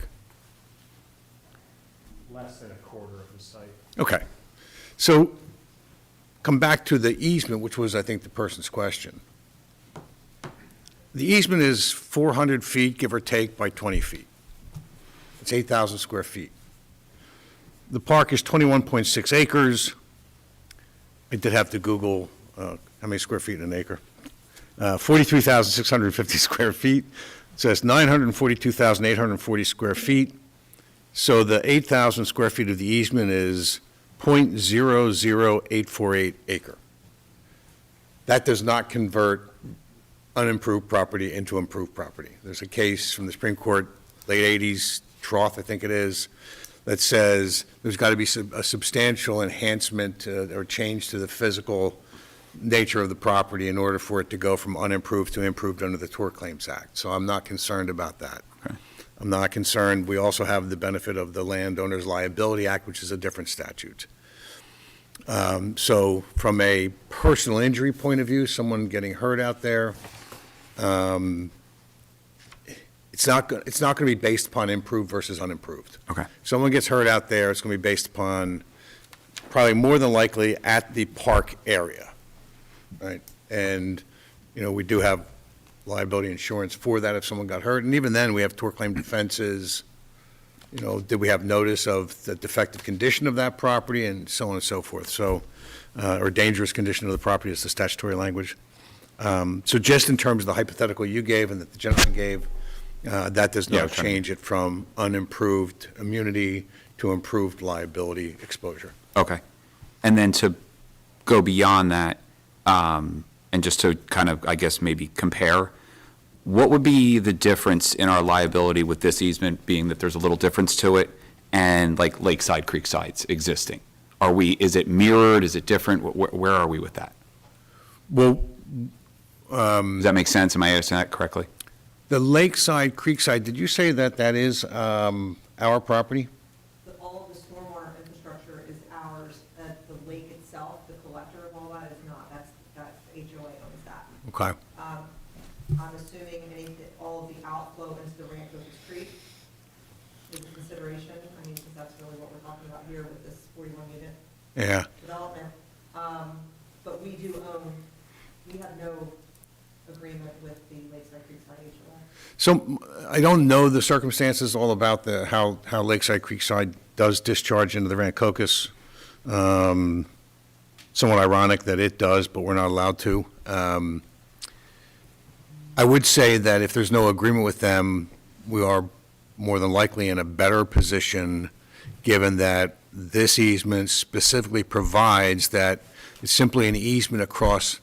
[SPEAKER 16] Less than a quarter of the site.
[SPEAKER 8] Okay. So come back to the easement, which was, I think, the person's question. The easement is 400 feet, give or take, by 20 feet. It's 8,000 square feet. The park is 21.6 acres. I did have to Google how many square feet in an acre. 43,650 square feet. So that's 942,840 square feet. So the 8,000 square feet of the easement is 0.00848 acre. That does not convert unimproved property into improved property. There's a case from the Supreme Court, late 80s, Troth, I think it is, that says there's got to be a substantial enhancement or change to the physical nature of the property in order for it to go from unimproved to improved under the Tort Claims Act. So I'm not concerned about that.
[SPEAKER 10] Okay.
[SPEAKER 8] I'm not concerned. We also have the benefit of the Landowners Liability Act, which is a different statute. So from a personal injury point of view, someone getting hurt out there, it's not going to be based upon improved versus unimproved.
[SPEAKER 10] Okay.
[SPEAKER 8] Someone gets hurt out there, it's going to be based upon, probably more than likely, at the park area, right? And, you know, we do have liability insurance for that if someone got hurt, and even then, we have tort claim defenses. You know, did we have notice of the defective condition of that property, and so on and so forth. So, or dangerous condition of the property is the statutory language. So just in terms of the hypothetical you gave and that the gentleman gave, that does not change it from unimproved immunity to improved liability exposure.
[SPEAKER 10] Okay. And then to go beyond that, and just to kind of, I guess, maybe compare, what would be the difference in our liability with this easement, being that there's a little difference to it, and like Lakeside, Creekside's existing? Is it mirrored? Is it different? Where are we with that?
[SPEAKER 8] Well,
[SPEAKER 10] does that make sense? Am I asking that correctly?
[SPEAKER 8] The Lakeside, Creekside, did you say that that is our property?
[SPEAKER 4] All of the stormwater infrastructure is ours, the lake itself, the collector of all that is not, that's HOA owns that.
[SPEAKER 8] Okay.
[SPEAKER 4] I'm assuming all of the outflow into the Rancocas Creek consideration, I mean, because that's really what we're talking about here with this 41-unit
[SPEAKER 8] Yeah.
[SPEAKER 4] development. But we do own, we have no agreement with the Lakeside Creekside HOA.
[SPEAKER 8] So I don't know the circumstances all about how Lakeside Creekside does discharge into the Rancocas. Somewhat ironic that it does, but we're not allowed to. I would say that if there's no agreement with them, we are more than likely in a better position, given that this easement specifically provides that it's simply an easement across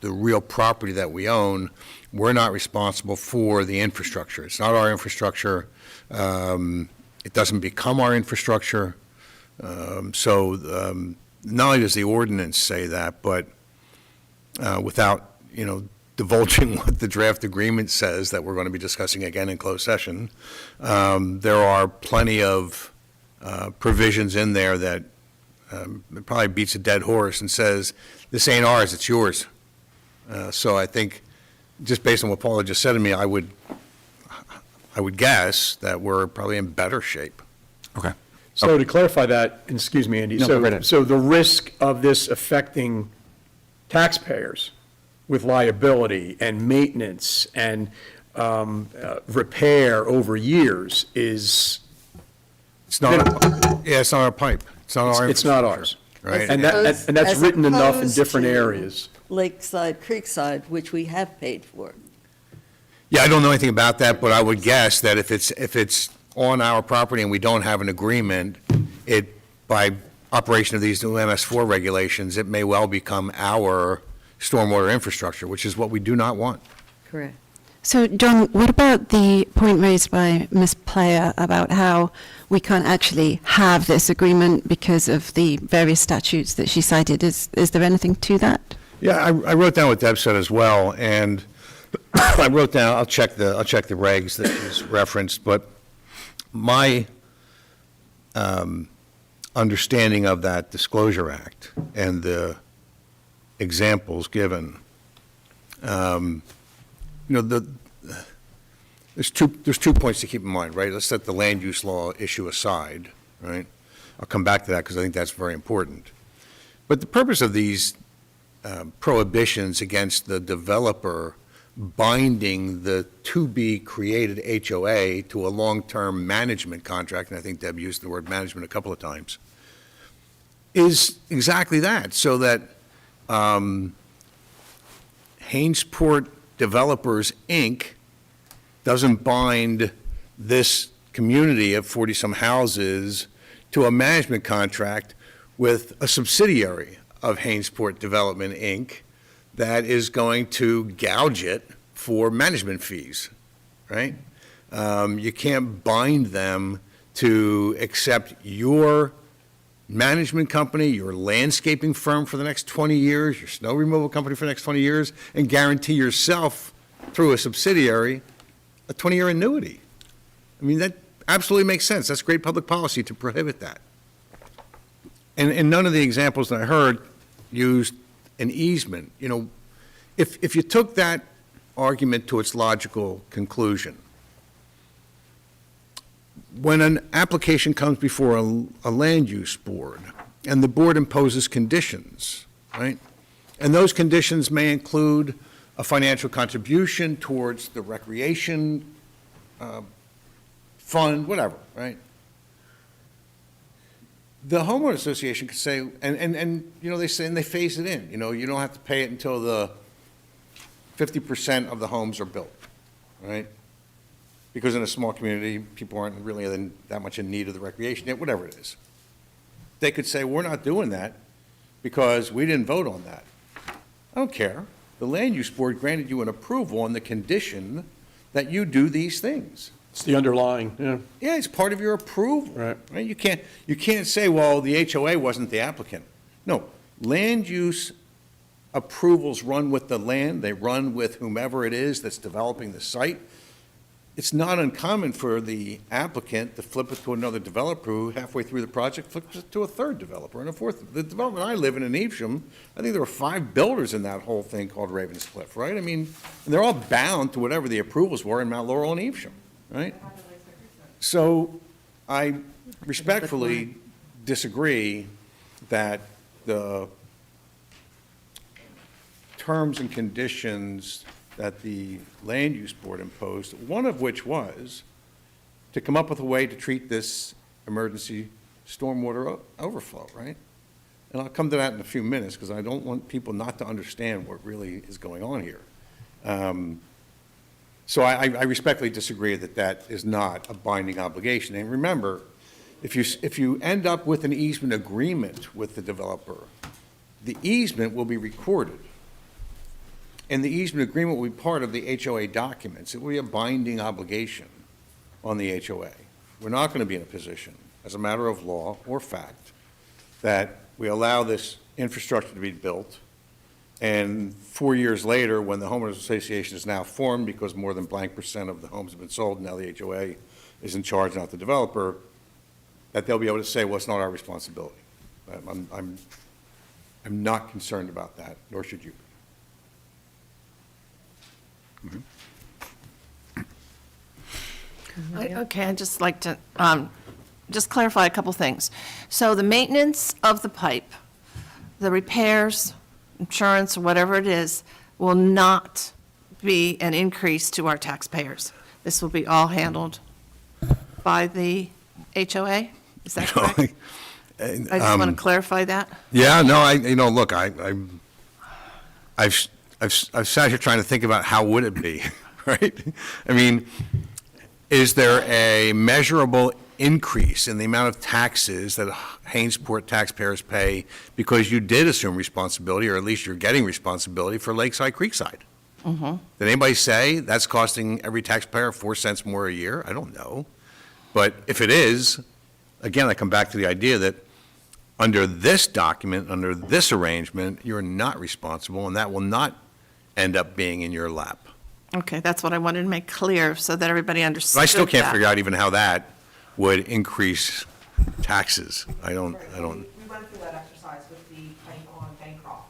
[SPEAKER 8] the real property that we own. We're not responsible for the infrastructure. It's not our infrastructure. It doesn't become our infrastructure. Not only does the ordinance say that, but without, divulging what the draft agreement says that we're going to be discussing again in closed session, there are plenty of provisions in there that it probably beats a dead horse and says, this ain't ours, it's yours. So I think, just based on what Paula just said to me, I would guess that we're probably in better shape.
[SPEAKER 10] Okay.
[SPEAKER 3] So to clarify that, and excuse me, Andy,
[SPEAKER 10] No, go right ahead.
[SPEAKER 3] so the risk of this affecting taxpayers with liability and maintenance and repair over years is.
[SPEAKER 8] It's not our pipe. It's not our.
[SPEAKER 3] It's not ours.
[SPEAKER 8] Right.
[SPEAKER 3] And that's
[SPEAKER 1] As
[SPEAKER 3] written enough in
[SPEAKER 1] opposed
[SPEAKER 3] different
[SPEAKER 1] to
[SPEAKER 3] areas.
[SPEAKER 1] Lakeside, Creekside, which we have paid for.
[SPEAKER 8] Yeah, I don't know anything about that, but I would guess that if it's on our property and we don't have an agreement, by operation of these new MS4 regulations, it may well become our stormwater infrastructure, which is what we do not want.
[SPEAKER 1] Correct.
[SPEAKER 7] So, John, what about the point raised by Ms. Player about how we can't actually have this agreement because of the various statutes that she cited? Is there anything to that?
[SPEAKER 8] Yeah, I wrote down what Deb said as well, and I wrote down, I'll check the regs that she's referenced, but my understanding of that Disclosure Act and the examples given, there's two points to keep in mind, right? Let's set the land use law issue aside, right? I'll come back to that because I think that's very important. But the purpose of these prohibitions against the developer binding the to-be-created HOA to a long-term management contract, and I think Deb used the word management a couple of times, is exactly that, so that Hainesport Developers, Inc. doesn't bind this community of 40-some houses to a management contract with a subsidiary of Hainesport Development, Inc. that is going to gouge it for management fees, right? You can't bind them to accept your management company, your landscaping firm for the next 20 years, your snow removal company for the next 20 years, and guarantee yourself through a subsidiary a 20-year annuity. I mean, that absolutely makes sense. That's great public policy to prohibit that. And none of the examples that I heard used an easement. If you took that argument to its logical conclusion, when an application comes before a land use board and the board imposes conditions, right? And those conditions may include a financial contribution towards the recreation fund, whatever, right? The homeowner association could say, and they say, and they phase it in, you don't have to pay it until the 50% of the homes are built, right? Because in a small community, people aren't really that much in need of the recreation, whatever it is. They could say, we're not doing that because we didn't vote on that. I don't care. The land use board granted you an approval on the condition that you do these things.
[SPEAKER 3] It's the underlying, yeah.
[SPEAKER 8] Yeah, it's part of your approval. Right? You can't say, well, the HOA wasn't the applicant. No, land use approvals run with the land. They run with whomever it is that's developing the site. It's not uncommon for the applicant to flip it to another developer who halfway through the project flips it to a third developer and a fourth. The development I live in Evesham, I think there were 5 builders in that whole thing called Ravenscliff, right? I mean, and they're all bound to whatever the approvals were in Mount Laurel and Evesham, right? So I respectfully disagree that the terms and conditions that the Land Use Board imposed, one of which was to come up with a way to treat this emergency stormwater overflow, right? And I'll come to that in a few minutes, because I don't want people not to understand what really is going on here. So I respectfully disagree that that is not a binding obligation. And remember, if you end up with an easement agreement with the developer, the easement will be recorded. And the easement agreement will be part of the HOA documents. It will be a binding obligation on the HOA. We're not going to be in a position, as a matter of law or fact, that we allow this infrastructure to be built, and 4 years later, when the homeowners association is now formed because more than blank percent of the homes have been sold, now the HOA is in charge, not the developer, that they'll be able to say, well, it's not our responsibility. I'm not concerned about that, nor should you be.
[SPEAKER 5] Okay, I'd just like to just clarify a couple things. So the maintenance of the pipe, the repairs, insurance, or whatever it is, will not be an increase to our taxpayers. This will be all handled by the HOA? Is that correct? I just want to clarify that.
[SPEAKER 8] Yeah, no, look, I've sat here trying to think about how would it be, right? I mean, is there a measurable increase in the amount of taxes that Hainesport taxpayers pay because you did assume responsibility, or at least you're getting responsibility for Lakeside, Creekside?
[SPEAKER 5] Mm-hmm.
[SPEAKER 8] Did anybody say that's costing every taxpayer 4 cents more a year? I don't know. But if it is, again, I come back to the idea that under this document, under this arrangement, you're not responsible, and that will not end up being in your lap.
[SPEAKER 5] Okay, that's what I wanted to make clear so that everybody understood
[SPEAKER 8] But I still can't
[SPEAKER 5] that.
[SPEAKER 8] figure out even how that would increase taxes. I don't.
[SPEAKER 4] We went through that exercise with the pipe on Bancroft.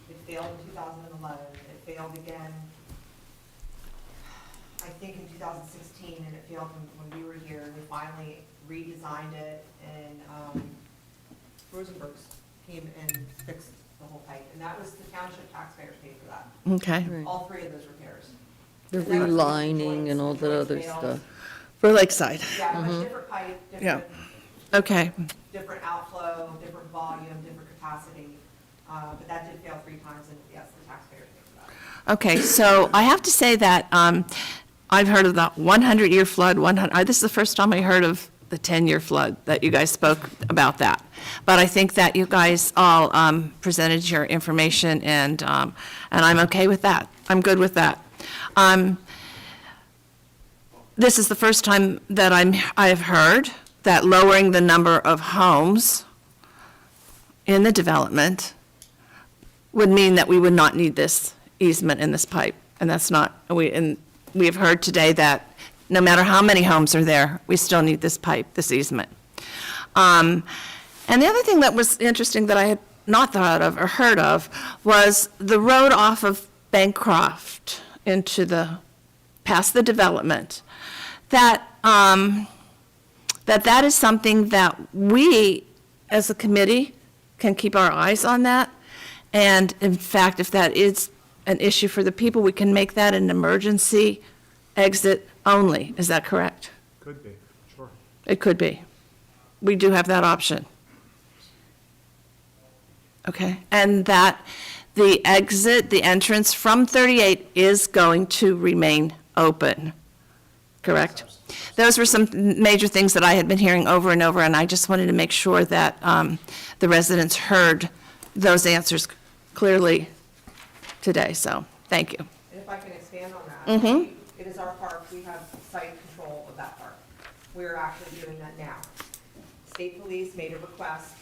[SPEAKER 4] It failed in 2011, it failed again, I think in 2016, and it failed when we were here, and we finally redesigned it, and Rosenberg's came and fixed the whole pipe, and that was the township taxpayers paid for that.
[SPEAKER 5] Okay.
[SPEAKER 1] Right.
[SPEAKER 4] All three of those repairs.
[SPEAKER 1] The
[SPEAKER 4] And that was
[SPEAKER 1] relining and all that
[SPEAKER 4] joints
[SPEAKER 1] other
[SPEAKER 4] failed.
[SPEAKER 1] stuff.
[SPEAKER 5] For Lakeside.
[SPEAKER 4] Yeah, much different pipe,
[SPEAKER 5] Yeah.
[SPEAKER 4] different,
[SPEAKER 5] Okay,
[SPEAKER 4] different outflow, different volume, different capacity, but that did fail 3 times, and yes, the taxpayers paid for that.
[SPEAKER 5] okay, so I have to say that I've heard of the 100-year flood, this is the first time I heard of the 10-year flood, that you guys spoke about that. But I think that you guys all presented your information, and I'm okay with that. I'm good with that. This is the first time that I have heard that lowering the number of homes in the development would mean that we would not need this easement in this pipe. And that's not, and we have heard today that no matter how many homes are there, we still need this pipe, this easement. And the other thing that was interesting that I had not thought of or heard of was the road off of Bancroft into past the development. That is something that we, as a committee, can keep our eyes on that. And in fact, if that is an issue for the people, we can make that an emergency exit only. Is that correct?
[SPEAKER 9] Could be, sure.
[SPEAKER 5] It could be. We do have that option. Okay, and that the exit, the entrance from 38 is going to remain open, correct? Those were some major things that I had been hearing over and over, and I just wanted to make sure that the residents heard those answers clearly today, so thank you.
[SPEAKER 4] And if I can expand on that.
[SPEAKER 5] Mhm.
[SPEAKER 4] It is our park, we have site control of that park. We're actually doing that now. State police made a request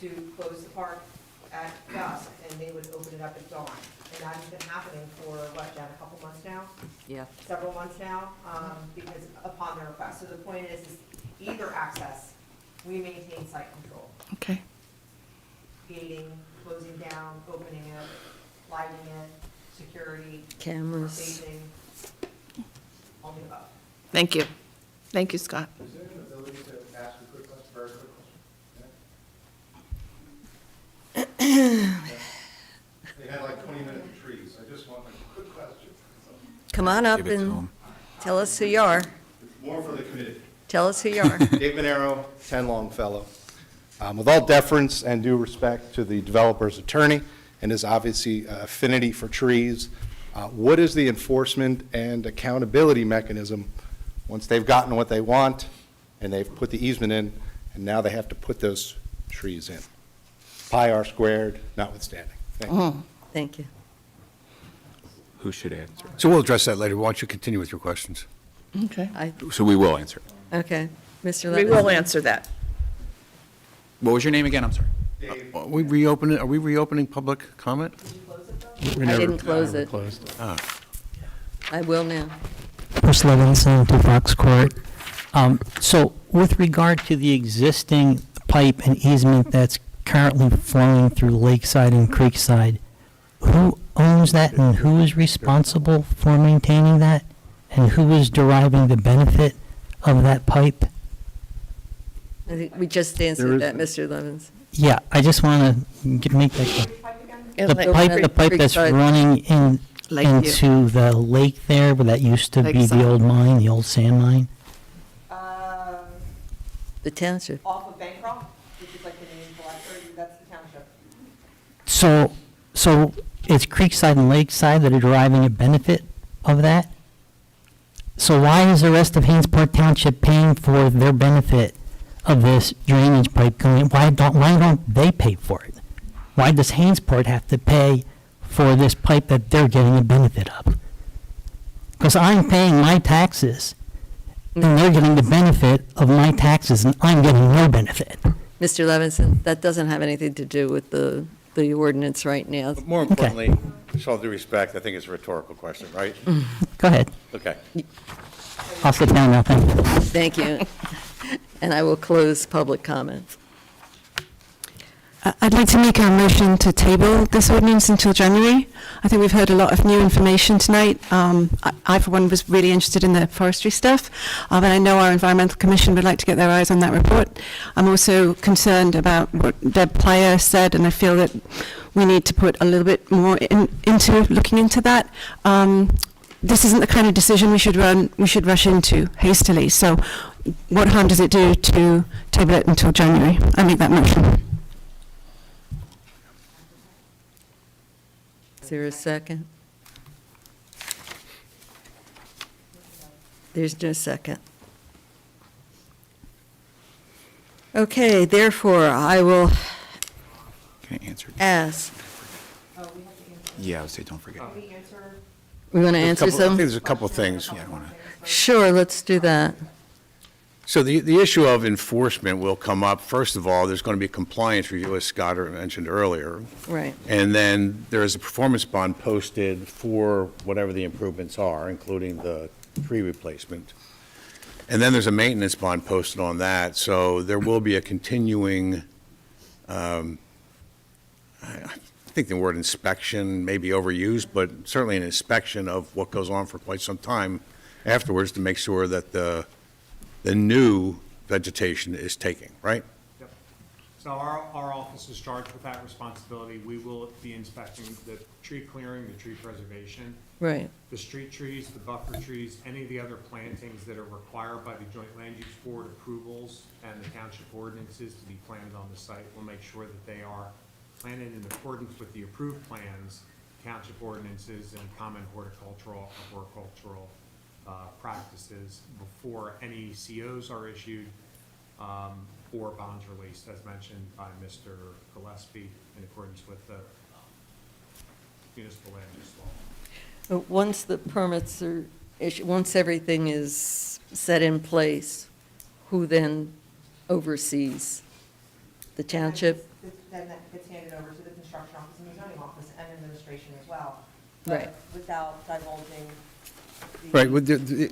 [SPEAKER 4] to close the park at dusk, and they would open it up at dawn. And that has been happening for, what, Jen, a couple months now?
[SPEAKER 1] Yeah.
[SPEAKER 4] Several months now, because upon their request. So the point is either access, we maintain site control.
[SPEAKER 5] Okay.
[SPEAKER 4] Gating, closing down, opening it, lighting it, security.
[SPEAKER 1] Cameras.
[SPEAKER 4] Phasing, all the above.
[SPEAKER 5] Thank you. Thank you, Scott.
[SPEAKER 15] Is there an ability to
[SPEAKER 1] Come on up
[SPEAKER 10] Give it to
[SPEAKER 1] and
[SPEAKER 10] him.
[SPEAKER 1] tell us who you are.
[SPEAKER 19] More for the committee.
[SPEAKER 1] Tell us who you are.
[SPEAKER 19] Dave Monero, 10 Longfellow. With all deference and due respect to the developer's attorney and his obviously affinity for trees, what is the enforcement and accountability mechanism once they've gotten what they want and they've put the easement in, and now they have to put those trees in? Pi r squared notwithstanding. Thank you.
[SPEAKER 1] Thank you.
[SPEAKER 10] Who should answer?
[SPEAKER 8] So we'll address that later. Why don't you continue with your questions?
[SPEAKER 5] Okay.
[SPEAKER 10] So we will answer.
[SPEAKER 1] Okay, Mr.
[SPEAKER 5] We
[SPEAKER 1] Levinson.
[SPEAKER 5] will answer that.
[SPEAKER 10] What was your name again? I'm sorry.
[SPEAKER 8] Are we reopening public comment?
[SPEAKER 1] I didn't close it.
[SPEAKER 8] Ah.
[SPEAKER 1] I will now.
[SPEAKER 20] Bruce Levinson, 2 Fox Court. So with regard to the existing pipe and easement that's currently flowing through Lakeside and Creekside, who owns that and who is responsible for maintaining that? And who is deriving the benefit of that pipe?
[SPEAKER 1] I think we just answered that, Mr. Levinson.
[SPEAKER 20] Yeah, I just want to make that clear. The pipe that's
[SPEAKER 1] Creekside.
[SPEAKER 20] running
[SPEAKER 5] Lakeview.
[SPEAKER 20] into the lake there, where that used to be
[SPEAKER 5] Lakeside.
[SPEAKER 20] the old mine, the old sand mine.
[SPEAKER 1] The township.
[SPEAKER 4] Off of Bancroft, which is like the main collector, that's the township.
[SPEAKER 20] So it's Creekside and Lakeside that are deriving a benefit of that? So why is the rest of Hainesport Township paying for their benefit of this drainage pipe going? Why don't they pay for it? Why does Hainesport have to pay for this pipe that they're getting a benefit of? Because I'm paying my taxes, and they're getting the benefit of my taxes, and I'm getting no benefit.
[SPEAKER 1] Mr. Levinson, that doesn't have anything to do with the ordinance right now.
[SPEAKER 8] More importantly, with all due respect, I think it's a rhetorical question, right?
[SPEAKER 20] Go ahead.
[SPEAKER 8] Okay.
[SPEAKER 20] I'll sit down now, thank you.
[SPEAKER 1] Thank you. And I will close public comment.
[SPEAKER 7] I'd like to make a motion to table this ordinance until January. I think we've heard a lot of new information tonight. I, for one, was really interested in the forestry stuff, but I know our Environmental Commission would like to get their eyes on that report. I'm also concerned about what Deb Plyer said, and I feel that we need to put a little bit more into looking into that. This isn't the kind of decision we should rush into hastily. So what harm does it do to table it until January? I make that motion.
[SPEAKER 1] Is there a second? There's no second. Okay, therefore, I will
[SPEAKER 10] Can I answer?
[SPEAKER 1] ask,
[SPEAKER 10] Yeah, I would say don't forget.
[SPEAKER 1] we want to answer
[SPEAKER 8] I
[SPEAKER 1] some?
[SPEAKER 8] think there's a couple of things.
[SPEAKER 1] Sure, let's do that.
[SPEAKER 8] So the issue of enforcement will come up. First of all, there's going to be a compliance review, as Scott mentioned earlier.
[SPEAKER 1] Right.
[SPEAKER 8] And then there is a performance bond posted for whatever the improvements are, including the tree replacement. And then there's a maintenance bond posted on that. So there will be a continuing, I think the word inspection may be overused, but certainly an inspection of what goes on for quite some time afterwards to make sure that the new vegetation is taking, right?
[SPEAKER 9] Yep. So our office is charged with that responsibility. We will be inspecting the tree clearing, the tree preservation,
[SPEAKER 1] Right.
[SPEAKER 9] the street trees, the buffer trees, any of the other plantings that are required by the Joint Land Use Board approvals and the township ordinances to be planted on the site. We'll make sure that they are planted in accordance with the approved plans, township ordinances, and common horticultural practices before any COs are issued or bonds released, as mentioned by Mr. Gillespie, in accordance with the municipal land use law.
[SPEAKER 1] Once the permits are issued, once everything is set in place, who then oversees? The township?
[SPEAKER 4] Then that gets handed over to the construction office and the zoning office and administration as well.
[SPEAKER 1] Right.
[SPEAKER 4] Without divulging.
[SPEAKER 8] Right,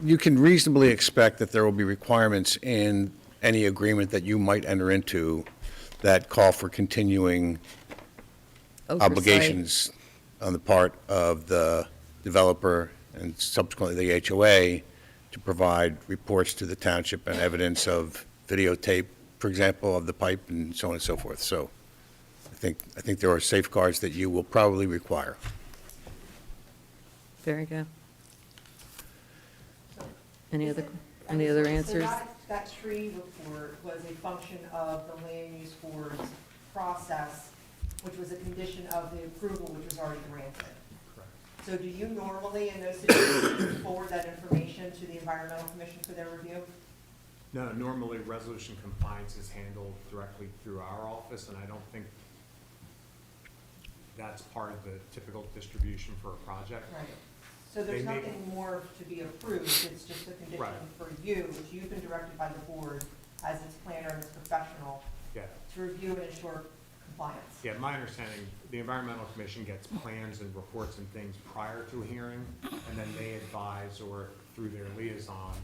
[SPEAKER 8] you can reasonably expect that there will be requirements in any agreement that you might enter into that call for continuing
[SPEAKER 1] Oversight.
[SPEAKER 8] obligations on the part of the developer and subsequently the HOA to provide reports to the township and evidence of videotape, for example, of the pipe and so on and so forth. So I think there are safeguards that you will probably require.
[SPEAKER 1] Very good. Any other
[SPEAKER 4] So
[SPEAKER 1] answers?
[SPEAKER 4] that tree report was a function of the land use board's process, which was a condition of the approval, which was already granted. So do you normally, in those situations, forward that information to the Environmental Commission for their review?
[SPEAKER 9] No, normally resolution compliance is handled directly through our office, and I don't think that's part of the typical distribution for a project.
[SPEAKER 4] Right. So there's
[SPEAKER 9] They make-
[SPEAKER 4] nothing more to be approved, it's just a condition
[SPEAKER 9] Right.
[SPEAKER 4] for you, which you've been directed by the board as its planner and its professional,
[SPEAKER 9] Yeah.
[SPEAKER 4] to review and ensure compliance.
[SPEAKER 9] Yeah, my understanding, the environmental commission gets plans and reports and things prior to a hearing, and then they advise, or through their liaison,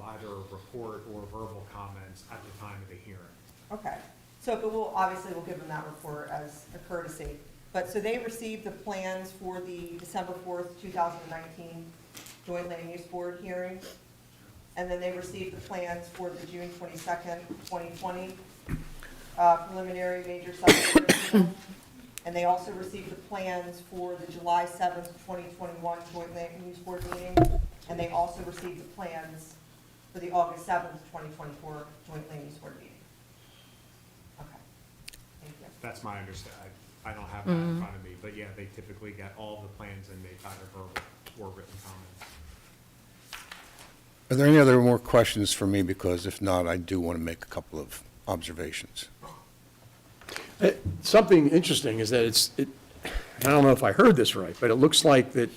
[SPEAKER 9] either a report or verbal comments at the time of the hearing.
[SPEAKER 4] Okay, so, but we'll give them that report as a courtesy. But, so they received the plans for the December 4th, 2019 Joint Land Use Board hearing, and then they received the plans for the June 22nd, 2020 preliminary major subdivision. And they also received the plans for the July 7th, 2021 Joint Land Use Board meeting, and they also received the plans for the August 7th, 2024 Joint Land Use Board meeting. Okay, thank you.
[SPEAKER 9] That's my understanding. I don't have that in front of me, but yeah, they typically get all the plans and make either verbal or written comments.
[SPEAKER 8] Are there any other more questions for me? Because if not, I do want to make a couple of observations.
[SPEAKER 3] Something interesting is that I don't know if I heard this right, but it looks like that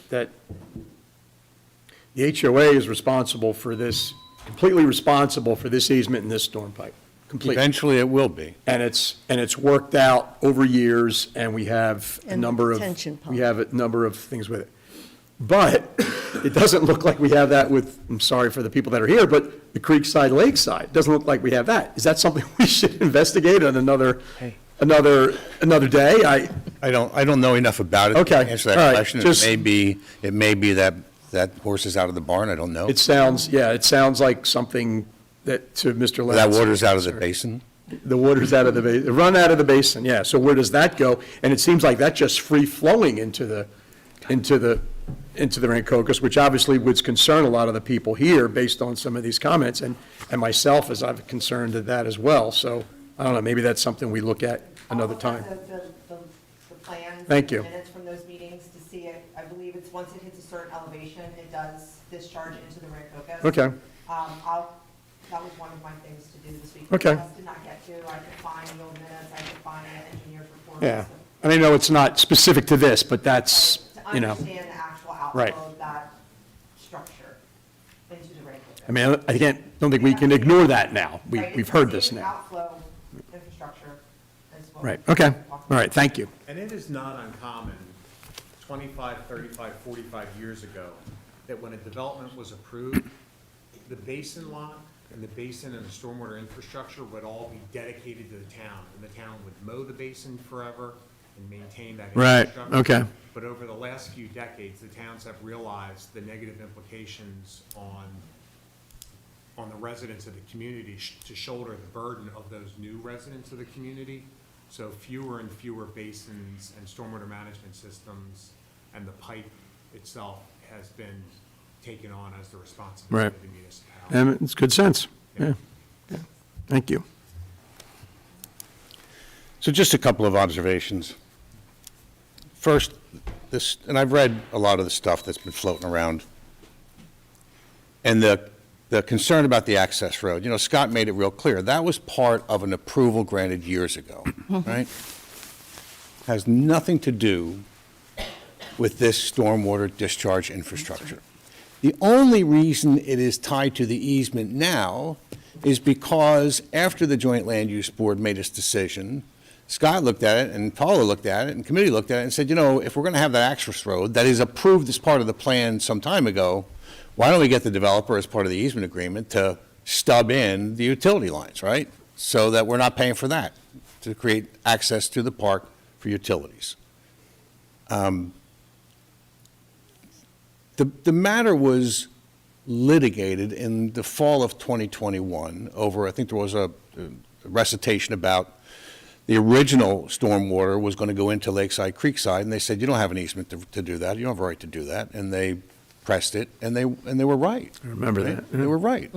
[SPEAKER 3] the HOA is responsible for this, completely responsible for this easement and this storm pipe, completely.
[SPEAKER 8] Eventually, it will be.
[SPEAKER 3] And it's worked out over years, and we have a
[SPEAKER 1] And
[SPEAKER 3] number of,
[SPEAKER 1] retention pond.
[SPEAKER 3] we have a number of things with it. But it doesn't look like we have that with, I'm sorry for the people that are here, but the Creekside, Lakeside, it doesn't look like we have that. Is that something we should investigate on another day?
[SPEAKER 8] I don't know enough about it
[SPEAKER 3] Okay,
[SPEAKER 8] to answer
[SPEAKER 3] all
[SPEAKER 8] that
[SPEAKER 3] right,
[SPEAKER 8] question.
[SPEAKER 3] just-
[SPEAKER 8] It may be that horse is out of the barn, I don't know.
[SPEAKER 3] It sounds like something that, to Mr. Latz.
[SPEAKER 8] That water's out of the basin?
[SPEAKER 3] The water's out of the basin, run out of the basin, yeah. So where does that go? And it seems like that's just free flowing into the Rancocas, which obviously would concern a lot of the people here based on some of these comments, and myself, as I'm concerned at that as well. So, I don't know, maybe that's something we look at another time.
[SPEAKER 4] The plans.
[SPEAKER 3] Thank you.
[SPEAKER 4] And minutes from those meetings to see it. I believe it's, once it hits a certain elevation, it does discharge into the Rancocas.
[SPEAKER 3] Okay.
[SPEAKER 4] That was one of my things to do this week.
[SPEAKER 3] Okay.
[SPEAKER 4] I did not get to. I could find the old minutes, I could find the engineer's report.
[SPEAKER 3] Yeah, and I know it's not specific to this, but that's,
[SPEAKER 4] To
[SPEAKER 3] you know,
[SPEAKER 4] understand the actual
[SPEAKER 3] Right.
[SPEAKER 4] outflow of that structure into the Rancocas.
[SPEAKER 3] I mean, don't think we can ignore that now.
[SPEAKER 4] Right,
[SPEAKER 3] We've
[SPEAKER 4] it's
[SPEAKER 3] heard
[SPEAKER 4] the
[SPEAKER 3] this
[SPEAKER 4] same
[SPEAKER 3] now.
[SPEAKER 4] Outflow infrastructure as well.
[SPEAKER 3] Right, okay, all right, thank you.
[SPEAKER 9] And it is not uncommon, 25, 35, 45 years ago, that when a development was approved, the basin lot and the basin and the stormwater infrastructure would all be dedicated to the town, and the town would mow the basin forever and maintain that
[SPEAKER 3] Right,
[SPEAKER 9] infrastructure.
[SPEAKER 3] okay.
[SPEAKER 9] But over the last few decades, the towns have realized the negative implications on the residents of the community to shoulder the burden of those new residents of the community. So fewer and fewer basins and stormwater management systems, and the pipe itself has been taken on as the responsibility
[SPEAKER 3] Right.
[SPEAKER 9] of the municipality.
[SPEAKER 3] And it's good sense, yeah. Thank you.
[SPEAKER 8] So just a couple of observations. First, this, and I've read a lot of the stuff that's been floating around, and the concern about the access road, Scott made it real clear. That was part of an approval granted years ago, right? Has nothing to do with this stormwater discharge infrastructure. The only reason it is tied to the easement now is because after the Joint Land Use Board made its decision, Scott looked at it, and Paula looked at it, and the committee looked at it and said, if we're going to have that access road that is approved as part of the plan some time ago, why don't we get the developer as part of the easement agreement to stub in the utility lines, right? So that we're not paying for that, to create access to the park for utilities. The matter was litigated in the fall of 2021 over, I think there was a recitation about the original stormwater was going to go into Lakeside, Creekside, and they said, you don't have an easement to do that, you don't have a right to do that, and they pressed it, and they were right.
[SPEAKER 3] I remember that.
[SPEAKER 8] They were right.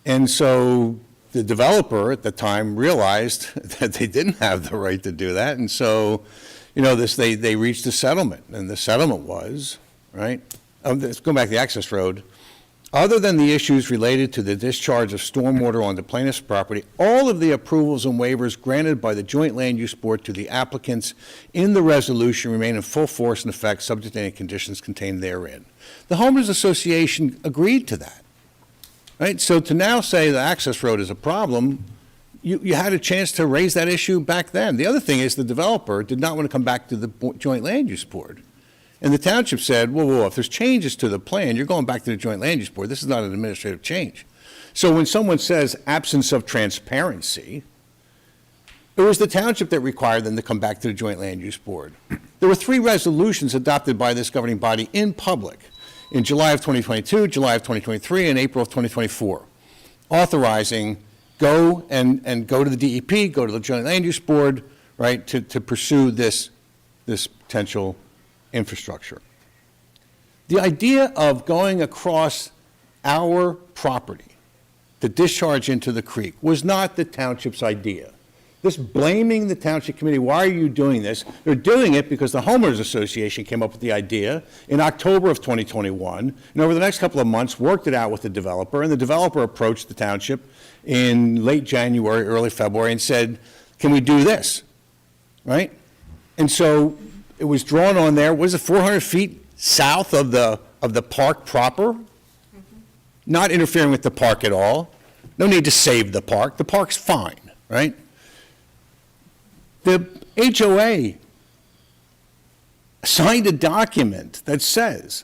[SPEAKER 8] And so the developer at the time realized that they didn't have the right to do that, and so, they reached a settlement, and the settlement was, right? Let's go back to the access road. Other than the issues related to the discharge of stormwater on the plaintiff's property, all of the approvals and waivers granted by the Joint Land Use Board to the applicants in the resolution remain in full force and effect, subject to any conditions contained therein. The Homeowners Association agreed to that, right? So to now say the access road is a problem, you had a chance to raise that issue back then. The other thing is the developer did not want to come back to the Joint Land Use Board. And the township said, whoa, if there's changes to the plan, you're going back to the Joint Land Use Board. This is not an administrative change. So when someone says absence of transparency, it was the township that required them to come back to the Joint Land Use Board. There were 3 resolutions adopted by this governing body in public in July of 2022, July of 2023, and April of 2024, authorizing go to the DEP, go to the Joint Land Use Board, right, to pursue this potential infrastructure. The idea of going across our property to discharge into the creek was not the township's idea. This blaming the township committee, why are you doing this? They're doing it because the Homeowners Association came up with the idea in October of 2021, and over the next couple of months worked it out with the developer, and the developer approached the township in late January, early February, and said, can we do this, right? And so it was drawn on there, was it 400 feet south of the park proper? Not interfering with the park at all. No need to save the park. The park's fine, right? The HOA signed a document that says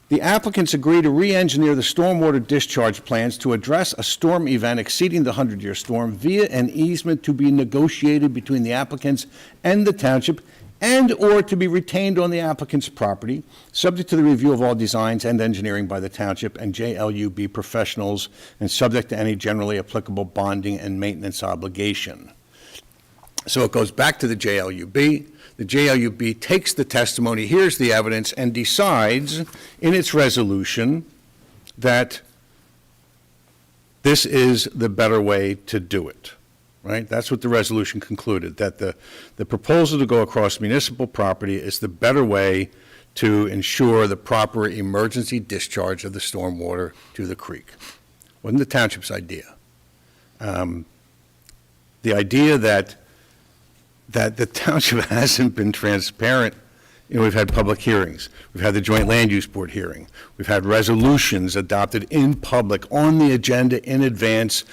[SPEAKER 8] the applicants agree to re-engineer the stormwater discharge plans to address a storm event exceeding the 100-year storm via an easement to be negotiated between the applicants and the township and or to be retained on the applicant's property, subject to the review of all designs and engineering by the township and JLUB professionals, and subject to any generally applicable bonding and maintenance obligation. So it goes back to the JLUB. The JLUB takes the testimony, hears the evidence, and decides in its resolution that this is the better way to do it. Right? That's what the resolution concluded, that the proposal to go across municipal property is the better way to ensure the proper emergency discharge of the stormwater to the creek. Wasn't the township's idea. The idea that the township hasn't been transparent, we've had public hearings. We've had the Joint Land Use Board hearing. We've had resolutions adopted in public on the agenda in advance,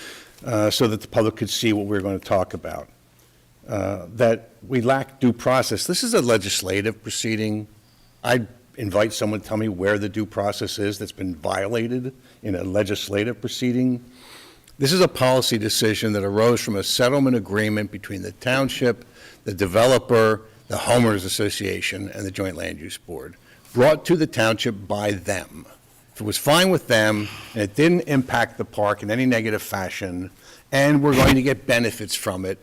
[SPEAKER 8] so that the public could see what we're going to talk about, that we lack due process. This is a legislative proceeding. I'd invite someone to tell me where the due process is that's been violated in a legislative proceeding. This is a policy decision that arose from a settlement agreement between the township, the developer, the Homeowners Association, and the Joint Land Use Board, brought to the township by them. If it was fine with them, and it didn't impact the park in any negative fashion, and we're going to get benefits from it,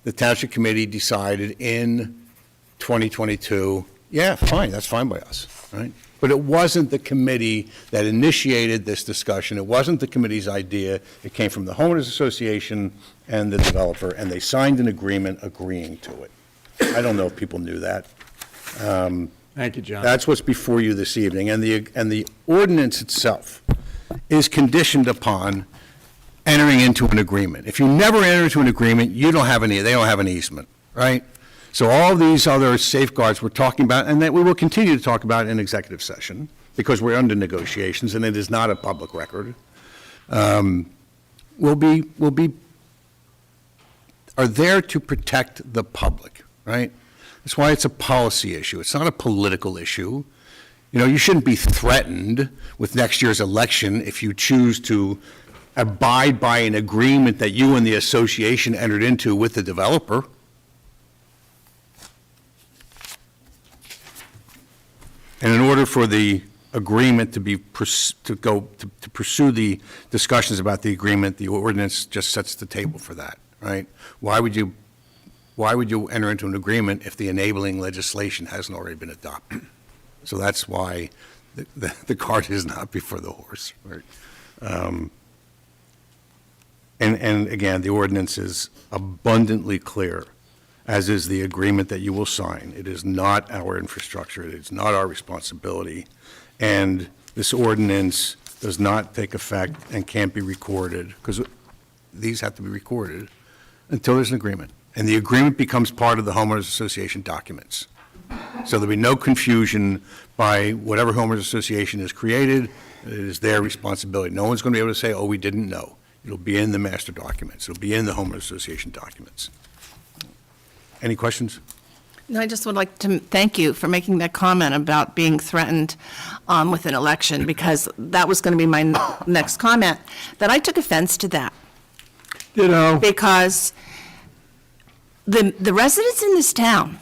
[SPEAKER 8] the Township Committee decided in 2022, yeah, fine, that's fine by us, right? But it wasn't the committee that initiated this discussion. It wasn't the committee's idea. It came from the Homeowners Association and the developer, and they signed an agreement agreeing to it. I don't know if people knew that.
[SPEAKER 3] Thank you, John.
[SPEAKER 8] That's what's before you this evening, and the ordinance itself is conditioned upon entering into an agreement. If you never enter into an agreement, they don't have an easement, right? So all these other safeguards we're talking about, and that we will continue to talk about in executive session, because we're under negotiations and it is not a public record, are there to protect the public, right? That's why it's a policy issue. It's not a political issue. You shouldn't be threatened with next year's election if you choose to abide by an agreement that you and the association entered into with the developer. And in order for the agreement to pursue the discussions about the agreement, the ordinance just sets the table for that, right? Why would you enter into an agreement if the enabling legislation hasn't already been adopted? So that's why the cart is not before the horse, right? And again, the ordinance is abundantly clear, as is the agreement that you will sign. It is not our infrastructure, it is not our responsibility, and this ordinance does not take effect and can't be recorded, because these have to be recorded, until there's an agreement. And the agreement becomes part of the homeowners association documents. So there'll be no confusion by whatever homeowners association is created. It is their responsibility. No one's going to be able to say, oh, we didn't know. It'll be in the master documents. It'll be in the homeowners association documents. Any questions?
[SPEAKER 5] No, I just would like to thank you for making that comment about being threatened with an election, because that was going to be my next comment, that I took offense to that. Because the residents in this town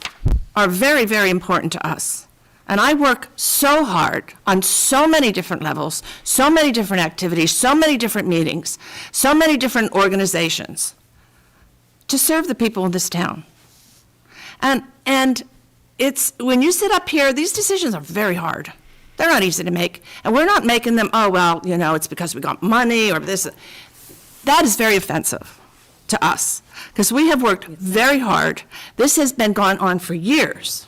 [SPEAKER 5] are very, very important to us. And I work so hard on so many different levels, so many different activities, so many different meetings, so many different organizations to serve the people in this town. And it's, when you sit up here, these decisions are very hard. They're not easy to make. And we're not making them, oh, well, you know, it's because we got money or this. That is very offensive to us, because we have worked very hard. This has been going on for years.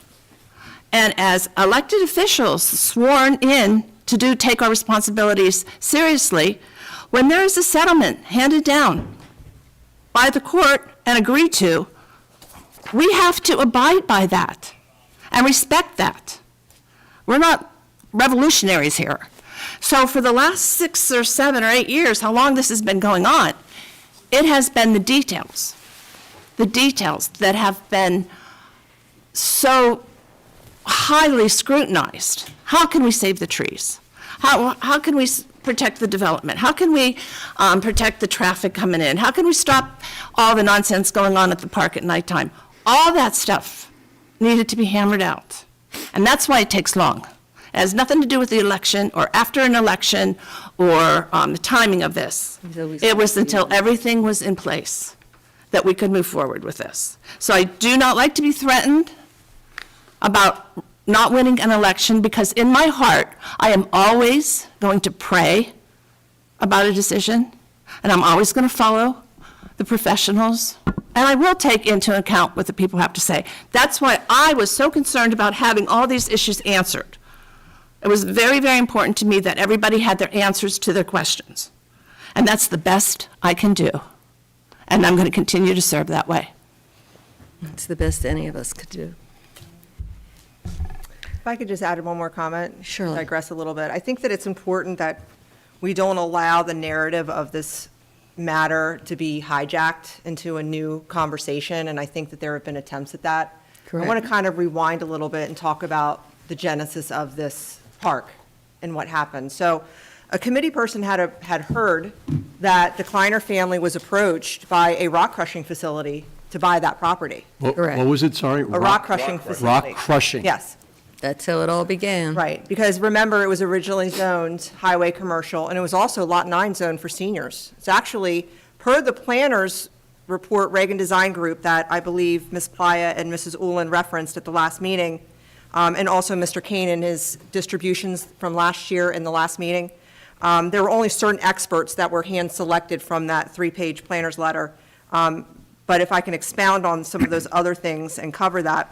[SPEAKER 5] And as elected officials sworn in to take our responsibilities seriously, when there is a settlement handed down by the court and agreed to, we have to abide by that and respect that. We're not revolutionaries here. So for the last 6 or 7 or 8 years, how long this has been going on, it has been the details that have been so highly scrutinized. How can we save the trees? How can we protect the development? How can we protect the traffic coming in? How can we stop all the nonsense going on at the park at nighttime? All that stuff needed to be hammered out. And that's why it takes long. It has nothing to do with the election or after an election or the timing of this. It was until everything was in place that we could move forward with this. So I do not like to be threatened about not winning an election, because in my heart, I am always going to pray about a decision, and I'm always going to follow the professionals, and I will take into account what the people have to say. That's why I was so concerned about having all these issues answered. It was very, very important to me that everybody had their answers to their questions. And that's the best I can do. And I'm going to continue to serve that way.
[SPEAKER 1] It's the best any of us could do.
[SPEAKER 4] If I could just add one more comment.
[SPEAKER 1] Surely.
[SPEAKER 4] Digress a little bit. I think that it's important that we don't allow the narrative of this matter to be hijacked into a new conversation, and I think that there have been attempts at that.
[SPEAKER 1] Correct.
[SPEAKER 4] I want to kind of rewind a little bit and talk about the genesis of this park and what happened. So a committee person had heard that the Kleiner family was approached by a rock crushing facility to buy that property.
[SPEAKER 3] What
[SPEAKER 1] Correct.
[SPEAKER 3] was it, sorry?
[SPEAKER 4] A rock crushing facility.
[SPEAKER 3] Rock crushing.
[SPEAKER 4] Yes.
[SPEAKER 1] That's how it all began.
[SPEAKER 4] Right, because remember, it was originally zoned highway commercial, and it was also Lot 9 zoned for seniors. It's actually, per the planner's report, Reagan Design Group, that I believe Ms. Playa and Mrs. Ullin referenced at the last meeting, and also Mr. Kane in his distributions from last year in the last meeting, there were only certain experts that were hand-selected from that 3-page planner's letter. But if I can expound on some of those other things and cover that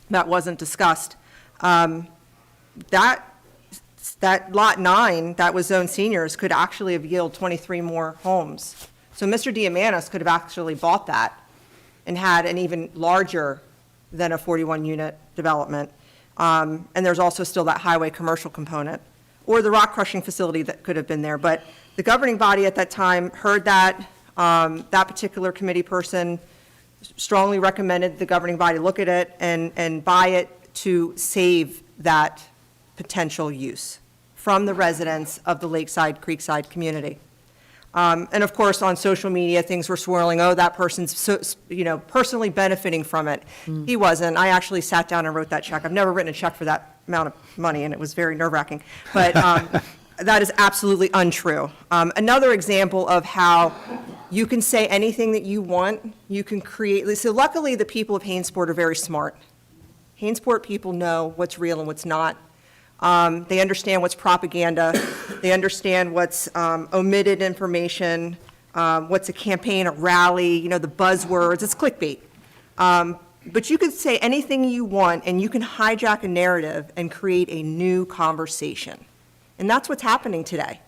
[SPEAKER 4] wasn't discussed. That Lot 9 that was zoned seniors could actually have yielded 23 more homes. So Mr. Diamanis could have actually bought that and had an even larger than a 41-unit development. And there's also still that highway commercial component, or the rock crushing facility that could have been there. But the governing body at that time heard that. That particular committee person strongly recommended the governing body look at it and buy it to save that potential use from the residents of the Lakeside, Creekside community. And of course, on social media, things were swirling, oh, that person's personally benefiting from it. He wasn't. I actually sat down and wrote that check. I've never written a check for that amount of money, and it was very nerve-wracking. But that is absolutely untrue. Another example of how you can say anything that you want, you can create. So luckily, the people of Hainesport are very smart. Hainesport people know what's real and what's not. They understand what's propaganda. They understand what's omitted information, what's a campaign, a rally, you know, the buzzwords. It's clickbait. But you could say anything you want, and you can hijack a narrative and create a new conversation. And that's what's happening today.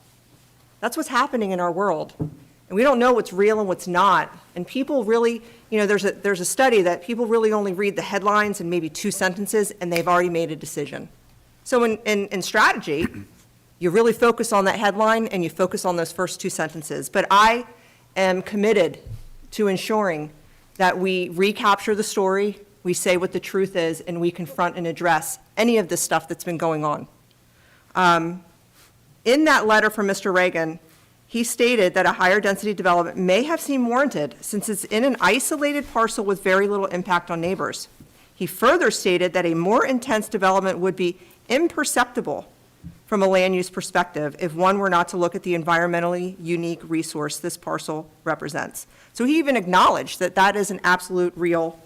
[SPEAKER 4] That's what's happening in our world. And we don't know what's real and what's not. And people really, you know, there's a study that people really only read the headlines and maybe 2 sentences, and they've already made a decision. So in strategy, you really focus on that headline and you focus on those first 2 sentences. But I am committed to ensuring that we recapture the story, we say what the truth is, and we confront and address any of this stuff that's been going on. In that letter from Mr. Reagan, he stated that a higher density development may have seemed warranted since it's in an isolated parcel with very little impact on neighbors. He further stated that a more intense development would be imperceptible from a land use perspective if one were not to look at the environmentally unique resource this parcel represents. So he even acknowledged that that is an absolute real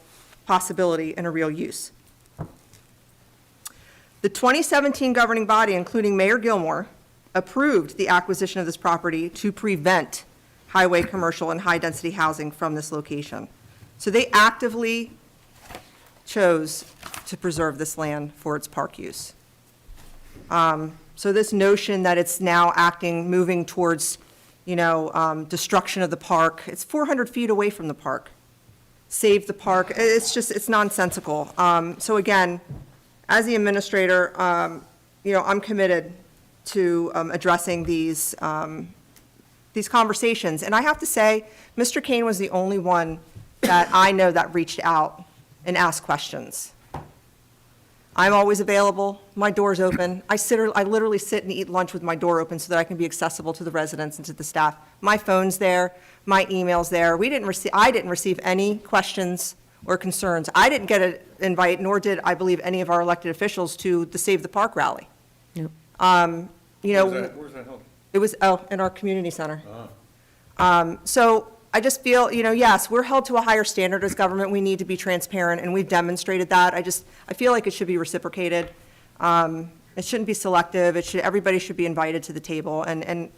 [SPEAKER 4] possibility and a real use. The 2017 governing body, including Mayor Gilmore, approved the acquisition of this property to prevent highway commercial and high-density housing from this location. So they actively chose to preserve this land for its park use. So this notion that it's now moving towards, you know, destruction of the park, it's 400 feet away from the park. Save the park, it's nonsensical. So again, as the administrator, you know, I'm committed to addressing these conversations. And I have to say, Mr. Kane was the only one that I know that reached out and asked questions. I'm always available, my door's open. I literally sit and eat lunch with my door open so that I can be accessible to the residents and to the staff. My phone's there, my email's there. I didn't receive any questions or concerns. I didn't get an invite, nor did, I believe, any of our elected officials to the Save the Park rally.
[SPEAKER 1] Yep.
[SPEAKER 4] You know,
[SPEAKER 8] Where's that held?
[SPEAKER 4] it was, in our community center. So I just feel, you know, yes, we're held to a higher standard as government. We need to be transparent, and we've demonstrated that. I feel like it should be reciprocated. It shouldn't be selective. Everybody should be invited to the table, and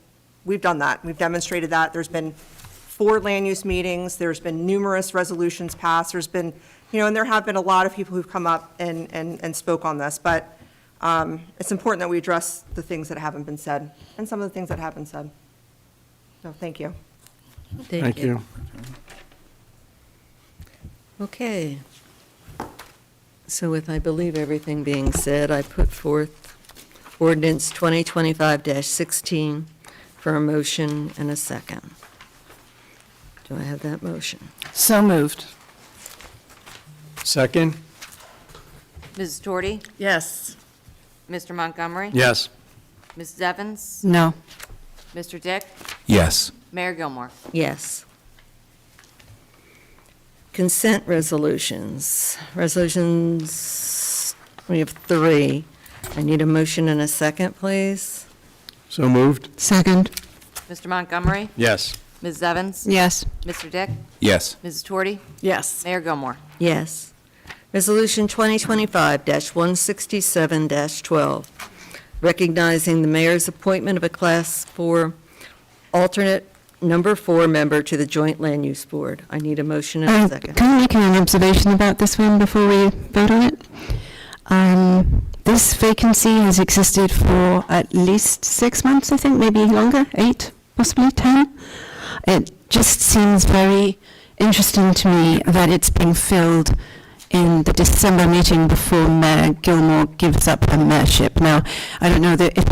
[SPEAKER 4] we've done that. We've demonstrated that. There's been 4 land use meetings. There's been numerous resolutions passed. There's been, you know, and there have been a lot of people who've come up and spoke on this, but it's important that we address the things that haven't been said, and some of the things that have been said. So, thank you.
[SPEAKER 3] Thank you.
[SPEAKER 1] Okay. So with, I believe, everything being said, I put forth ordinance 2025-16 for a motion and a second. Do I have that motion?
[SPEAKER 5] So moved.
[SPEAKER 3] Second?
[SPEAKER 2] Mrs. Doherty?
[SPEAKER 5] Yes.
[SPEAKER 2] Mr. Montgomery?
[SPEAKER 3] Yes.
[SPEAKER 2] Mrs. Evans?
[SPEAKER 7] No.
[SPEAKER 2] Mr. Dick?
[SPEAKER 10] Yes.
[SPEAKER 2] Mayor Gilmore?
[SPEAKER 1] Yes. Consent resolutions. Resolutions, we have 3. I need a motion and a second, please.
[SPEAKER 3] So moved?
[SPEAKER 7] Second.
[SPEAKER 2] Mr. Montgomery?
[SPEAKER 3] Yes.
[SPEAKER 2] Mrs. Evans?
[SPEAKER 7] Yes.
[SPEAKER 2] Mr. Dick?
[SPEAKER 10] Yes.
[SPEAKER 2] Mrs. Doherty?
[SPEAKER 5] Yes.
[SPEAKER 2] Mayor Gilmore?
[SPEAKER 1] Yes. Resolution 2025-167-12, recognizing the mayor's appointment of a Class 4 alternate number 4 member to the Joint Land Use Board. I need a motion and a second.
[SPEAKER 7] Can I make an observation about this one before we vote on it? This vacancy has existed for at least 6 months, I think, maybe longer, 8, possibly 10. It just seems very interesting to me that it's being filled in the December meeting before Mayor Gilmore gives up her mayorship. Now, I don't know that if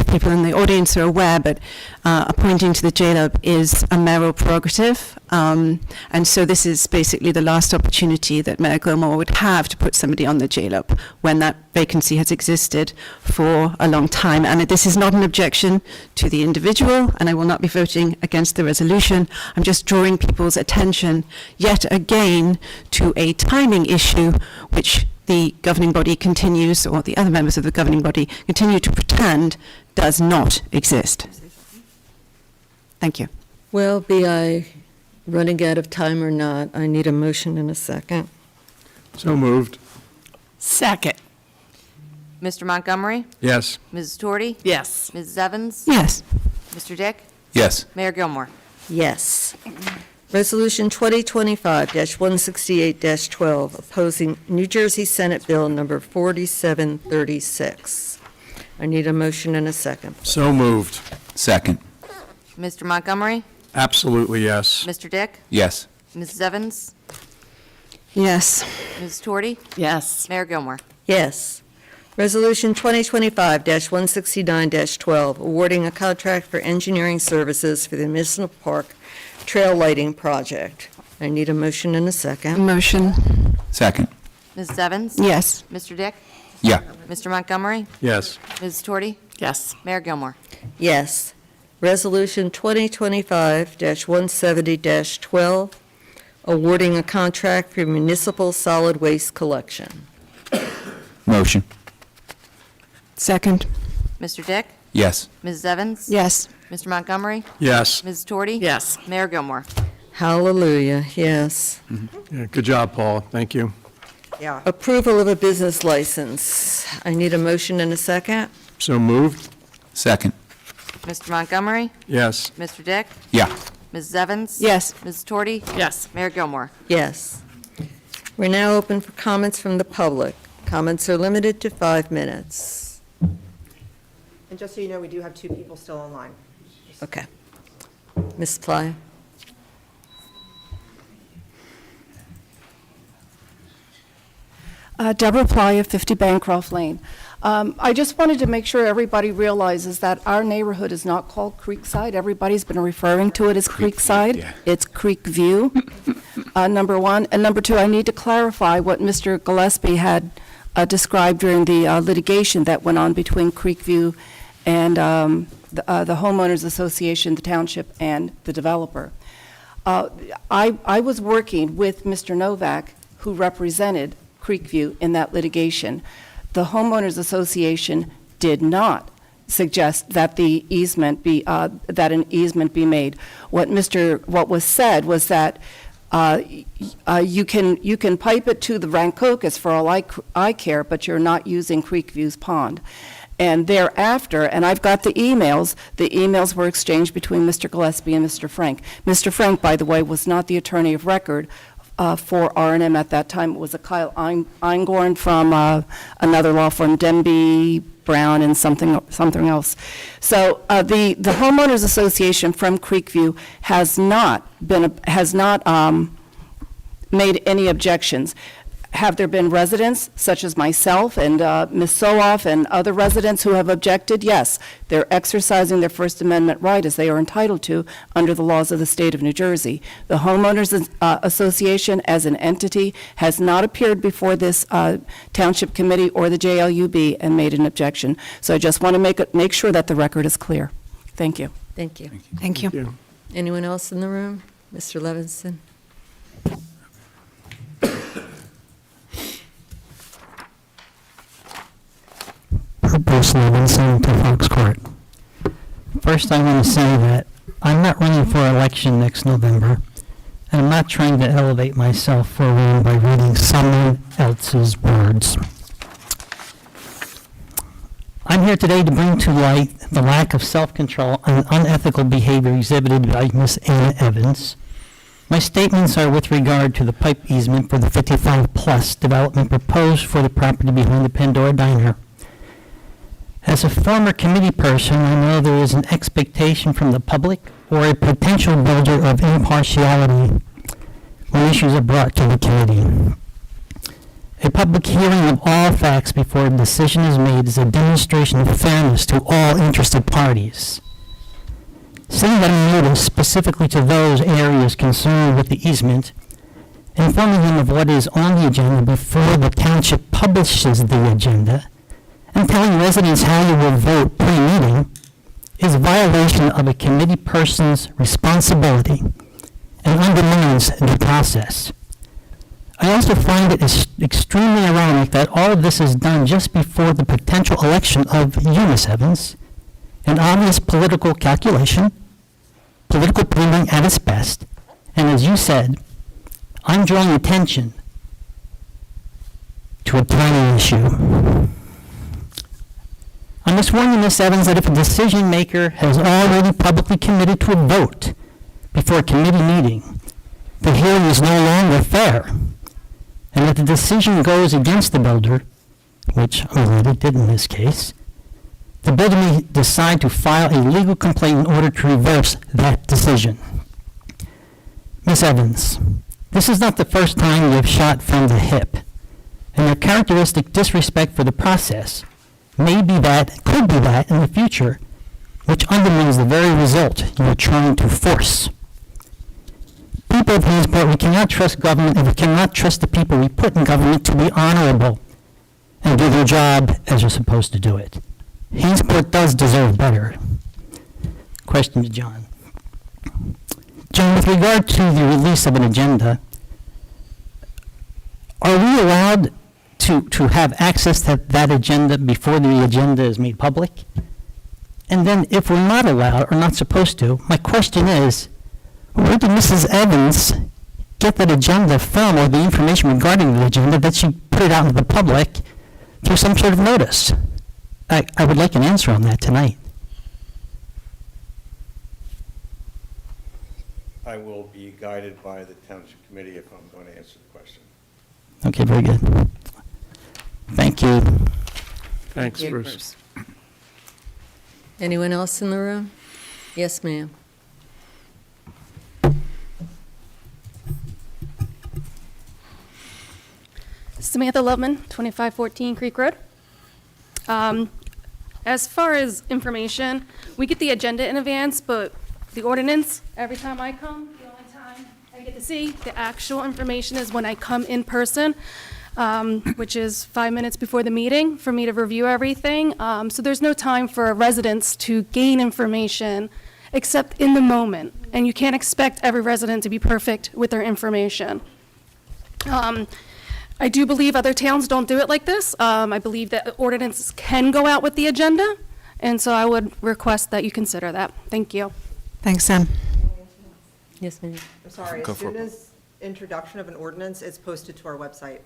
[SPEAKER 7] people in the audience are aware, but appointing to the JLOB is a mayoral prerogative, and so this is basically the last opportunity that Mayor Gilmore would have to put somebody on the JLOB when that vacancy has existed for a long time. And this is not an objection to the individual, and I will not be voting against the resolution. I'm just drawing people's attention yet again to a timing issue which the governing body continues, or the other members of the governing body continue to pretend does not exist. Thank you.
[SPEAKER 1] Well, be I running out of time or not, I need a motion and a second.
[SPEAKER 3] So moved.
[SPEAKER 5] Second.
[SPEAKER 2] Mr. Montgomery?
[SPEAKER 3] Yes.
[SPEAKER 2] Mrs. Torty?
[SPEAKER 5] Yes.
[SPEAKER 2] Mrs. Evans?
[SPEAKER 7] Yes.
[SPEAKER 2] Mr. Dick?
[SPEAKER 10] Yes.
[SPEAKER 2] Mayor Gilmore?
[SPEAKER 1] Yes. Resolution 2025-168-12, opposing New Jersey Senate Bill number 4736. I need a motion and a second.
[SPEAKER 3] So moved.
[SPEAKER 10] Second.
[SPEAKER 2] Mr. Montgomery?
[SPEAKER 3] Absolutely, yes.
[SPEAKER 2] Mr. Dick?
[SPEAKER 10] Yes.
[SPEAKER 2] Mrs. Evans?
[SPEAKER 7] Yes.
[SPEAKER 2] Mrs. Torty?
[SPEAKER 5] Yes.
[SPEAKER 2] Mayor Gilmore?
[SPEAKER 1] Yes. Resolution 2025-169-12, awarding a contract for engineering services for the Municipal Park Trail Lighting Project. I need a motion and a second.
[SPEAKER 7] Motion.
[SPEAKER 10] Second.
[SPEAKER 2] Mrs. Evans?
[SPEAKER 7] Yes.
[SPEAKER 2] Mr. Dick?
[SPEAKER 10] Yeah.
[SPEAKER 2] Mr. Montgomery?
[SPEAKER 3] Yes.
[SPEAKER 2] Mrs. Torty?
[SPEAKER 5] Yes.
[SPEAKER 2] Mayor Gilmore?
[SPEAKER 1] Yes. Resolution 2025-170-12, awarding a contract for municipal solid waste collection.
[SPEAKER 10] Motion.
[SPEAKER 7] Second.
[SPEAKER 2] Mr. Dick?
[SPEAKER 10] Yes.
[SPEAKER 2] Mrs. Evans?
[SPEAKER 7] Yes.
[SPEAKER 2] Mr. Montgomery?
[SPEAKER 3] Yes.
[SPEAKER 2] Mrs. Torty?
[SPEAKER 5] Yes.
[SPEAKER 2] Mayor Gilmore?
[SPEAKER 1] Hallelujah, yes.
[SPEAKER 3] Yeah, good job, Paul. Thank you.
[SPEAKER 4] Yeah.
[SPEAKER 1] Approval of a business license. I need a motion and a second.
[SPEAKER 3] So moved.
[SPEAKER 10] Second.
[SPEAKER 2] Mr. Montgomery?
[SPEAKER 3] Yes.
[SPEAKER 2] Mr. Dick?
[SPEAKER 10] Yeah.
[SPEAKER 2] Mrs. Evans?
[SPEAKER 7] Yes.
[SPEAKER 2] Mrs. Torty?
[SPEAKER 5] Yes.
[SPEAKER 2] Mayor Gilmore?
[SPEAKER 1] Yes. We're now open for comments from the public. Comments are limited to 5 minutes.
[SPEAKER 4] And just so you know, we do have 2 people still online.
[SPEAKER 1] Okay. Ms. Ply?
[SPEAKER 12] Deborah Ply of 50 Bancroft Lane. I just wanted to make sure everybody realizes that our neighborhood is not called Creekside. Everybody's been referring to it as Creekside.
[SPEAKER 10] yeah.
[SPEAKER 12] It's Creek View, number one. And number two, I need to clarify what Mr. Gillespie had described during the litigation that went on between Creek View and the homeowners association, the township, and the developer. I was working with Mr. Novak, who represented Creekview in that litigation. The homeowners association did not suggest that the easement be that an easement be made. What was said was that you can pipe it to the Rancocas for all I care, but you're not using Creekview's pond. And thereafter, and I've got the emails were exchanged between Mr. Gillespie and Mr. Frank. Mr. Frank, by the way, was not the attorney of record for R&M at that time. It was a Kyle Eingorn from another law firm, Denby, Brown, and something else. So the homeowners association from Creekview has not made any objections. Have there been residents, such as myself and Ms. Sowoff and other residents who have objected? Yes. They're exercising their First Amendment right, as they are entitled to, under the laws of the state of New Jersey. The Homeowners Association, as an entity, has not appeared before this Township Committee or the JLUB and made an objection. So I just want to make sure that the record is clear. Thank you.
[SPEAKER 1] Thank you.
[SPEAKER 7] Thank you.
[SPEAKER 1] Anyone else in the room? Mr. Levinson?
[SPEAKER 20] Bruce Levinson to Fox Court. First, I want to say that I'm not running for election next November, and I'm not trying to elevate myself for a win by reading someone else's words. I'm here today to bring to light the lack of self-control and unethical behavior exhibited by Ms. Anna Evans. My statements are with regard to the pipe easement for the 55-plus development proposed for the property behind the Pandora Diner. As a former committee person, I know there is an expectation from the public or a potential builder of impartiality when issues are brought to the committee. A public hearing of all facts before a decision is made is a demonstration of fairness to all interested parties. Sending out a notice specifically to those areas concerned with the easement, informing them of what is on the agenda before the township publishes the agenda, and telling residents how you will vote pre-meeting is a violation of a committee person's responsibility and undermines due process. I also find it extremely ironic that all of this is done just before the potential election of you, Ms. Evans, an obvious political calculation, political pleading at its best, and as you said, I'm drawing attention to a tiny issue. I'm just warning Ms. Evans that if a decision maker has already publicly committed to a vote before a committee meeting, the hearing is no longer fair. And if the decision goes against the builder, which I'm glad it did in this case, the builder may decide to file a legal complaint in order to reverse that decision. Ms. Evans, this is not the first time you have shot from the hip, and your characteristic disrespect for the process could be that in the future, which undermines the very result you are trying to force. People of Hainesport, we cannot trust government, and we cannot trust the people we put in government to be honorable and do their job as they're supposed to do it. Hainesport does deserve better. Question to John. John, with regard to the release of an agenda, are we allowed to have access to that agenda before the agenda is made public? And then if we're not allowed or not supposed to, my question is, where did Mrs. Evans get that agenda from, or the information regarding the agenda, that she put it out into the public through some sort of notice? I would like an answer on that tonight.
[SPEAKER 8] I will be guided by the Township Committee if I'm going to answer the question.
[SPEAKER 20] Okay, very good. Thank you.
[SPEAKER 3] Thanks,
[SPEAKER 1] you.
[SPEAKER 3] Bruce.
[SPEAKER 1] Anyone else in the room? Yes, ma'am.
[SPEAKER 13] Samantha Loveman, 2514 Creek Road. As far as information, we get the agenda in advance, but the ordinance, every time I come, the only time I get to see the actual information is when I come in person, which is 5 minutes before the meeting for me to review everything. So there's no time for residents to gain information except in the moment. And you can't expect every resident to be perfect with their information. I do believe other towns don't do it like this. I believe that ordinances can go out with the agenda, and so I would request that you consider that. Thank you.
[SPEAKER 7] Thanks, Sam.
[SPEAKER 1] Yes, ma'am.
[SPEAKER 4] I'm sorry,
[SPEAKER 10] Go
[SPEAKER 4] as
[SPEAKER 10] for
[SPEAKER 4] soon
[SPEAKER 10] it.
[SPEAKER 4] as introduction of an ordinance, it's posted to our website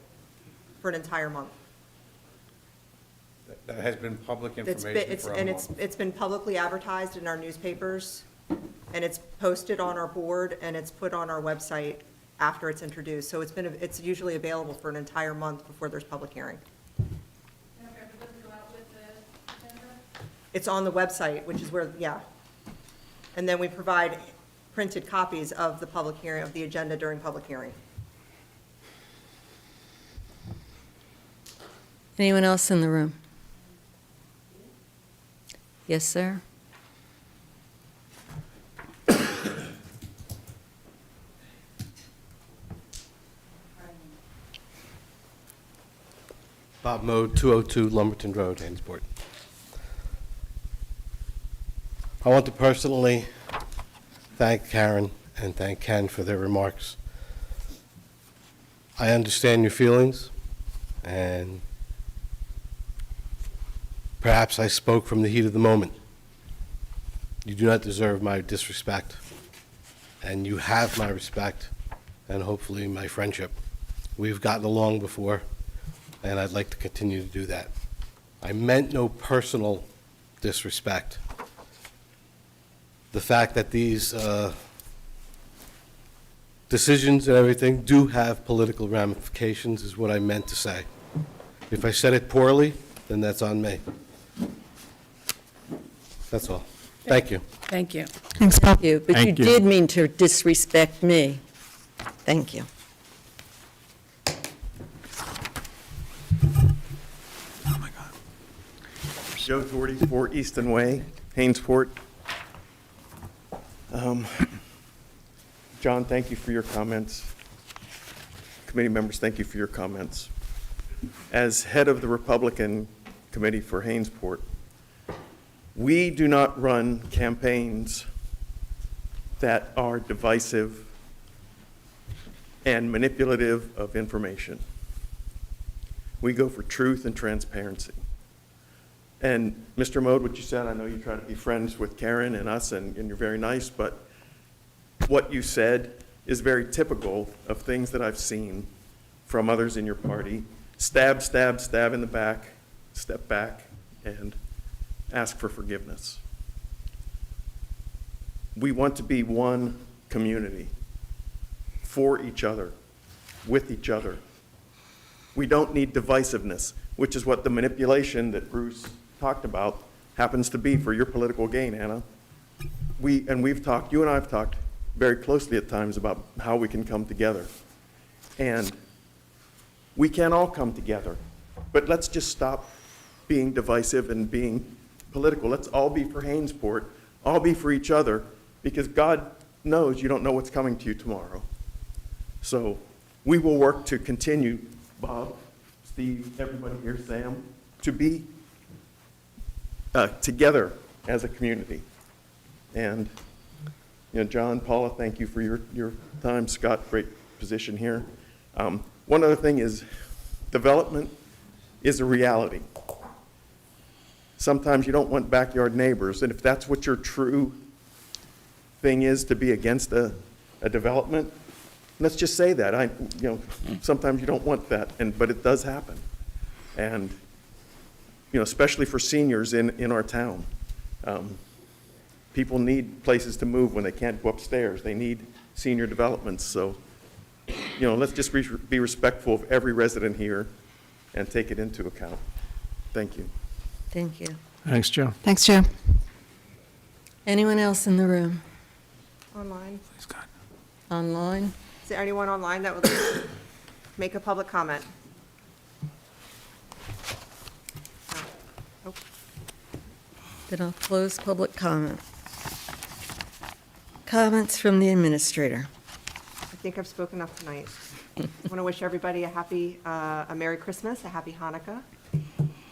[SPEAKER 4] for an entire month.
[SPEAKER 8] That has been public
[SPEAKER 4] It's been-
[SPEAKER 8] information
[SPEAKER 4] it's-
[SPEAKER 8] for a
[SPEAKER 4] And
[SPEAKER 8] month.
[SPEAKER 4] it's been publicly advertised in our newspapers, and it's posted on our board, and it's put on our website after it's introduced. So it's usually available for an entire month before there's public hearing. It's on the website, which is where, yeah. And then we provide printed copies of the public hearing, of the agenda during public hearing.
[SPEAKER 1] Anyone else in the room? Yes, sir.
[SPEAKER 11] Bob Mode, 202 Lumberton Road, Hainesport. I want to personally thank Karen and thank Ken for their remarks. I understand your feelings, and perhaps I spoke from the heat of the moment. You do not deserve my disrespect, and you have my respect and hopefully my friendship. We've gotten along before, and I'd like to continue to do that. I meant no personal disrespect. The fact that these decisions and everything do have political ramifications is what I meant to say. If I said it poorly, then that's on me. That's all. Thank you.
[SPEAKER 5] Thank you.
[SPEAKER 7] Thanks, Bob.
[SPEAKER 1] Thank you, but you
[SPEAKER 3] Thank you.
[SPEAKER 1] did mean to disrespect me. Thank you.
[SPEAKER 21] Joe Doherty, 4 Easton Way, Hainesport. John, thank you for your comments. Committee members, thank you for your comments. As head of the Republican Committee for Hainesport, we do not run campaigns that are divisive and manipulative of information. We go for truth and transparency. And Mr. Mode, what you said, I know you try to be friends with Karen and us, and you're very nice, but what you said is very typical of things that I've seen from others in your party. Stab, stab, stab in the back, step back, and ask for forgiveness. We want to be one community, for each other, with each other. We don't need divisiveness, which is what the manipulation that Bruce talked about happens to be for your political gain, Anna. You and I have talked very closely at times about how we can come together. And we can all come together, but let's just stop being divisive and being political. Let's all be for Hainesport, all be for each other, because God knows you don't know what's coming to you tomorrow. So we will work to continue, Bob, Steve, everybody here, Sam, to be together as a community. And, John, Paula, thank you for your time. Scott, great position here. One other thing is development is a reality. Sometimes you don't want backyard neighbors, and if that's what your true thing is, to be against a development, let's just say that. Sometimes you don't want that, but it does happen. And, especially for seniors in our town. People need places to move when they can't go upstairs. They need senior developments. So, let's just be respectful of every resident here and take it into account. Thank you.
[SPEAKER 1] Thank you.
[SPEAKER 3] Thanks, Joe.
[SPEAKER 7] Thanks, Joe.
[SPEAKER 1] Anyone else in the room?
[SPEAKER 4] Online?
[SPEAKER 1] Online?
[SPEAKER 4] Is there anyone online that would like to make a public comment? No. Nope.
[SPEAKER 1] Then I'll close public comment. Comments from the administrator.
[SPEAKER 4] I think I've spoken enough tonight. I want to wish everybody a Merry Christmas, a Happy Hanukkah.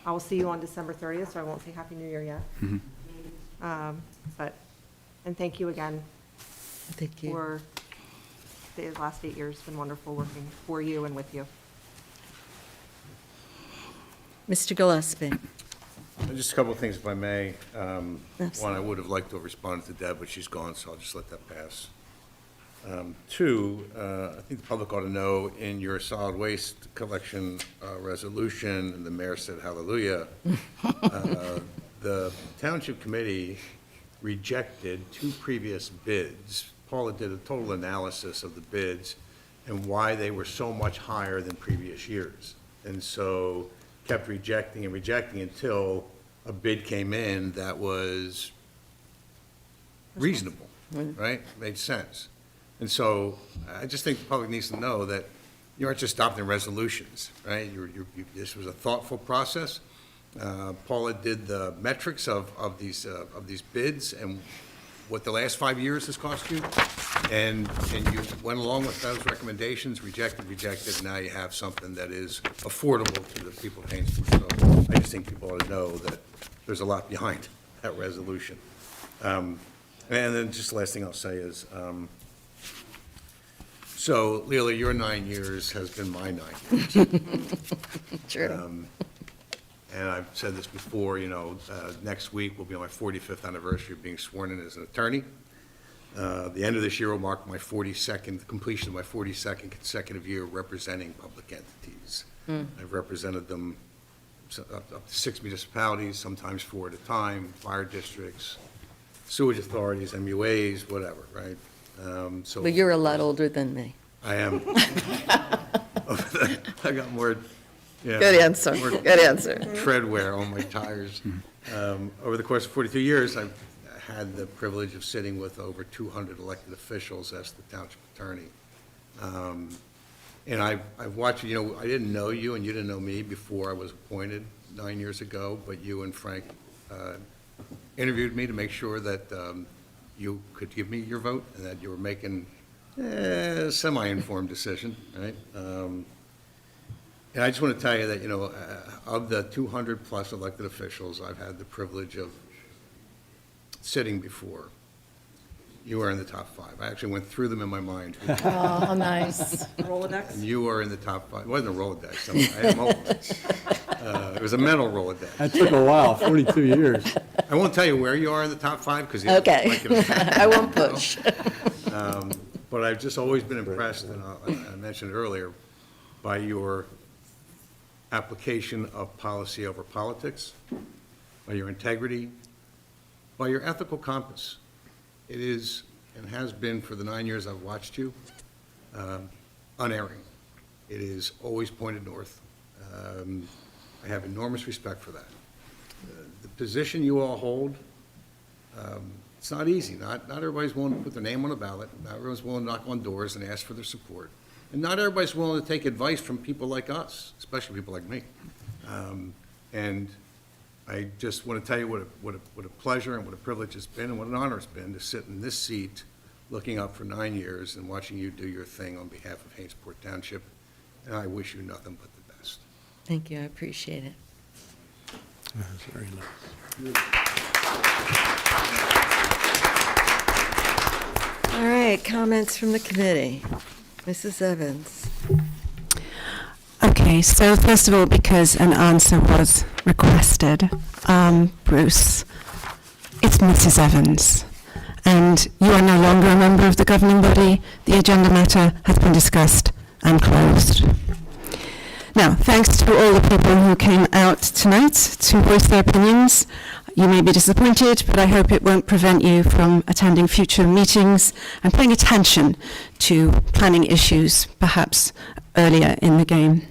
[SPEAKER 4] I will see you on December 30th, so I won't say Happy New Year yet. And thank you again.
[SPEAKER 1] Thank you.
[SPEAKER 4] For the last 8 years. It's been wonderful working for you and with you.
[SPEAKER 1] Mr. Gillespie.
[SPEAKER 8] Just a couple of things, if I may.
[SPEAKER 1] Absolutely.
[SPEAKER 8] One, I would have liked to have responded to Deb, but she's gone, so I'll just let that pass. Two, I think the public ought to know, in your solid waste collection resolution, and the mayor said hallelujah, the Township Committee rejected 2 previous bids. Paula did a total analysis of the bids and why they were so much higher than previous years. And so kept rejecting and rejecting until a bid came in that was reasonable, right? Made sense. And so I just think the public needs to know that you aren't just adopting resolutions, right? This was a thoughtful process. Paula did the metrics of these bids and what the last 5 years has cost you, and you went along with those recommendations, rejected, and now you have something that is affordable to the people of Hainesport. So I just think people ought to know that there's a lot behind that resolution. And then just the last thing I'll say is, so Leila, your 9 years has been my 9 years.
[SPEAKER 1] True.
[SPEAKER 8] And I've said this before, next week will be my 45th anniversary of being sworn in as an attorney. The end of this year will mark my completion of my 42nd consecutive year representing public entities. I've represented them up to 6 municipalities, sometimes 4 at a time, fire districts, sewage authorities, MUAs, whatever, right?
[SPEAKER 1] Well, you're a lot older than me.
[SPEAKER 8] I am. I got more. Yeah,
[SPEAKER 1] Good answer.
[SPEAKER 8] more
[SPEAKER 1] Good answer.
[SPEAKER 8] Tread wear on my tires. Over the course of 42 years, I've had the privilege of sitting with over 200 elected officials as the township attorney. And I've watched, I didn't know you and you didn't know me before I was appointed 9 years ago, but you and Frank interviewed me to make sure that you could give me your vote and that you were making a semi-informed decision, right? And I just want to tell you that, of the 200-plus elected officials I've had the privilege of sitting before, you are in the top 5. I actually went through them in my mind.
[SPEAKER 1] Oh, nice.
[SPEAKER 4] Rolodex?
[SPEAKER 8] And you are in the top 5. It wasn't a Rolodex. I had multiple. It was a mental Rolodex.
[SPEAKER 3] That took a while, 42 years.
[SPEAKER 8] I won't tell you where you are in the top 5 because
[SPEAKER 1] Okay. I won't push.
[SPEAKER 8] But I've just always been impressed, and I mentioned it earlier, by your application of policy over politics, by your integrity, by your ethical compass. It is and has been for the 9 years I've watched you, unerring. It is always pointed north. I have enormous respect for that. The position you all hold, it's not easy. Not everybody's willing to put their name on a ballot. Not everyone's willing to knock on doors and ask for their support. And not everybody's willing to take advice from people like us, especially people like me. And I just want to tell you what a pleasure and what a privilege it's been and what an honor it's been to sit in this seat looking up for 9 years and watching you do your thing on behalf of Hainesport Township. And I wish you nothing but the best.
[SPEAKER 1] Thank you, I appreciate it.
[SPEAKER 3] That's very nice.
[SPEAKER 1] All right, comments from the committee. Mrs. Evans.
[SPEAKER 7] Okay, so first of all, because an answer was requested, Bruce, it's Mrs. Evans, and you are no longer a member of the governing body. The agenda matter has been discussed and closed. Now, thanks to all the people who came out tonight to voice their opinions. You may be disappointed, but I hope it won't prevent you from attending future meetings and paying attention to planning issues, perhaps earlier in the game.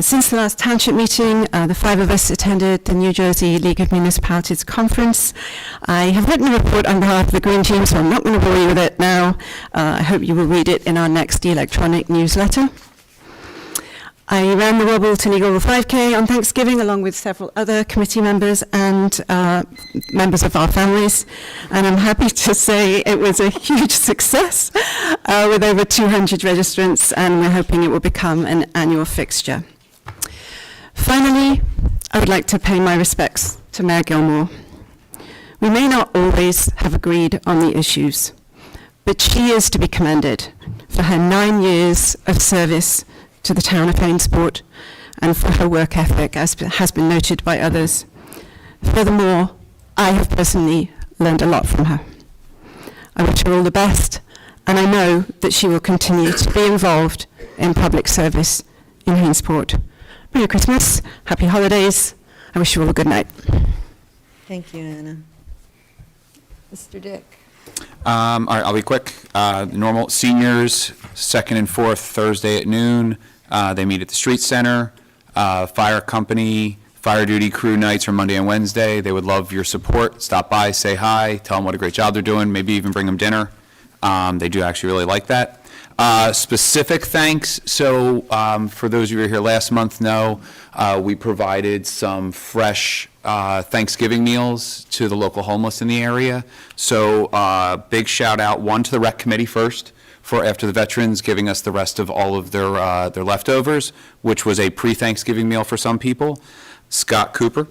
[SPEAKER 7] Since the last township meeting, the 5 of us attended the New Jersey League of Municipalities conference. I have written a report on behalf of the Green Team, so I'm not going to bore you with it now. I hope you will read it in our next electronic newsletter. I ran the Wobbleton Eagle 5K on Thanksgiving along with several other committee members and members of our families, and I'm happy to say it was a huge success with over 200 registrants, and we're hoping it will become an annual fixture. Finally, I would like to pay my respects to Mayor Gilmore. We may not always have agreed on the issues, but she is to be commended for her 9 years of service to the town of Hainesport and for her work ethic, as has been noted by others. Furthermore, I have personally learned a lot from her. I wish her all the best, and I know that she will continue to be involved in public service in Hainesport. Merry Christmas, happy holidays. I wish you all a good night.
[SPEAKER 1] Thank you, Anna. Mr. Dick.
[SPEAKER 10] All right, I'll be quick. Normal seniors, 2nd and 4th Thursday at noon. They meet at the Street Center. Fire company, fire duty crew nights are Monday and Wednesday. They would love your support. Stop by, say hi, tell them what a great job they're doing, maybe even bring them dinner. They do actually really like that. Specific thanks, so for those of you who were here last month know, we provided some fresh Thanksgiving meals to the local homeless in the area. So big shout out, one to the rec committee first, for after the veterans giving us the rest of all of their leftovers, which was a pre-Thanksgiving meal for some people. Scott Cooper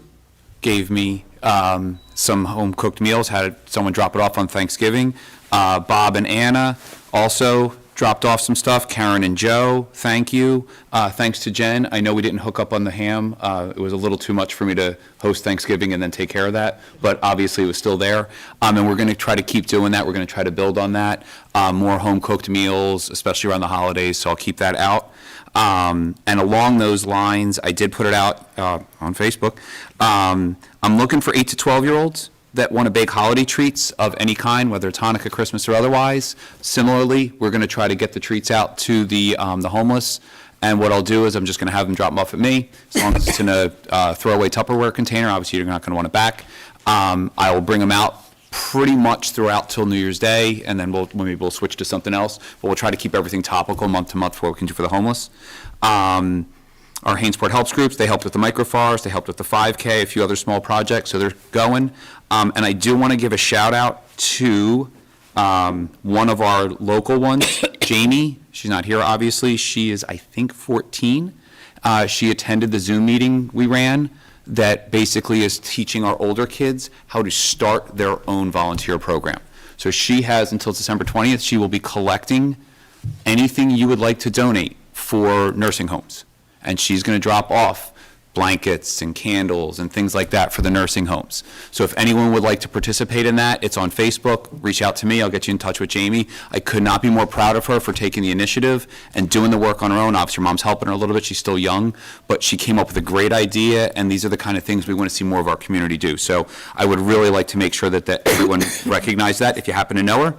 [SPEAKER 10] gave me some home-cooked meals, had someone drop it off on Thanksgiving. Bob and Anna also dropped off some stuff. Karen and Joe, thank you. Thanks to Jen. I know we didn't hook up on the ham. It was a little too much for me to host Thanksgiving and then take care of that, but obviously it was still there. And we're going to try to keep doing that. We're going to try to build on that. More home-cooked meals, especially around the holidays, so I'll keep that out. And along those lines, I did put it out on Facebook. I'm looking for 8 to 12-year-olds that want to bake holiday treats of any kind, whether it's Hanukkah, Christmas, or otherwise. Similarly, we're going to try to get the treats out to the homeless. And what I'll do is I'm just going to have them drop them off at me, as long as it's in a throwaway Tupperware container. Obviously, you're not going to want it back. I will bring them out pretty much throughout till New Year's Day, and then maybe we'll switch to something else. But we'll try to keep everything topical month to month for what we can do for the homeless. Our Hainesport Helps groups, they helped with the microfars, they helped with the 5K, a few other small projects, so they're going. And I do want to give a shout out to one of our local ones, Jamie. She's not here, obviously. She is, I think, 14. She attended the Zoom meeting we ran that basically is teaching our older kids how to start their own volunteer program. So she has until December 20th. She will be collecting anything you would like to donate for nursing homes. And she's going to drop off blankets and candles and things like that for the nursing homes. So if anyone would like to participate in that, it's on Facebook. Reach out to me. I'll get you in touch with Jamie. I could not be more proud of her for taking the initiative and doing the work on her own. Obviously, her mom's helping her a little bit. She's still young, but she came up with a great idea, and these are the kind of things we want to see more of our community do. So I would really like to make sure that everyone recognizes that. If you happen to know her,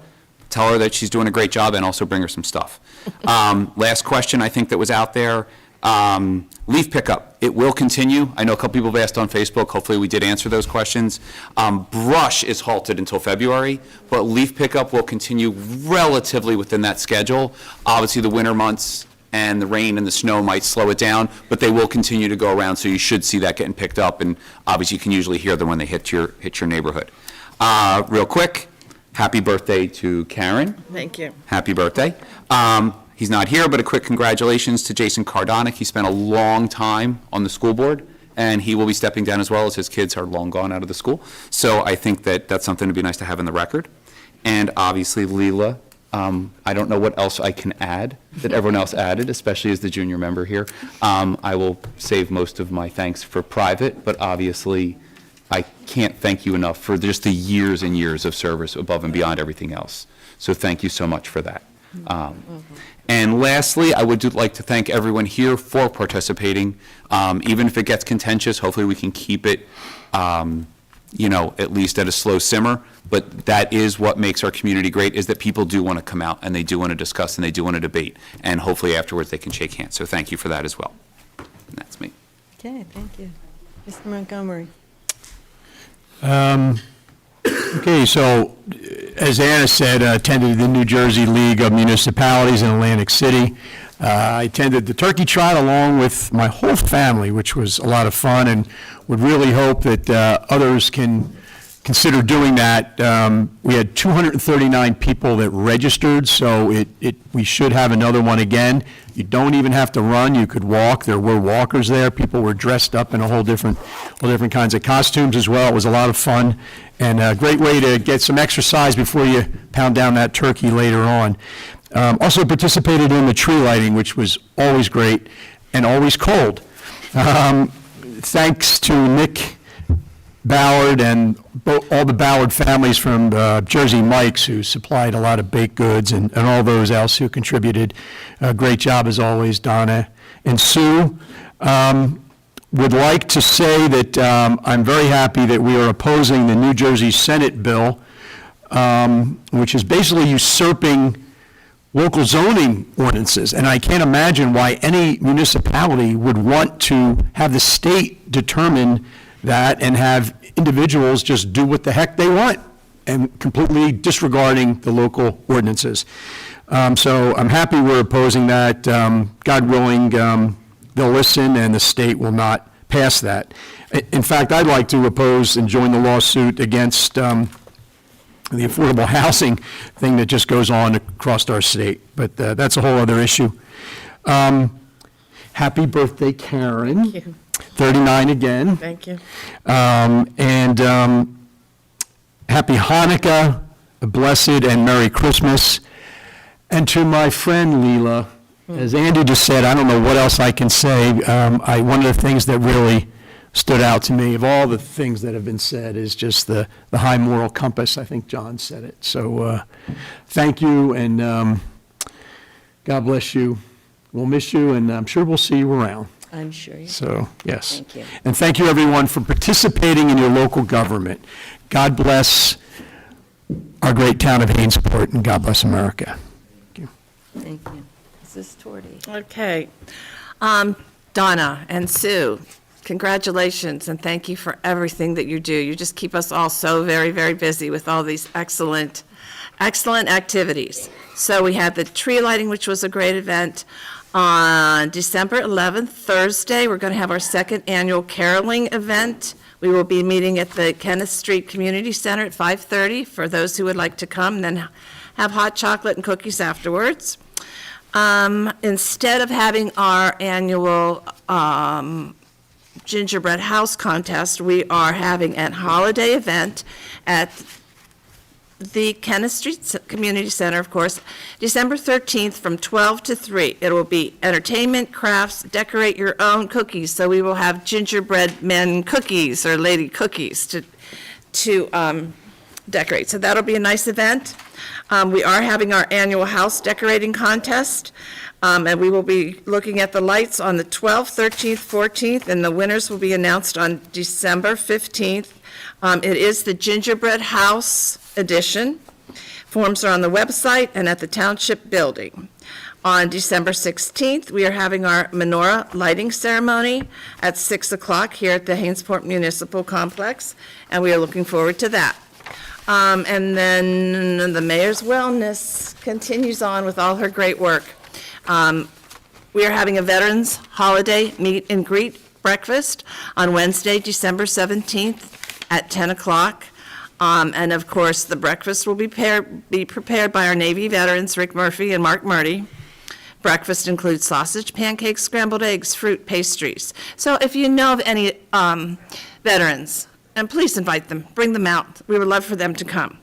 [SPEAKER 10] tell her that she's doing a great job, and also bring her some stuff. Last question I think that was out there. Leaf pickup, it will continue. I know a couple people have asked on Facebook. Hopefully we did answer those questions. Brush is halted until February, but leaf pickup will continue relatively within that schedule. Obviously the winter months and the rain and the snow might slow it down, but they will continue to go around, so you should see that getting picked up, and obviously you can usually hear them when they hit your neighborhood. Real quick, happy birthday to Karen.
[SPEAKER 5] Thank you.
[SPEAKER 10] Happy birthday. He's not here, but a quick congratulations to Jason Cardonic. He spent a long time on the school board, and he will be stepping down as well, as his kids are long gone out of the school. So I think that that's something to be nice to have in the record. And obviously, Leela, I don't know what else I can add that everyone else added, especially as the junior member here. I will save most of my thanks for private, but obviously, I can't thank you enough for just the years and years of service above and beyond everything else. So thank you so much for that. And lastly, I would like to thank everyone here for participating. Even if it gets contentious, hopefully we can keep it, at least at a slow simmer. But that is what makes our community great, is that people do want to come out and they do want to discuss and they do want to debate. And hopefully afterwards they can shake hands. So thank you for that as well. And that's me.
[SPEAKER 1] Okay, thank you. Mr. Montgomery.
[SPEAKER 3] Okay, so as Anna said, attended the New Jersey League of Municipalities in Atlantic City. I attended the turkey trot along with my whole family, which was a lot of fun, and would really hope that others can consider doing that. We had 239 people that registered, so we should have another one again. You don't even have to run, you could walk. There were walkers there. People were dressed up in all different kinds of costumes as well. It was a lot of fun, and a great way to get some exercise before you pound down that turkey later on. Also participated in the tree lighting, which was always great and always cold. Thanks to Nick Ballard and all the Ballard families from Jersey Mike's, who supplied a lot of baked goods, and all those else who contributed. A great job as always, Donna and Sue. Would like to say that I'm very happy that we are opposing the New Jersey Senate bill, which is basically usurping local zoning ordinances. And I can't imagine why any municipality would want to have the state determine that and have individuals just do what the heck they want, and completely disregarding the local ordinances. So I'm happy we're opposing that. God willing, they'll listen and the state will not pass that. In fact, I'd like to oppose and join the lawsuit against the affordable housing thing that just goes on across our state, but that's a whole other issue. Happy birthday, Karen.
[SPEAKER 5] Thank you.
[SPEAKER 3] 39 again.
[SPEAKER 5] Thank you.
[SPEAKER 3] And happy Hanukkah, a blessed and Merry Christmas. And to my friend Leela, as Andy just said, I don't know what else I can say. One of the things that really stood out to me of all the things that have been said is just the high moral compass. I think John said it. So thank you, and God bless you. We'll miss you, and I'm sure we'll see you around.
[SPEAKER 1] I'm sure you
[SPEAKER 3] So, yes.
[SPEAKER 1] Thank you.
[SPEAKER 3] And thank you, everyone, for participating in your local government. God bless our great town of Hainesport, and God bless America. Thank you.
[SPEAKER 1] Thank you. Mrs. Torti.
[SPEAKER 5] Okay. Donna and Sue, congratulations, and thank you for everything that you do. You just keep us all so very, very busy with all these excellent activities. So we had the tree lighting, which was a great event. On December 11th, Thursday, we're going to have our second annual caroling event. We will be meeting at the Kenneth Street Community Center at 5:30 for those who would like to come, and then have hot chocolate and cookies afterwards. Instead of having our annual gingerbread house contest, we are having a holiday event at the Kenneth Street Community Center, of course, December 13th from 12 to 3. It will be entertainment, crafts, decorate your own cookies. So we will have gingerbread men cookies or lady cookies to decorate. So that'll be a nice event. We are having our annual house decorating contest, and we will be looking at the lights on the 12th, 13th, 14th, and the winners will be announced on December 15th. It is the Gingerbread House edition. Forms are on the website and at the Township building. On December 16th, we are having our menorah lighting ceremony at 6 o'clock here at the Hainesport Municipal Complex, and we are looking forward to that. And then the Mayor's Wellness continues on with all her great work. We are having a Veterans Holiday Meet and Greet breakfast on Wednesday, December 17th at 10 o'clock. And of course, the breakfast will be prepared by our Navy veterans, Rick Murphy and Mark Murdy. Breakfast includes sausage, pancakes, scrambled eggs, fruit, pastries. So if you know of any veterans, and please invite them, bring them out. We would love for them to come.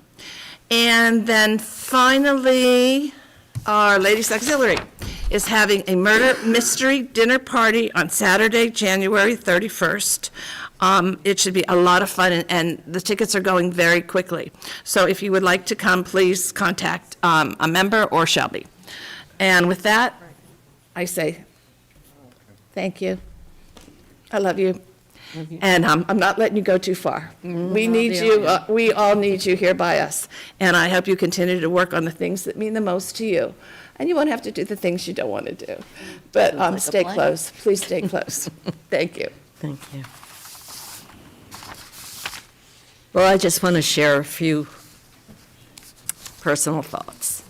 [SPEAKER 5] And then finally, our Ladies Auxiliary is having a murder mystery dinner party on Saturday, January 31st. It should be a lot of fun, and the tickets are going very quickly. So if you would like to come, please contact a member or Shelby. And with that, I say thank you. I love you. And I'm not letting you go too far. We need you, we all need you here by us. And I hope you continue to work on the things that mean the most to you. And you won't have to do the things you don't want to do. But
[SPEAKER 1] like a
[SPEAKER 5] stay
[SPEAKER 1] plan.
[SPEAKER 5] close. Please stay close. Thank you.
[SPEAKER 1] Thank you. Well, I just want to share a few personal thoughts.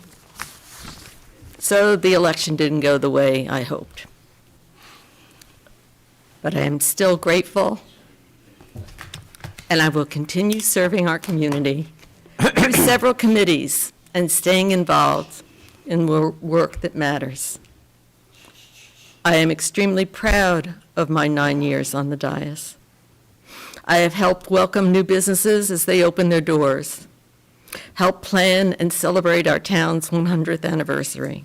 [SPEAKER 1] So the election didn't go the way I hoped. But I am still grateful, and I will continue serving our community through several committees and staying involved in work that matters. I am extremely proud of my 9 years on the dais. I have helped welcome new businesses as they open their doors, helped plan and celebrate our town's 100th anniversary,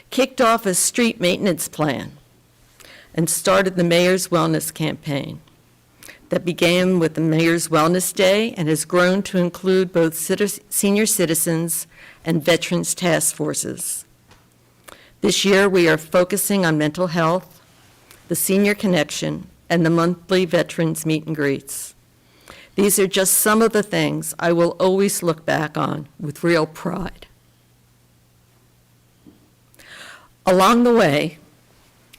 [SPEAKER 1] kicked off a street maintenance plan, and started the Mayor's Wellness Campaign that began with the Mayor's Wellness Day and has grown to include both senior citizens and veterans task forces. This year, we are focusing on mental health, the senior connection, and the monthly veterans meet and greets. These are just some of the things I will always look back on with real pride. Along the way,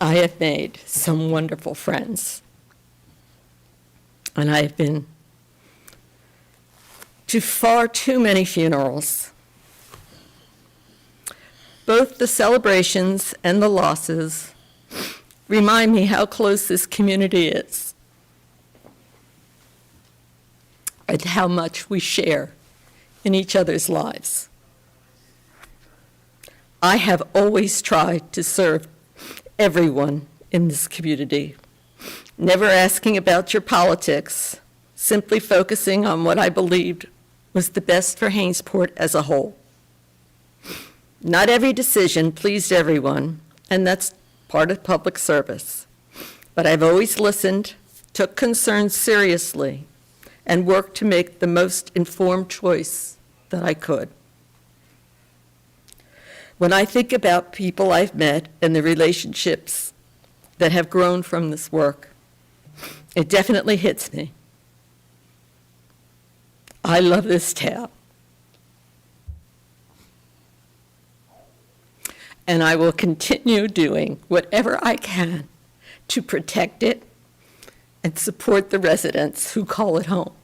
[SPEAKER 1] I have made some wonderful friends, and I have been to far too many funerals. Both the celebrations and the losses remind me how close this community is and how much we share in each other's lives. I have always tried to serve everyone in this community, never asking about your politics, simply focusing on what I believed was the best for Hainesport as a whole. Not every decision pleased everyone, and that's part of public service. But I've always listened, took concerns seriously, and worked to make the most informed choice that I could. When I think about people I've met and the relationships that have grown from this work, it definitely hits me. I love this town. And I will continue doing whatever I can to protect it and support the residents who call it home.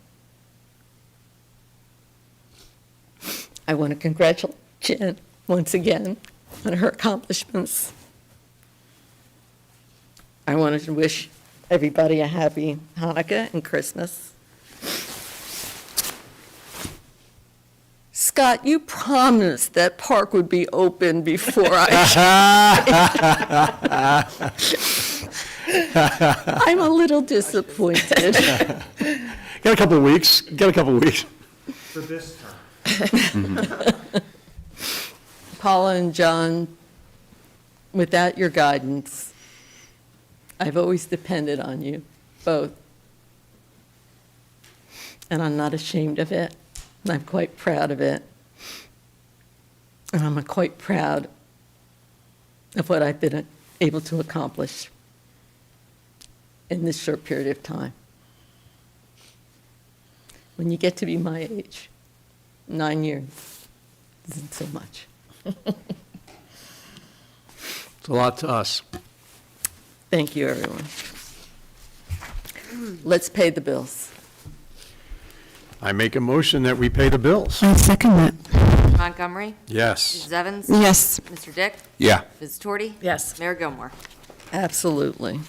[SPEAKER 1] I want to congratulate Jen once again on her accomplishments. I wanted to wish everybody a happy Hanukkah and Christmas. Scott, you promised that park would be open before I'm a little disappointed.
[SPEAKER 3] Got a couple of weeks.
[SPEAKER 9] For this term.
[SPEAKER 1] Paula and John, without your guidance, I've always depended on you, both. And I'm not ashamed of it, and I'm quite proud of it. And I'm quite proud of what I've been able to accomplish in this short period of time. When you get to be my age, 9 years isn't so much.
[SPEAKER 3] It's a lot to us.
[SPEAKER 1] Thank you, everyone. Let's pay the bills.
[SPEAKER 3] I make a motion that we pay the bills.
[SPEAKER 7] I second that.
[SPEAKER 2] Mr. Montgomery?
[SPEAKER 3] Yes.
[SPEAKER 2] Mrs. Evans?
[SPEAKER 7] Yes.
[SPEAKER 2] Mr. Dick?
[SPEAKER 10] Yeah.
[SPEAKER 2] Ms. Torty?
[SPEAKER 5] Yes.
[SPEAKER 2] Mayor Gilmore?
[SPEAKER 1] Absolutely.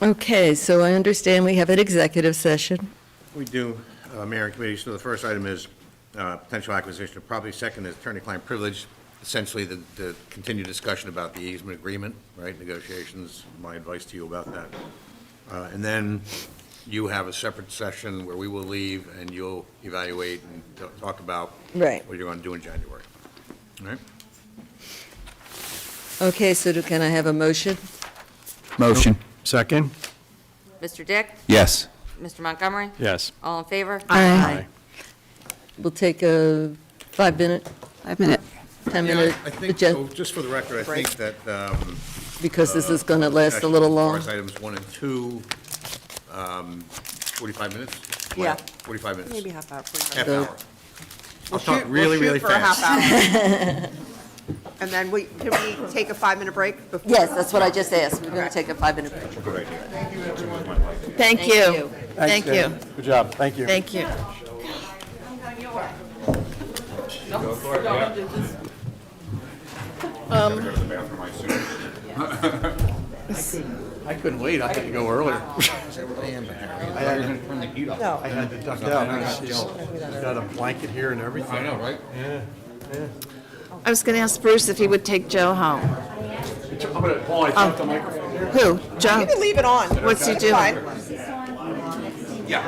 [SPEAKER 1] Okay, so I understand we have an executive session.
[SPEAKER 8] We do, Mayor and Committee, so the first item is potential acquisition of property. Second is attorney-client privilege, essentially the continued discussion about the easement agreement, right, negotiations, my advice to you about that. And then you have a separate session where we will leave and you'll evaluate and talk about
[SPEAKER 1] Right.
[SPEAKER 8] what you're going to do in January. All right?
[SPEAKER 1] Okay, so can I have a motion?
[SPEAKER 10] Motion.
[SPEAKER 3] Second?
[SPEAKER 2] Mr. Dick?
[SPEAKER 10] Yes.
[SPEAKER 2] Mr. Montgomery?
[SPEAKER 3] Yes.
[SPEAKER 2] All in favor?
[SPEAKER 1] Aye. We'll take a 5-minute,
[SPEAKER 7] 5-minute.
[SPEAKER 1] 10-minute,
[SPEAKER 8] I think, so just for the record, I think that
[SPEAKER 1] because this is going to last a little long.
[SPEAKER 8] as far as items 1 and 2, 45 minutes?
[SPEAKER 4] Yeah.
[SPEAKER 8] 45 minutes.
[SPEAKER 4] Maybe half hour, 45
[SPEAKER 8] Half
[SPEAKER 1] minutes.
[SPEAKER 8] hour. I'll talk really, really
[SPEAKER 4] We'll shoot for a half
[SPEAKER 8] fast.
[SPEAKER 4] hour. And then can we take a 5-minute break before?
[SPEAKER 1] Yes, that's what I just asked. We're going to take a 5-minute break.
[SPEAKER 5] Thank you. Thank you.
[SPEAKER 3] Good job, thank you.
[SPEAKER 5] Thank you.
[SPEAKER 3] I couldn't wait, I had to go earlier.
[SPEAKER 4] No.
[SPEAKER 3] I had to duck out. She's got a blanket here and everything. I know, right? Yeah, yeah.
[SPEAKER 5] I was going to ask Bruce if he would take Joe home.
[SPEAKER 3] I'm gonna, Paul, I took the microphone here.
[SPEAKER 5] Who? Joe?
[SPEAKER 4] You can leave it on.
[SPEAKER 5] What's he
[SPEAKER 4] It's
[SPEAKER 5] doing?
[SPEAKER 4] fine.
[SPEAKER 18] Yeah,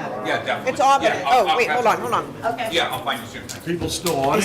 [SPEAKER 18] definitely.
[SPEAKER 4] It's on, oh, wait, hold on.
[SPEAKER 18] Yeah, I'll find you soon.
[SPEAKER 3] People still on it?